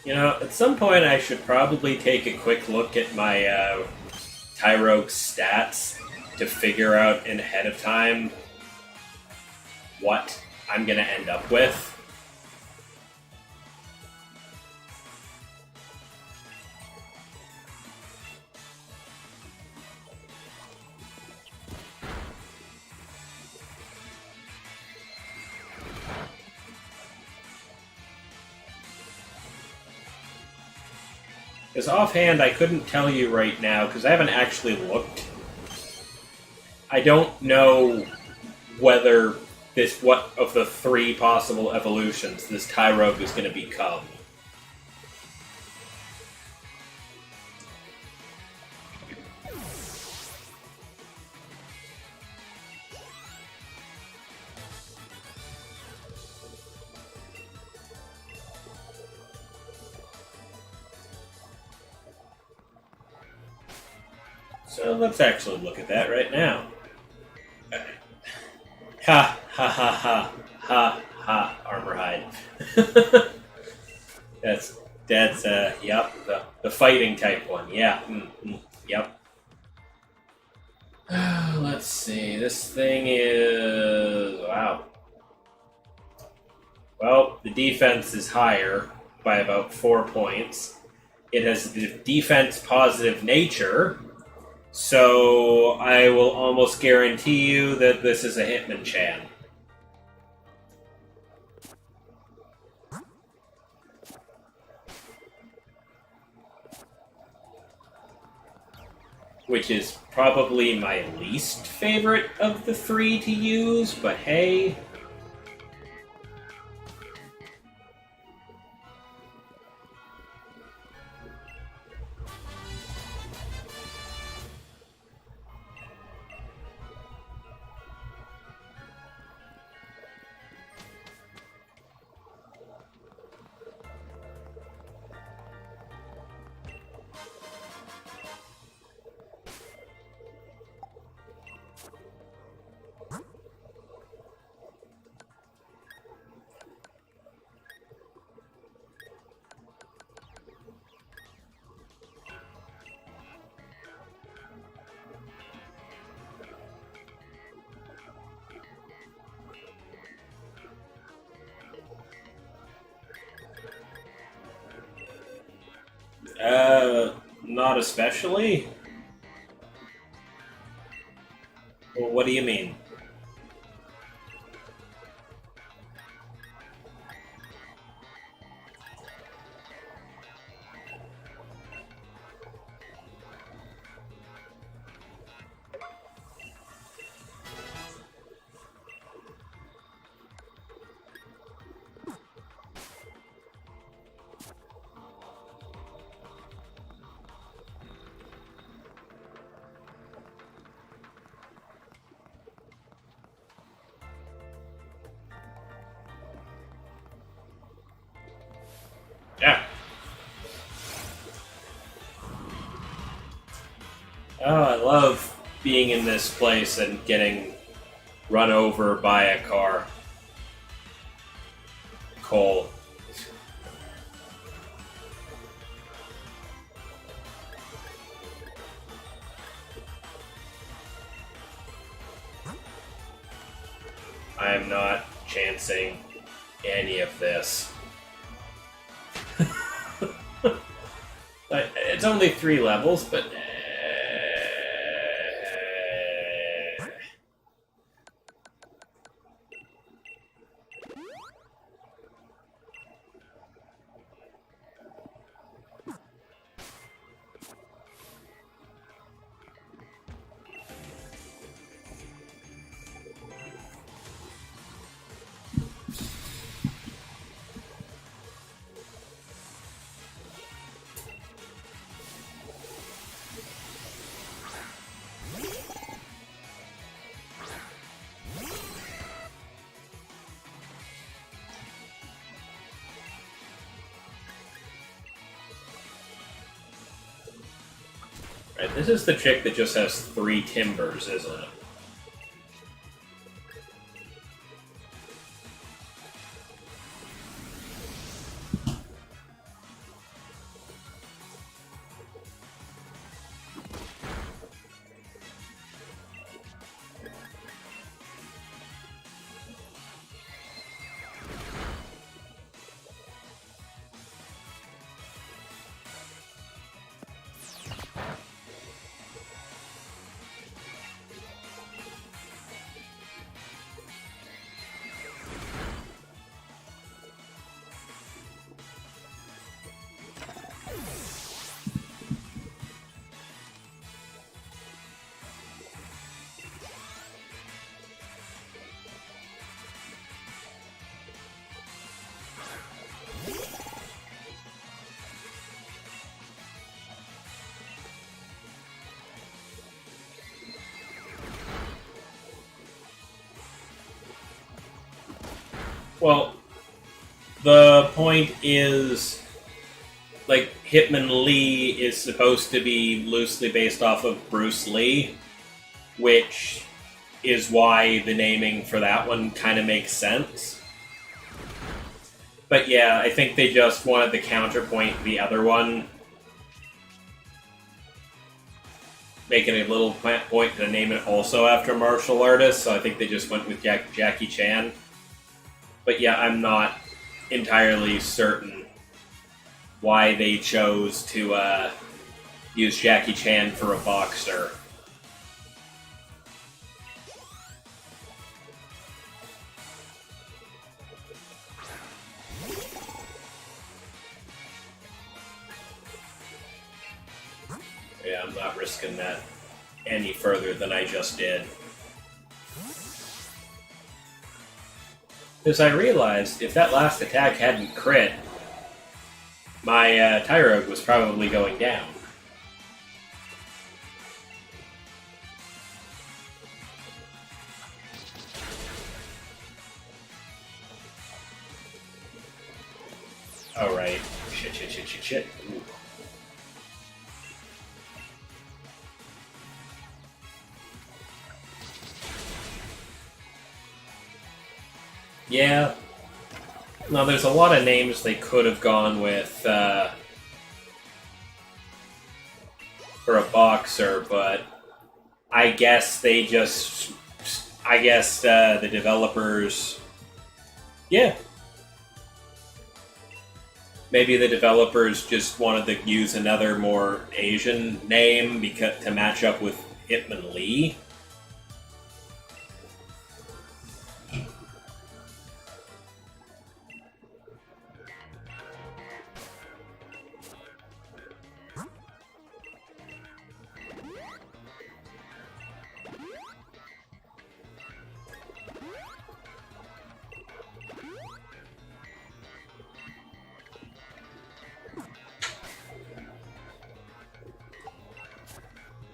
You know, at some point I should probably take a quick look at my Tyrogue stats to figure out in ahead of time what I'm going to end up with. Because offhand, I couldn't tell you right now, because I haven't actually looked. I don't know whether what of the 3 possible evolutions this Tyrogue is going to become. So let's actually look at that right now. Ha ha ha ha ha ha armor hide. that's yep, the fighting type one. Yeah. Yep. Let's see. This thing is wow. Well, the defense is higher by about 4 points. It has the defense positive nature. So, I will almost guarantee you that this is a Hitmonchan. Which is probably my least favorite of the 3 to use, but hey... Not especially. Well, what do you mean? Oh, I love being in this place and getting run over by a car. Cole. I am not chancing any of this. It's only 3 levels, but... Right, this is the chick that just has 3 timbers, isn't it? Well, the point is, like, Hitman Lee is supposed to be loosely based off of Bruce Lee, which is why the naming for that one kind of makes sense. But yeah, I think they just wanted to counterpoint the other one, making a little point to name it also after martial artists, so I think they just went with Jackie Chan. But yeah, I'm not entirely certain why they chose to use Jackie Chan for a boxer. Yeah, I'm not risking that any further than I just did. Because I realized if that last attack hadn't crit, my Tyrogue was probably going down. Oh, right. Shit. Ooh. Yeah. No, there's a lot of names they could have gone with for a boxer, but I guess they just... I guess the developers... Yeah. Maybe the developers just wanted to use another more Asian name to match up with Hitman Lee.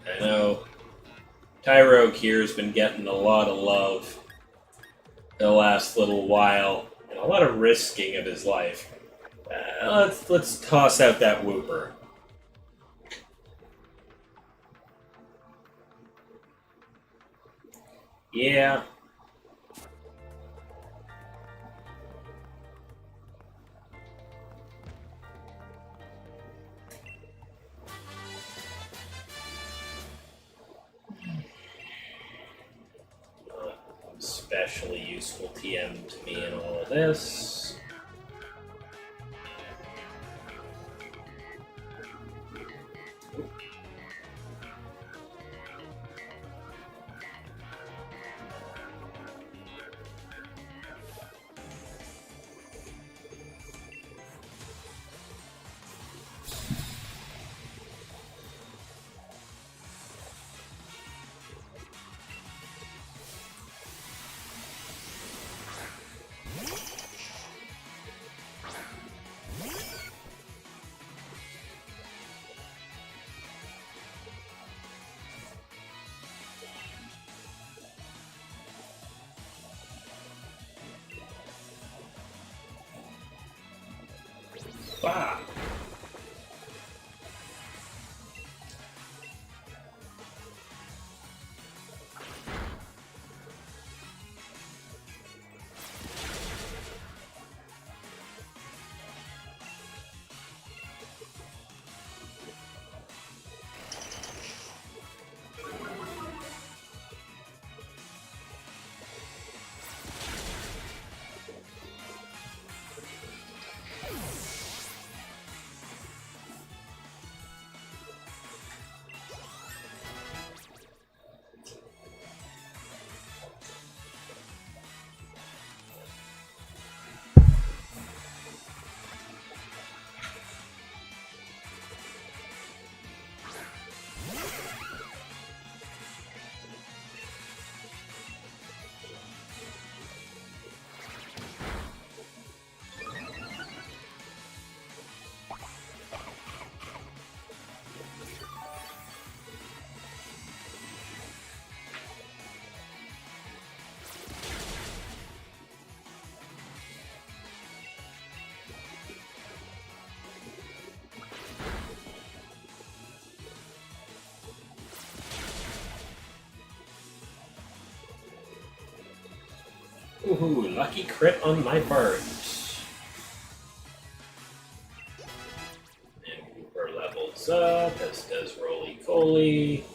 I know Tyrogue here has been getting a lot of love the last little while, and a lot of risking of his life. Let's toss out that Whooper. Yeah. Not especially useful TM to me in all of this. Wow. Ooh, lucky crit on my bird. And Cooper levels up, as does Roly Poly.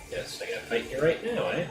Guess I gotta fight you right now, eh?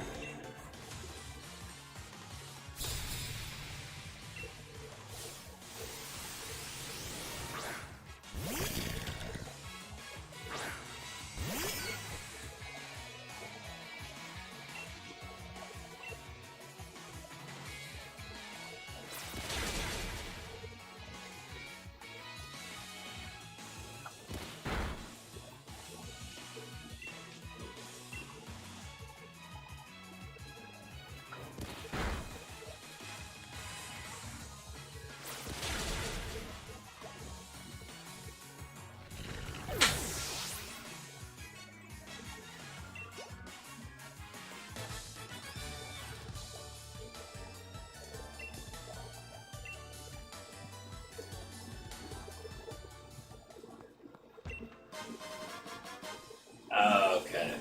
Okay.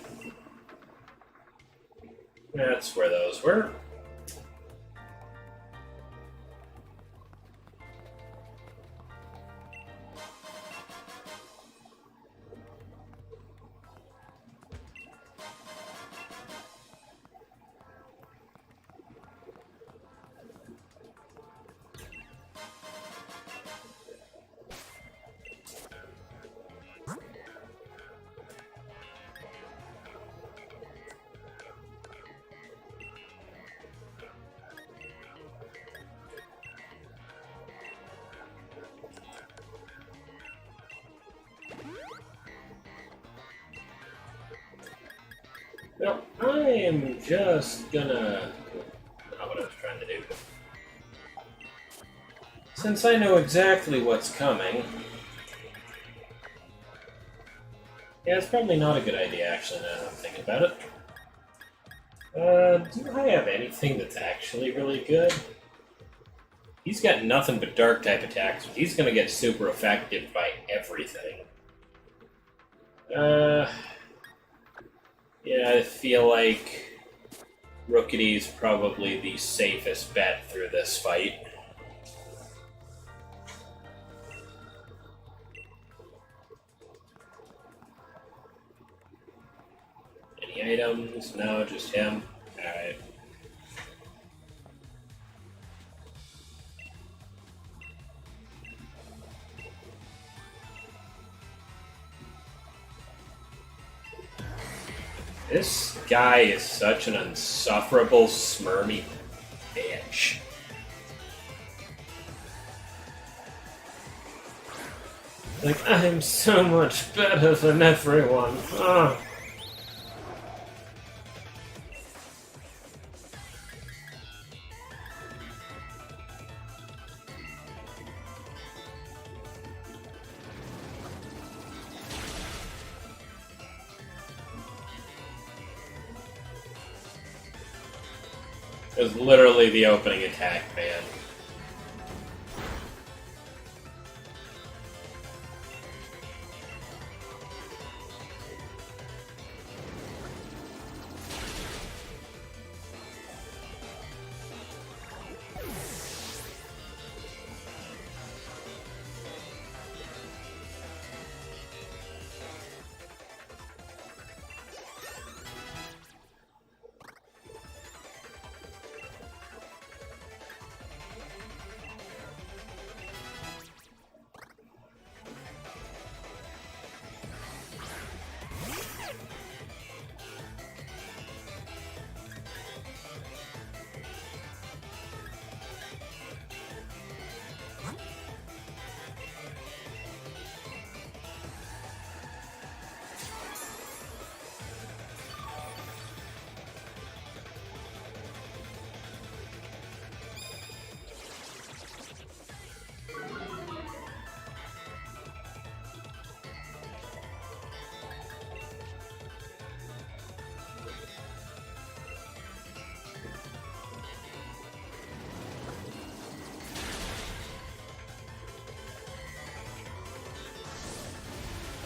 That's where those were. Well, I am just gonna... Not what I was trying to do. Since I know exactly what's coming... Yeah, it's probably not a good idea, actually, now that I'm thinking about it. Do I have anything that's actually really good? He's got nothing but dark type attacks, but he's gonna get super effective by everything. Yeah, I feel like Rookedy's probably the safest bet through this fight. Any items? No, just him. Alright. This guy is such an insufferable, smirmy bitch. Like, I'm so much better than everyone. Ugh. It was literally the opening attack, man.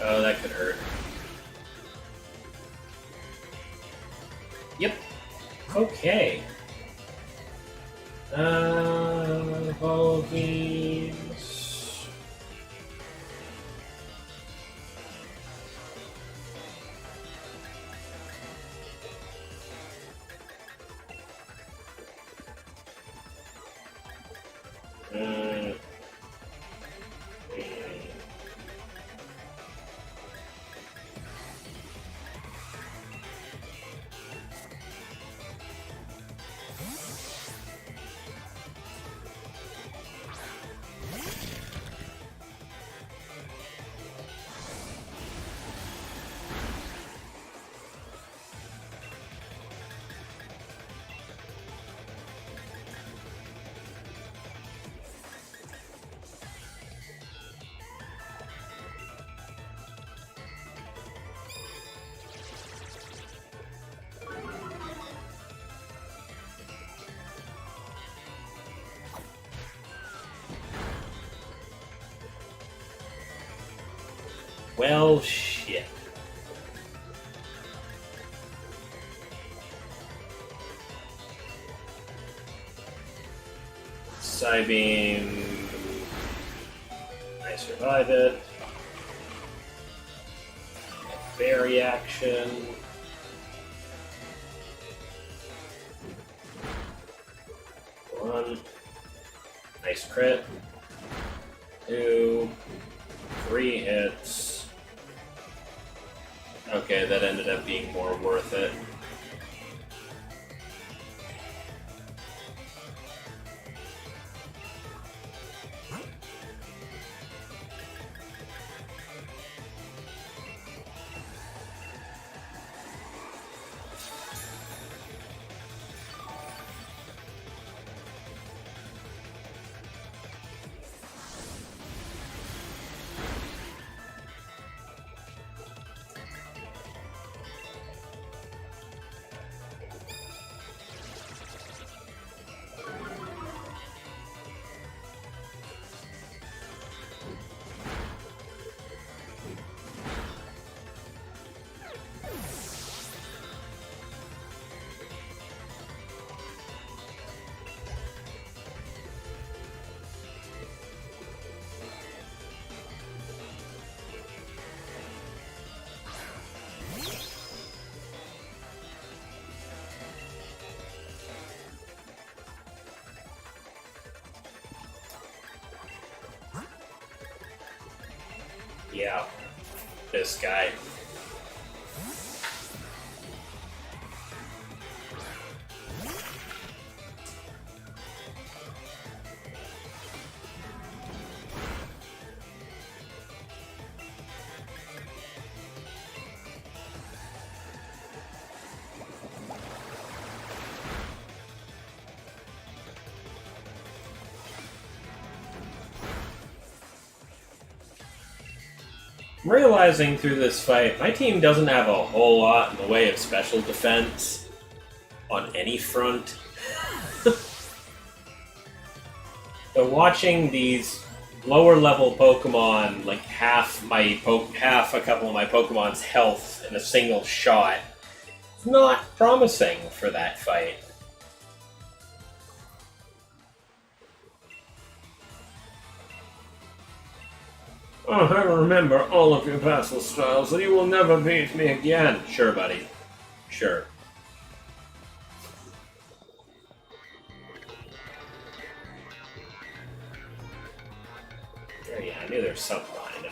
Oh, that could hurt. Yep. Okay. All these. Well, shit. Psybeam. I survive it. Berry action. One. Nice crit. 2. 3 hits. Okay, that ended up being more worth it. Yeah, this guy. I'm realizing through this fight, my team doesn't have a whole lot in the way of special defense on any front. So watching these lower level Pokemon, like half a couple of my Pokemon's health in a single shot, is not promising for that fight. Oh, I remember all of your battle styles, and you will never beat me again. Sure, buddy. Sure. Oh, yeah, I knew there was something behind him.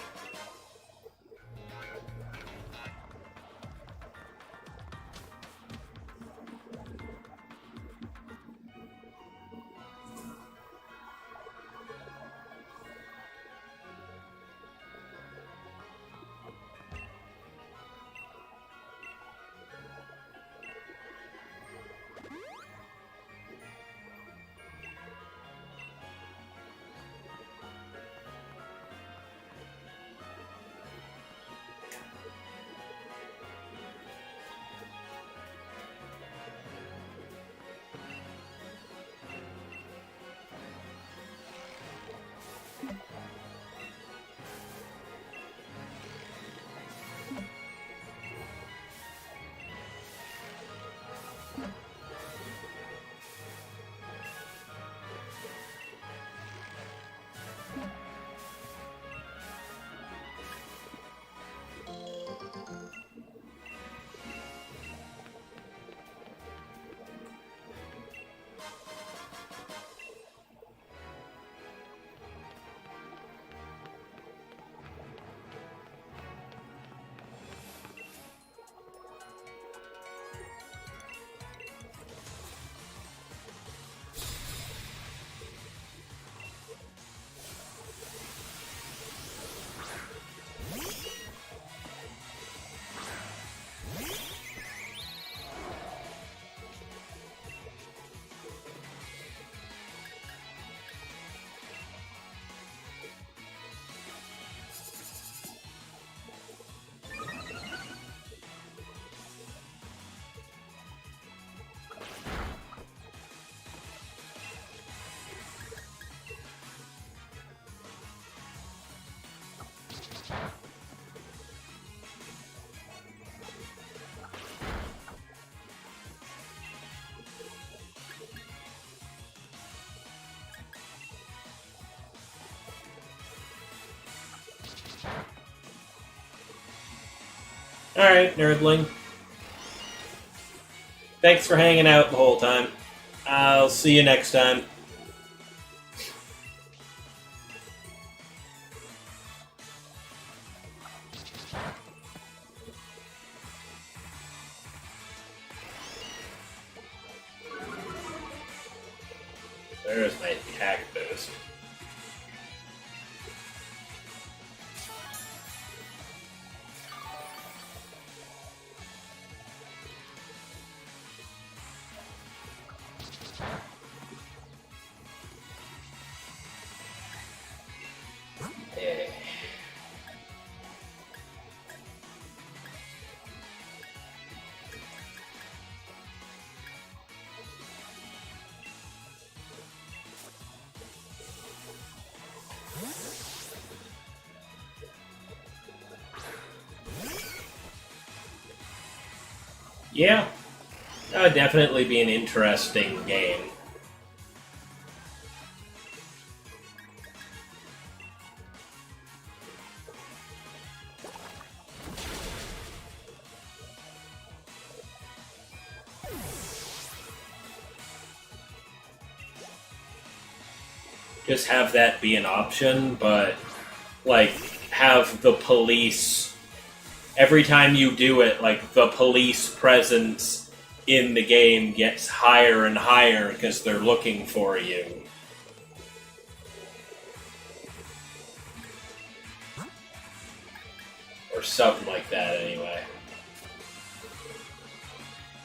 Alright, nerdling. Thanks for hanging out the whole time. I'll see you next time. There's my attack boost. Yeah, that would definitely be an interesting game. Just have that be an option, but like have the police. Every time you do it, like, the police presence in the game gets higher and higher because they're looking for you. Or something like that, anyway.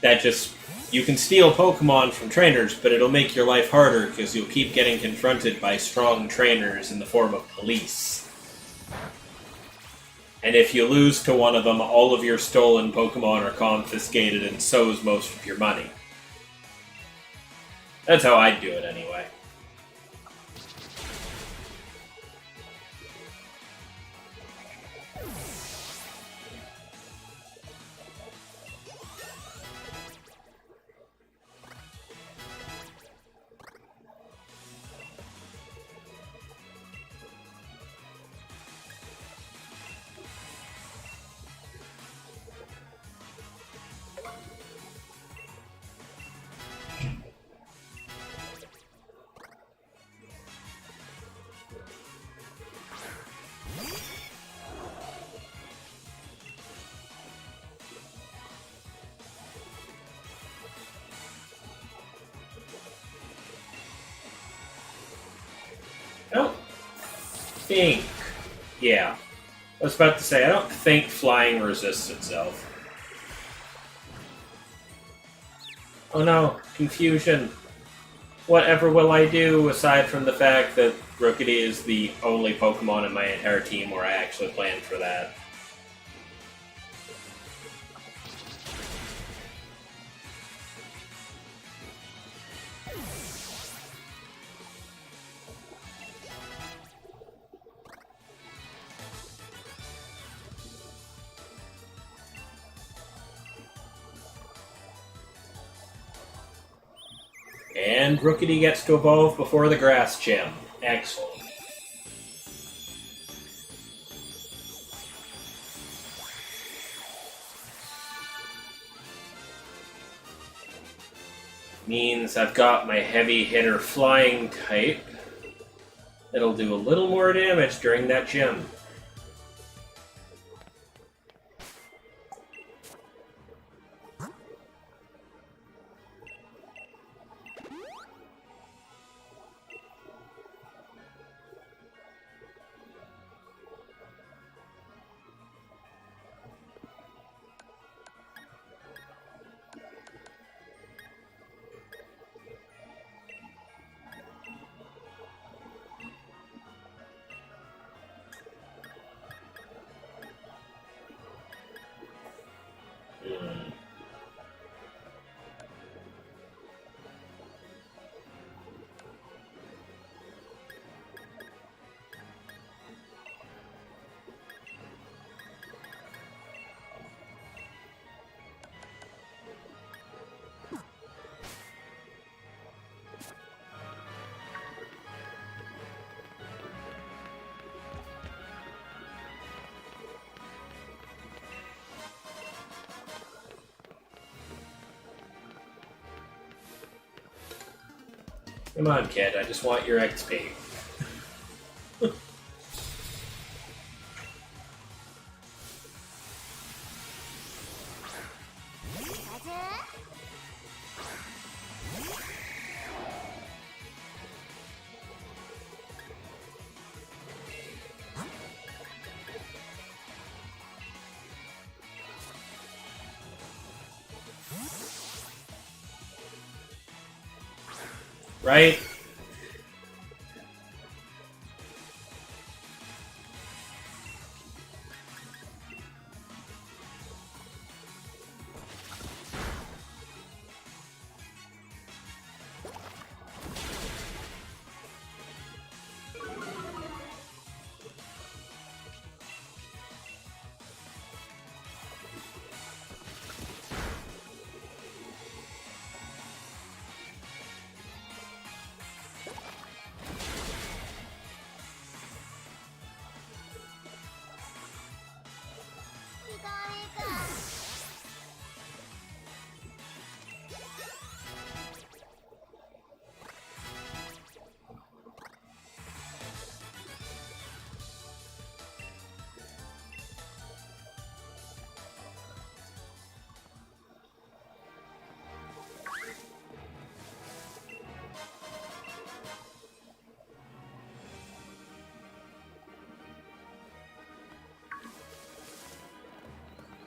That just... You can steal Pokemon from trainers, but it'll make your life harder because you'll keep getting confronted by strong trainers in the form of police. And if you lose to one of them, all of your stolen Pokemon are confiscated, and so is most of your money. That's how I'd do it, anyway. I don't think... Yeah. I was about to say, I don't think flying resists itself. Oh no, confusion. Whatever will I do, aside from the fact that Rookity is the only Pokemon in my entire team where I actually planned for that. And Rookity gets to evolve before the Grass Gem. Excellent. Means I've got my heavy hitter flying type. It'll do a little more damage during that gym. Come on, kid, I just want your XP. Right?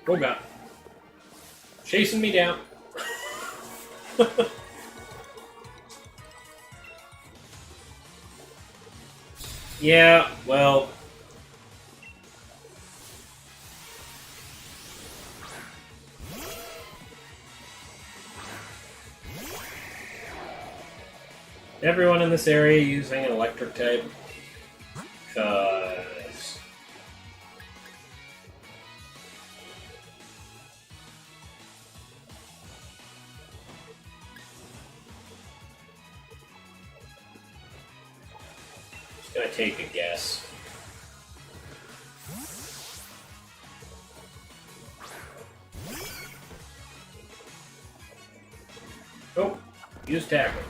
Oh god. Chasing me down. Yeah, well... Everyone in this area using an electric type? Cause... Just gonna take a guess. Oh, use tackle.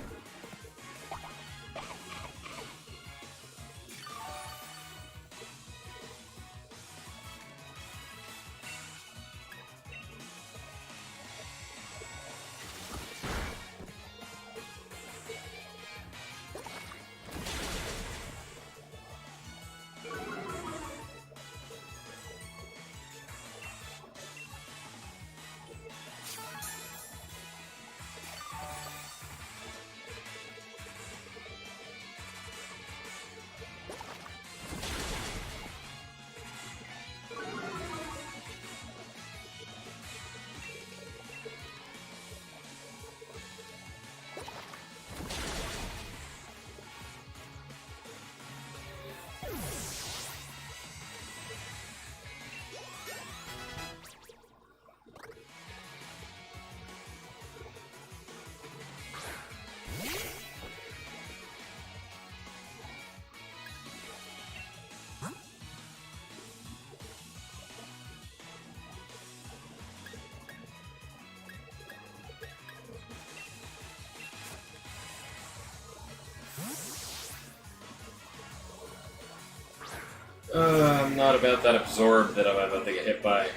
I'm not about that absorb that I'm about to get hit by.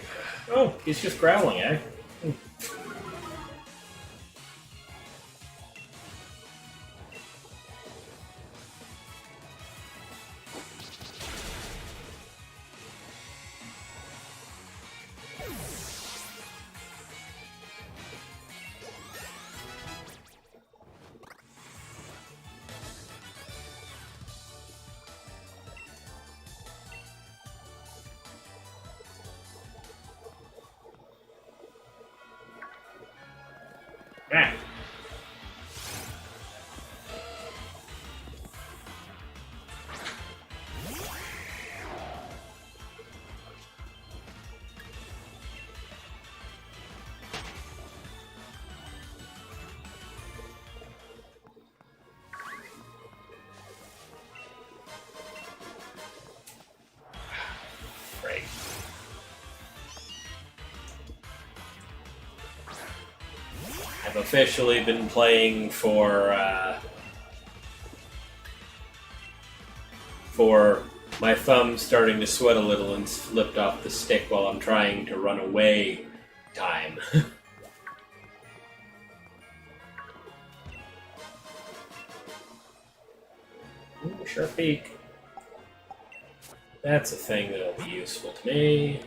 Oh, he's just growling, eh? Ah. Great. I've officially been playing for my thumb starting to sweat a little and slipped off the stick while I'm trying to run away time. Ooh, sharp beak. That's a thing that'll be useful to me.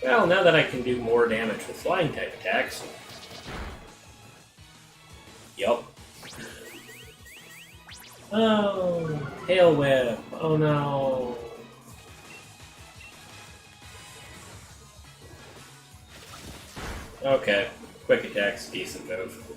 Well, now that I can do more damage with flying type attacks. Yup. Oh, Hail Whip. Oh no. Okay, quick attack's a decent move.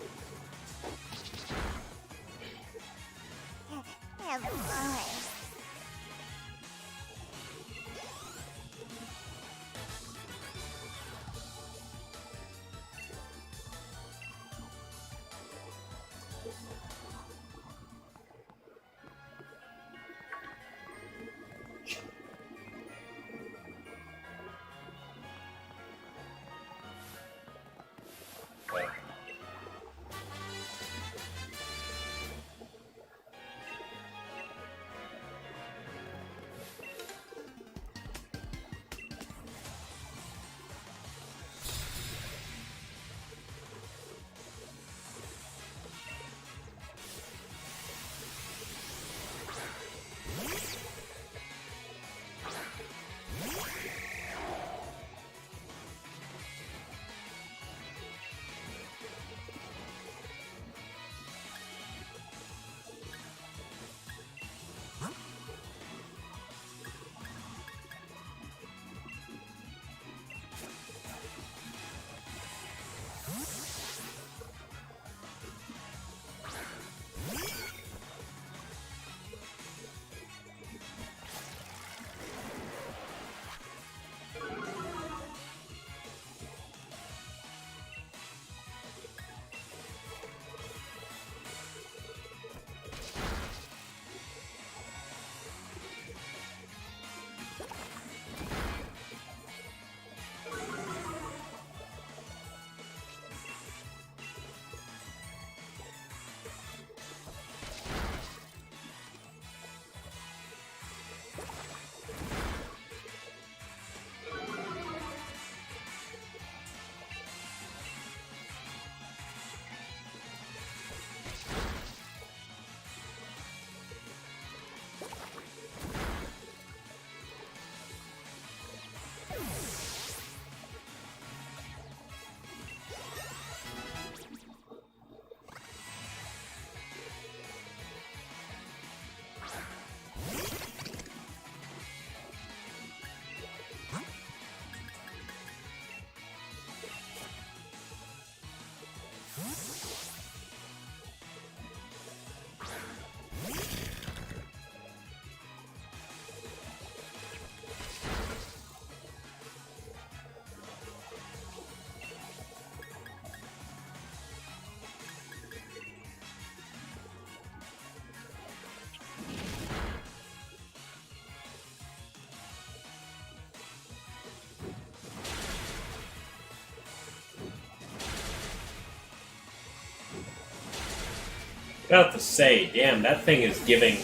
About to say, damn, that thing is giving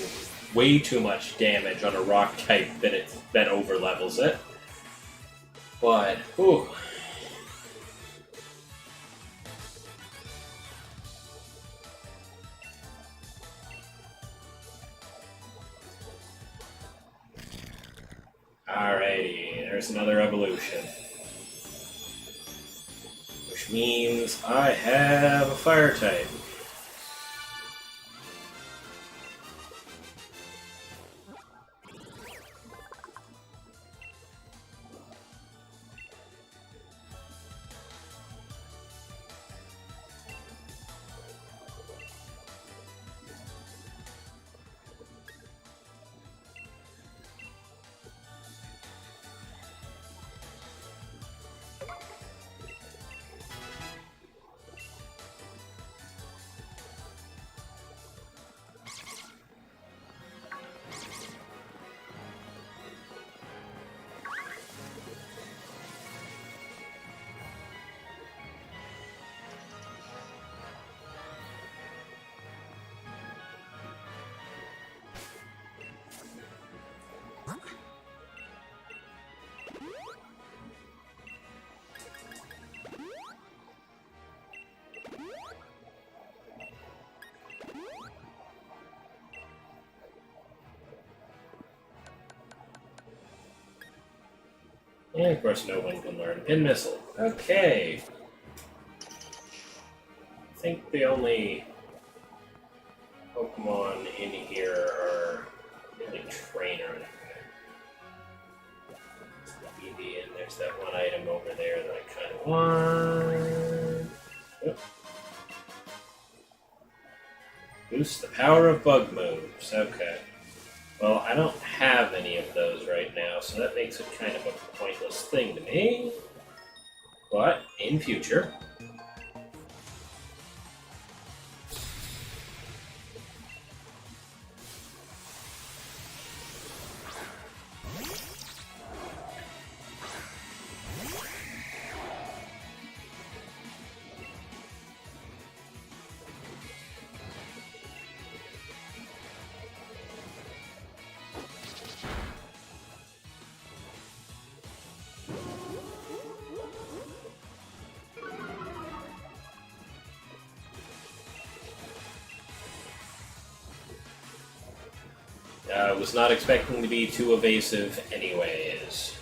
way too much damage on a rock type that over levels it. But, ooh. Alrighty, there's another evolution. Which means I have a fire type. And of course, no one can learn Pin Missile. Okay. I think the only Pokemon in here are really trainer. BB, and there's that one item over there that I kind of want. Yep. Boost the power of bug moves. Okay. Well, I don't have any of those right now, so that makes it kind of a pointless thing to me. But in future. I was not expecting to be too evasive anyways.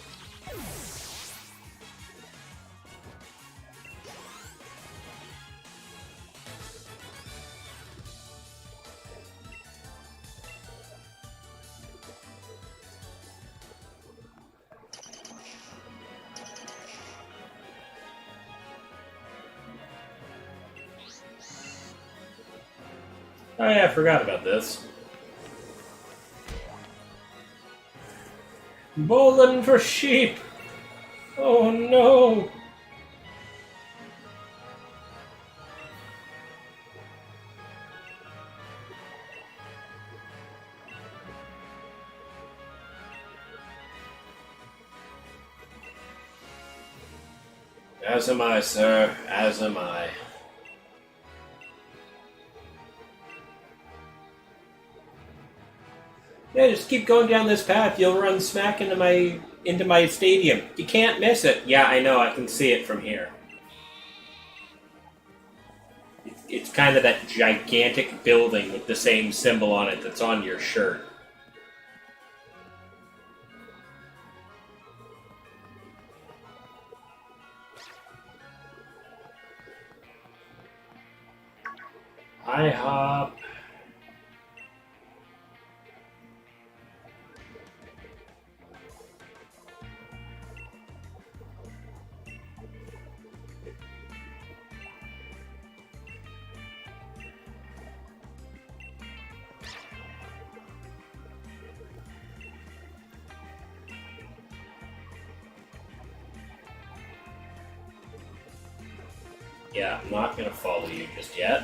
Oh yeah, I forgot about this. Bowling for sheep! Oh no! As am I, sir. As am I. Yeah, just keep going down this path. You'll run smack into my stadium. You can't miss it. Yeah, I know. I can see it from here. It's kind of that gigantic building with the same symbol on it that's on your shirt. IHOP. Yeah, I'm not gonna follow you just yet.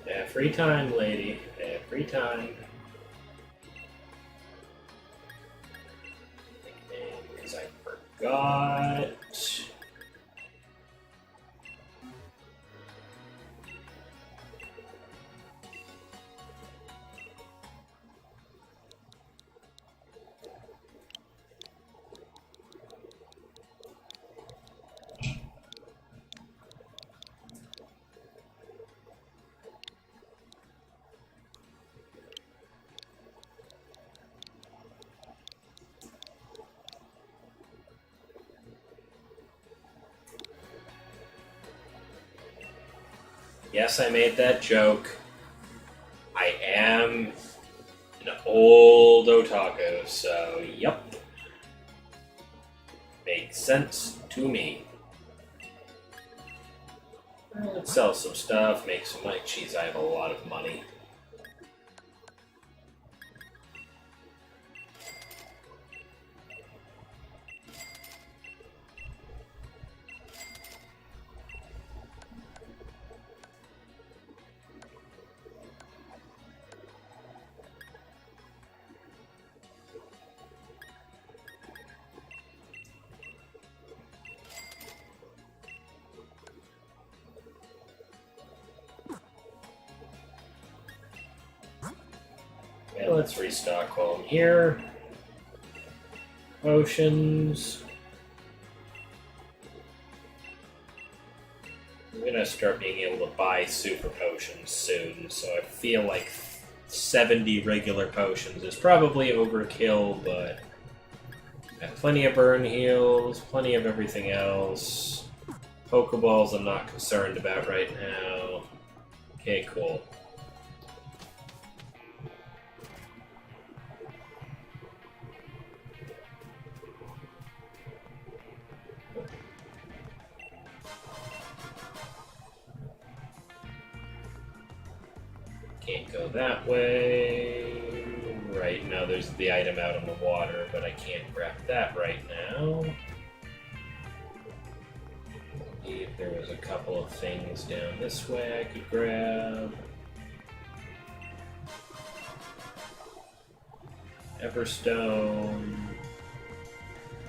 Every time, lady. Every time. Because I forgot. Yes, I made that joke. I am an old otaku, so yep. Makes sense to me. Let's sell some stuff, make some money. Jeez, I have a lot of money. let's restock while I'm here. Potions. I'm gonna start being able to buy super potions soon, so I feel like 70 regular potions is probably overkill, but I have plenty of burn heals, plenty of everything else. Pokeballs I'm not concerned about right now. Okay, cool. Can't go that way. Right now there's the item out on the water, but I can't grab that right now. See if there was a couple of things down this way I could grab. Everstone.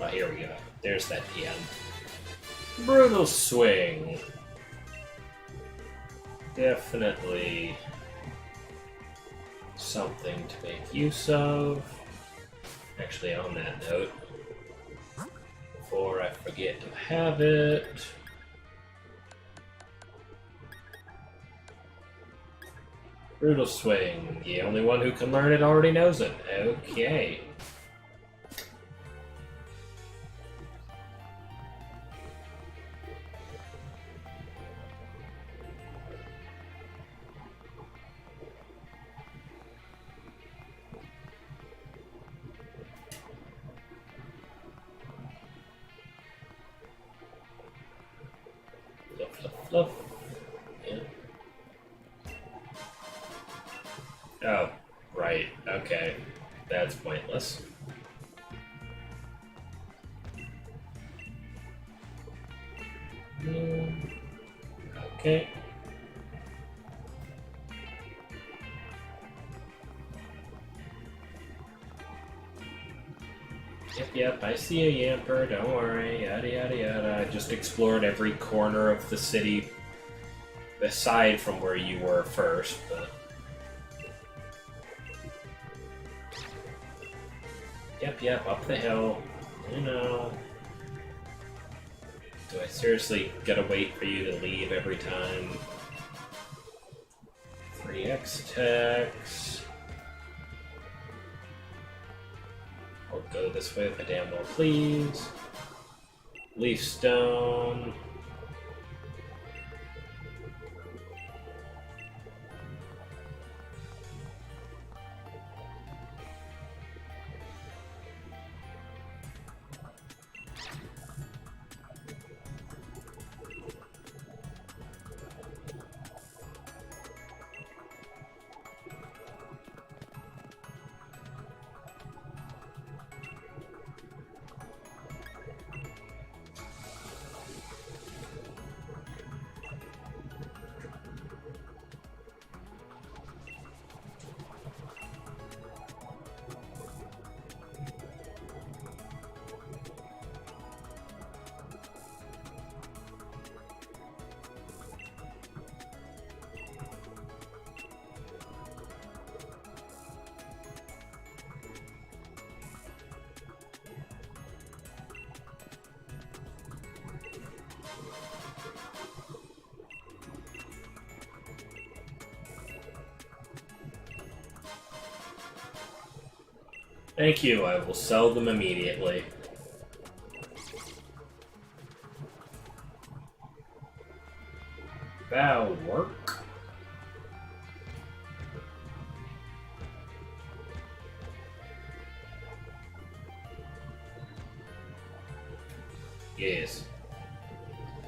Oh, here we go. There's that PM. Brutal Swing. Definitely something to make use of. Actually, on that note, before I forget to have it, Brutal Swing. The only one who can learn it already knows it. Okay. Fluff. Yeah. Oh, right. Okay. That's pointless. Okay. Yep, I see a Yamper, don't worry, yada yada yada. I just explored every corner of the city, aside from where you were first, but... Yep, up the hill, you know. Do I seriously gotta wait for you to leave every time? 3x attacks. I'll go this way if I damn well please. Leaf Stone. Thank you, I will sell them immediately. That'll work. Yes,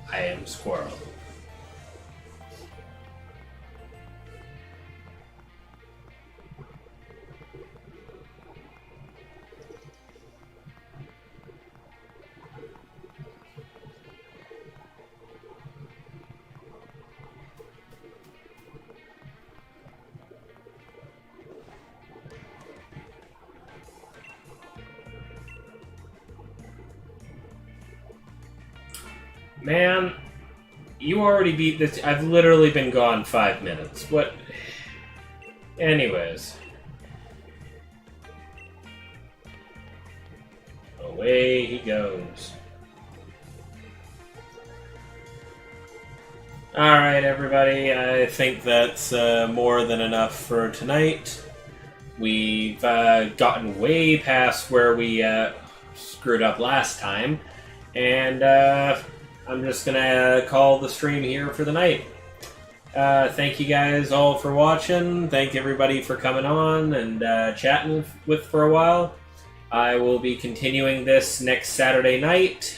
I am Squirrel. Man, you already beat this. I've literally been gone 5 minutes. What? Anyways. away he goes. Alright, everybody, I think that's more than enough for tonight. We've gotten way past where we screwed up last time, and I'm just gonna call the stream here for the night. Thank you guys all for watching. Thank everybody for coming on and chatting with for a while. I will be continuing this next Saturday night.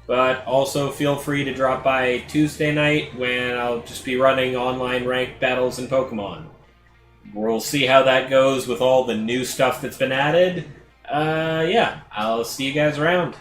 But also feel free to drop by Tuesday night when I'll just be running online ranked battles in Pokemon. We'll see how that goes with all the new stuff that's been added. Yeah, I'll see you guys around.